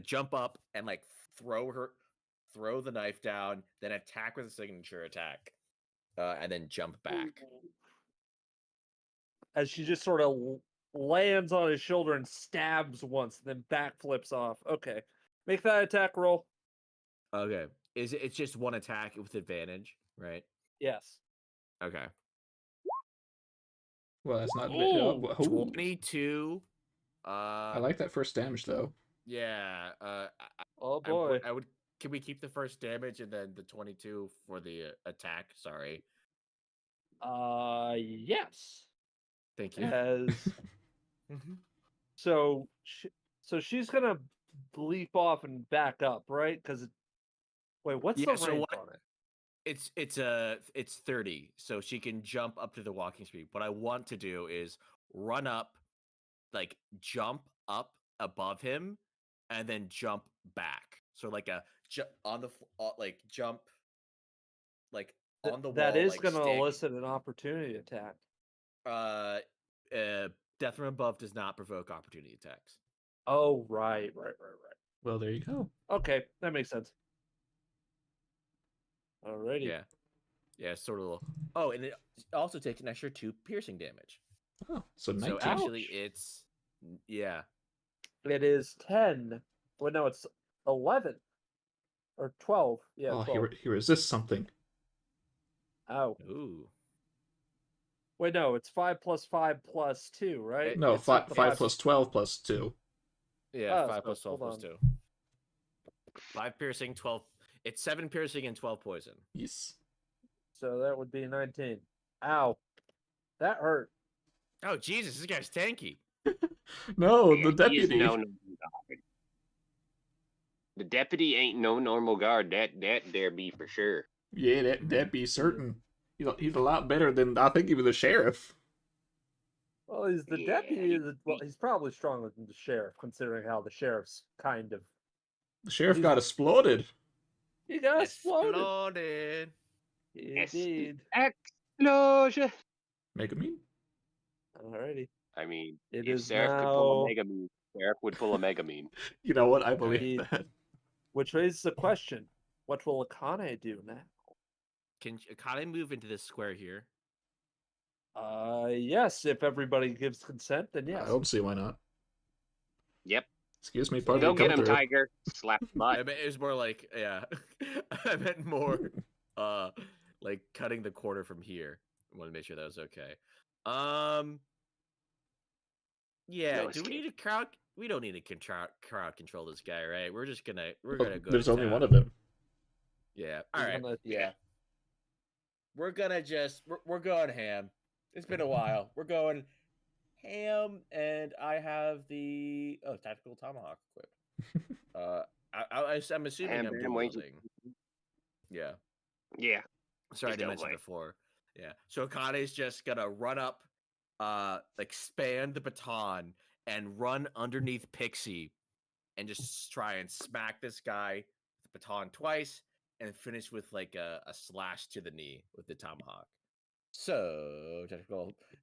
jump up and like throw the knife down, then attack with a signature attack, and then jump back. As she just sort of lands on his shoulder and stabs once, then backflips off. Okay, make that attack roll. Okay, it's just one attack with advantage, right? Yes. Okay. Well, that's not Ooh, 22. I like that first damage though. Yeah. Oh boy. I would. Can we keep the first damage and then the 22 for the attack? Sorry. Yes. Thank you. As so she's gonna leap off and back up, right? Because wait, what's the range on it? It's 30, so she can jump up to the walking speed. What I want to do is run up, like jump up above him, and then jump back. So like a on the like jump, like on the wall. That is like, going to stick. elicit an opportunity attack. Death from above does not provoke opportunity attacks. Oh, right. Well, there you go. Okay, that makes sense. Alrighty. Yeah, sort of. Oh, and it also takes an extra 2 piercing damage. Oh, so 19. So actually, it's It is 10. Well, no, it's 11 or 12. Yeah. Oh, 12. he resists something. Ow. Ooh. Wait, no, it's 5 plus 5 plus 2, right? No, It's 5 not the plus 12 plus 2. Yeah, Oh, 5 so plus 12 hold plus on. 2. 5 piercing, 12. It's 7 piercing and 12 poison. Yes. So that would be 19. Ow. That hurt. Oh Jesus, this guy's tanky. No, Yeah, the he is deputy. no normal guard. The deputy ain't no normal guard. That there be for sure. Yeah, that be certain. He's a lot better than I think even the sheriff. Well, he's the Yeah, deputy. Well, he's probably stronger than the sheriff, considering how the sheriff's kind of. The sheriff He's- got exploded. He got exploded. Exploded. Indeed. Explosion. Mega Mean? Alrighty. I mean, It if is Seraph could pull now- a Megamine, Seraph would pull a Megamine. You know what? I believe He- that. Which raises the question: what will Akane do now? Can Akane move into this square here? Yes. If everybody gives consent, then yes. I don't see why not. Yep. Excuse me, party Go get come him, through. Tiger. Slap the I butt. meant it was more like I meant more like cutting the quarter from here. I want to make sure that was okay. Yeah, No do we escape. need a crowd? We don't need to crowd control this guy, right? We're gonna go. There's to only town. one of them. Yeah. He's All right. gonna- Yeah. We're gonna just we're going ham. It's been a while. We're going ham, and I have the tactical tomahawk equipped. I'm assuming Ham, I'm bam, dual wait. wielding. Yeah. Yeah. Sorry, I He's didn't no mention way. before. Yeah. So Akane's just gonna run up, expand the baton and run underneath Pixie, and just try and smack this guy with the baton twice, and finish with like a slash to the knee with the tomahawk. So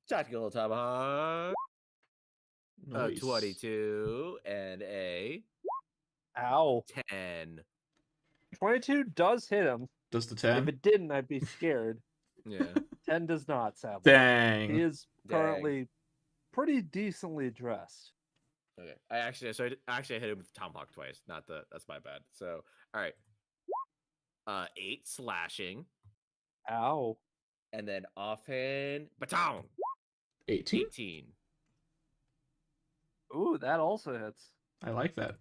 tactical tomahawk. Nice. 22 and a Ow. 10. 22 does hit him. Does the If 10? it didn't, I'd be scared. Yeah. 10 does not, sadly. Dang. He is Dang. currently pretty decently dressed. Okay. I hit him with the tomahawk twice. That's my bad. So all right. 8 slashing, Ow. and then offhand baton 18? 18. Ooh, that also hits. I like that.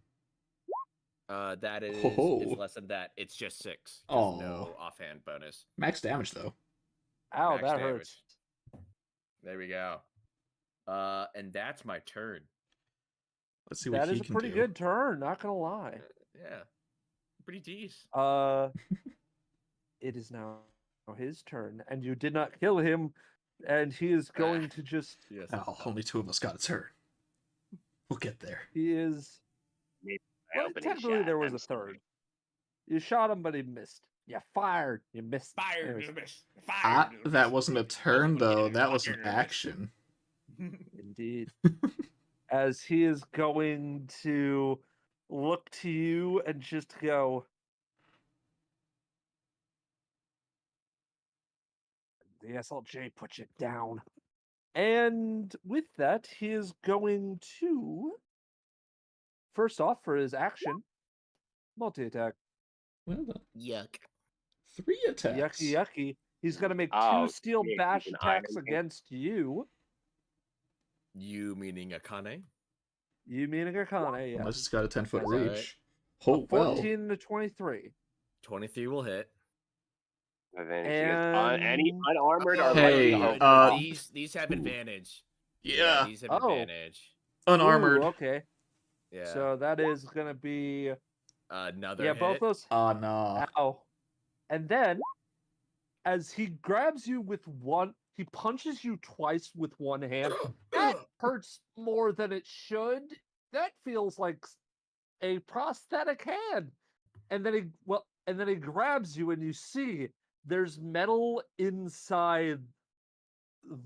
That is Ho-ho. it's less than that. It's just 6. Aw. No offhand bonus. Max damage, though. Ow, Max that damage. hurts. There we go. And that's my turn. Let's see what That he is a can pretty do. good turn, not gonna lie. Yeah. Pretty decent. It is now his turn, and you did not kill him, and he is going to just. Yes. Oh, only 2 of us got a turn. We'll get there. He is. I Well, open his technically, shot, there was I'm a sorry. third. You shot him, but he missed. You fired. You missed. Anyways, That wasn't a turn, though. That was an action. indeed. As he is going to look to you and just go. The SLJ puts you down. And with that, he is going to. First off, for his action, multi-attack. Well done. Yuck. 3 attacks. Yucky, yucky. He's going to make Oh, 2 steel shit, bash he's an attacks Iron Man. against you. You meaning Akane? You meaning Akane, yeah. Unless it's got a 10-foot Alright. reach. Oh, well. 14 to 23. 23 will hit. And then if you guys any And- unarmored or Hey, lightly these have advantage. Yeah. These have Oh. advantage. Unarmored. Ooh, okay. Yeah. So that is going to be. Another Yeah, hit. both those. Ah, nah. Ow. And then, as he grabs you with one, he punches you twice with one hand. That hurts more than it should. That feels like a prosthetic hand. And then he grabs you, and you see there's metal inside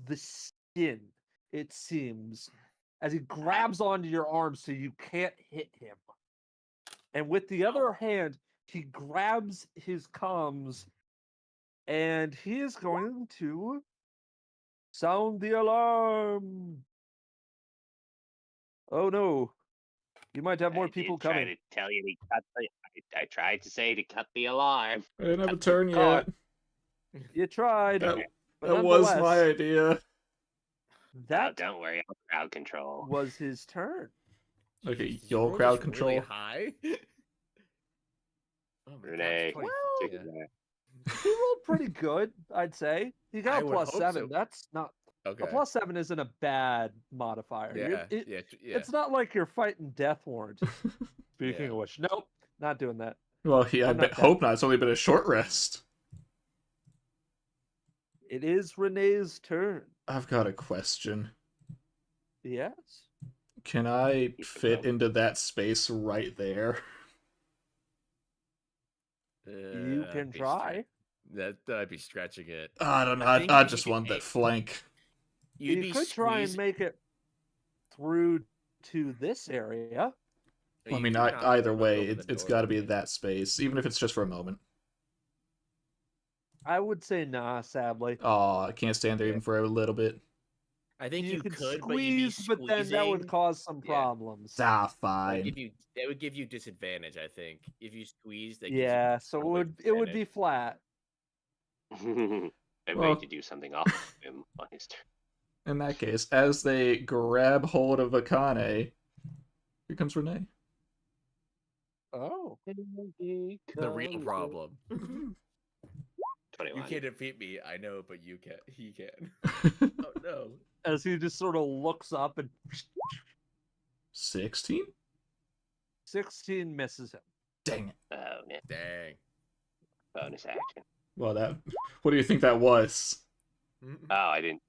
the skin. It seems, as he grabs onto your arm, so you can't hit him. And with the other hand, he grabs his comms, and he is going to sound the alarm. Oh no. You might have more I did people try coming. to tell you to cut I tried to say to cut the alarm. I didn't have a turn God. yet. You tried. That, but that was my nonetheless, idea. Oh, that don't worry, I'll crowd control. was his turn. Okay, Did you you'll roll crowd this control. Really high? Oh my God, Renee, 20 Well, Take yeah. it back. He rolled pretty good, I'd say. He got I a would plus hope 7. so. That's not Okay. A +7 isn't a bad modifier. Yeah. It's not like you're fighting Death Warrant. Speaking Yeah. of which, nope, not doing that. Well, yeah, I'm not hope not. It's only been a short rest. It is Renee's turn. I've got a question. Yes. Can I fit into that space right there? You can try. That'd be stretching it. I don't know. I think I if just you want could- that flank. You'd You be could try and squeezing. make it through to this area. I You mean, cannot either look way, over the it's door got to with be it. that space, even if it's just for a moment. I would say nah, sadly. Oh, I can't stand there Yeah. even for a little bit. I think You you could could, but you'd be squeeze, but then that would squeezing. cause some Yeah. problems. Ah, That fine. would give you disadvantage. I think if you squeeze, that Yeah, so probably it would be disadvantage. flat. I Well- made you do something awful to him on his turn. In that case, as they grab hold of Akane, here comes Renee. Oh. The real problem. You 21. can't defeat me. I know, but you can. He can. Oh no. As he just sort of looks up and 16? 16 misses him. Dang it. Oh, man. Dang. Bonus action. Well, what do you think that was? Oh, I didn't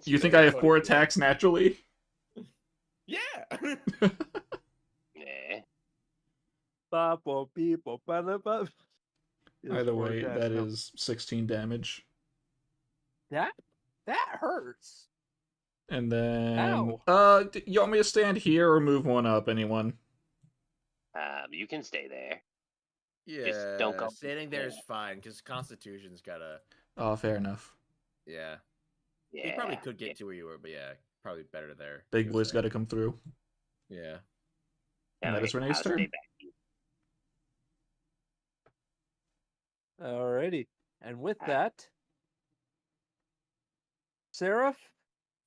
see You think that. I have 4 attacks naturally? Yeah. Nah. Either way, that is 16 damage. That hurts. And then, Ow. you want me to stand here or move one up, anyone? You can stay there. Yeah. Just don't go- Standing there is fine because Constitution's gotta. Oh, fair enough. Yeah. Yeah. He probably could get to where you were, but yeah, probably better there. Big He was boy's there. got to come through. Yeah. And that is Alright, Renee's I'll turn. stay back. Alrighty. And with that, Seraph,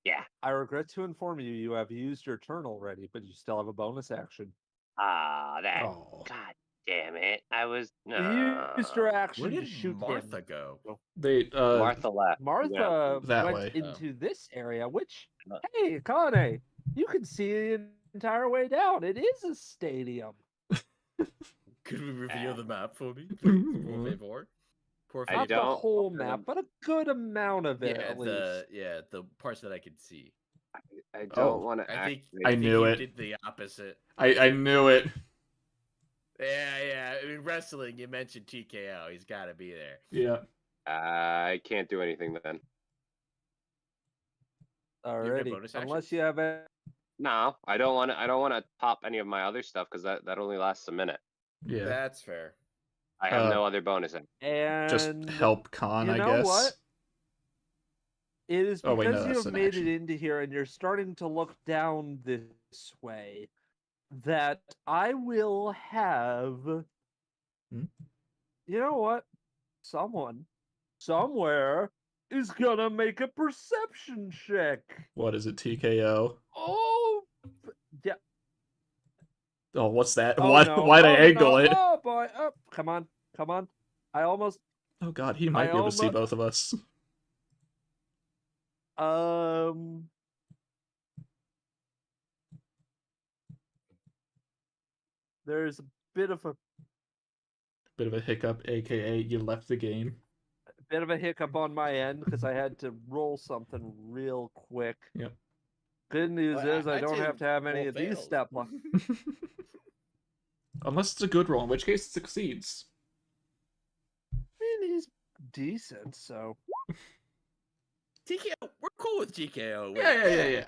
Yeah. I regret to inform you, you have used your turn already, but you still have a bonus action. That. Oh, God damn it. I was. You used your action Where to did shoot Martha him. go? they Martha left. Martha That went way. into this area, which, Uh. hey, Kane, you can see the entire way down. It is a stadium. Could we reveal the map for me, please? Por favor. Por I Not favor. the don't- whole map, but a good amount of it, Yeah, at least. the parts that I could see. I don't Oh, want to I think activate. I think knew you it. did the opposite. I knew it. Yeah. I mean, wrestling. You mentioned TKO. He's got to be there. Yeah. I can't do anything then. Alrighty. bonus Unless actions? you have a... No, I don't want to. I don't want to pop any of my other stuff because that only lasts a minute. Yeah. That's fair. I have no other bonus. And Just help Khan, you I know guess. what? It is Oh, because wait, no, you that's have an made action. it into here and you're starting to look down this way that I will have. Hmm? You know what? Someone, somewhere, is gonna make a perception check. What is it, TKO? Oh, yeah. Oh, what's that? Oh, Why, no. why'd I Oh, angle no. it? Oh boy! Oh, come on! I almost. Oh god, he might be able to see both of us. There's a bit of a hiccup, aka you left the game. hiccup on my end because I had to roll something real quick. Yep. Good news Well, is I I'd don't say have to have any roll of these fails. step locks. Unless it's a good roll, in which case it succeeds. I mean, he's decent, so. TKO. We're cool with TKO. Yeah.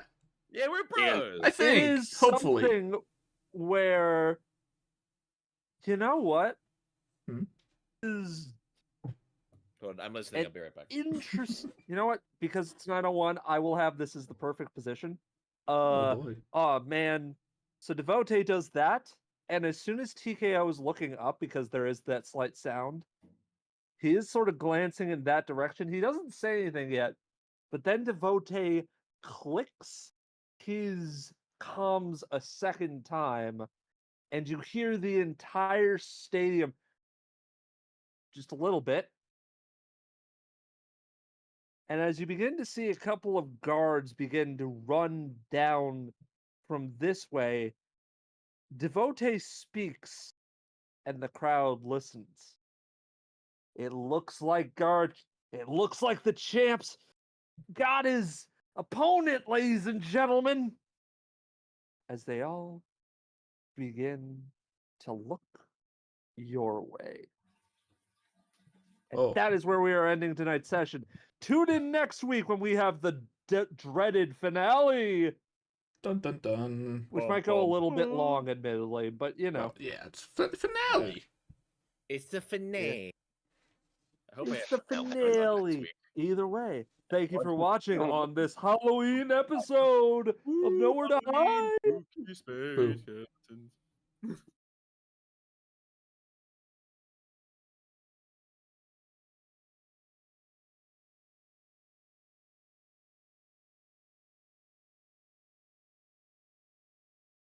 Yeah, we're bros. I think, It is hopefully. something where, you know what? Hmm? Is Hold on, I'm listening. It- I'll be right back. interesting. You know what? Because it's 901, I will have this as the perfect position. Oh boy. Oh man. So Devote does that, and as soon as TKO is looking up, because there is that slight sound, he is sort of glancing in that direction. He doesn't say anything yet, but then Devote clicks his comms a second time, and you hear the entire stadium just a little bit. And as you begin to see a couple of guards begin to run down from this way, Devotee speaks, and the crowd listens. It looks like the champs got his opponent, ladies and gentlemen, as they all begin to look your way. And Oh. that is where we are ending tonight's session. Tune in next week when we have the dreaded finale, Dun dun dun. which might go a little bit long, admittedly, but you know. Well, yeah, it's finale. It's the finale. I hope I It's have the something else going on next finale. week. Either way, thank you for watching on this Halloween episode of Nowhere to Hide. Spooky space Boo. skeletons.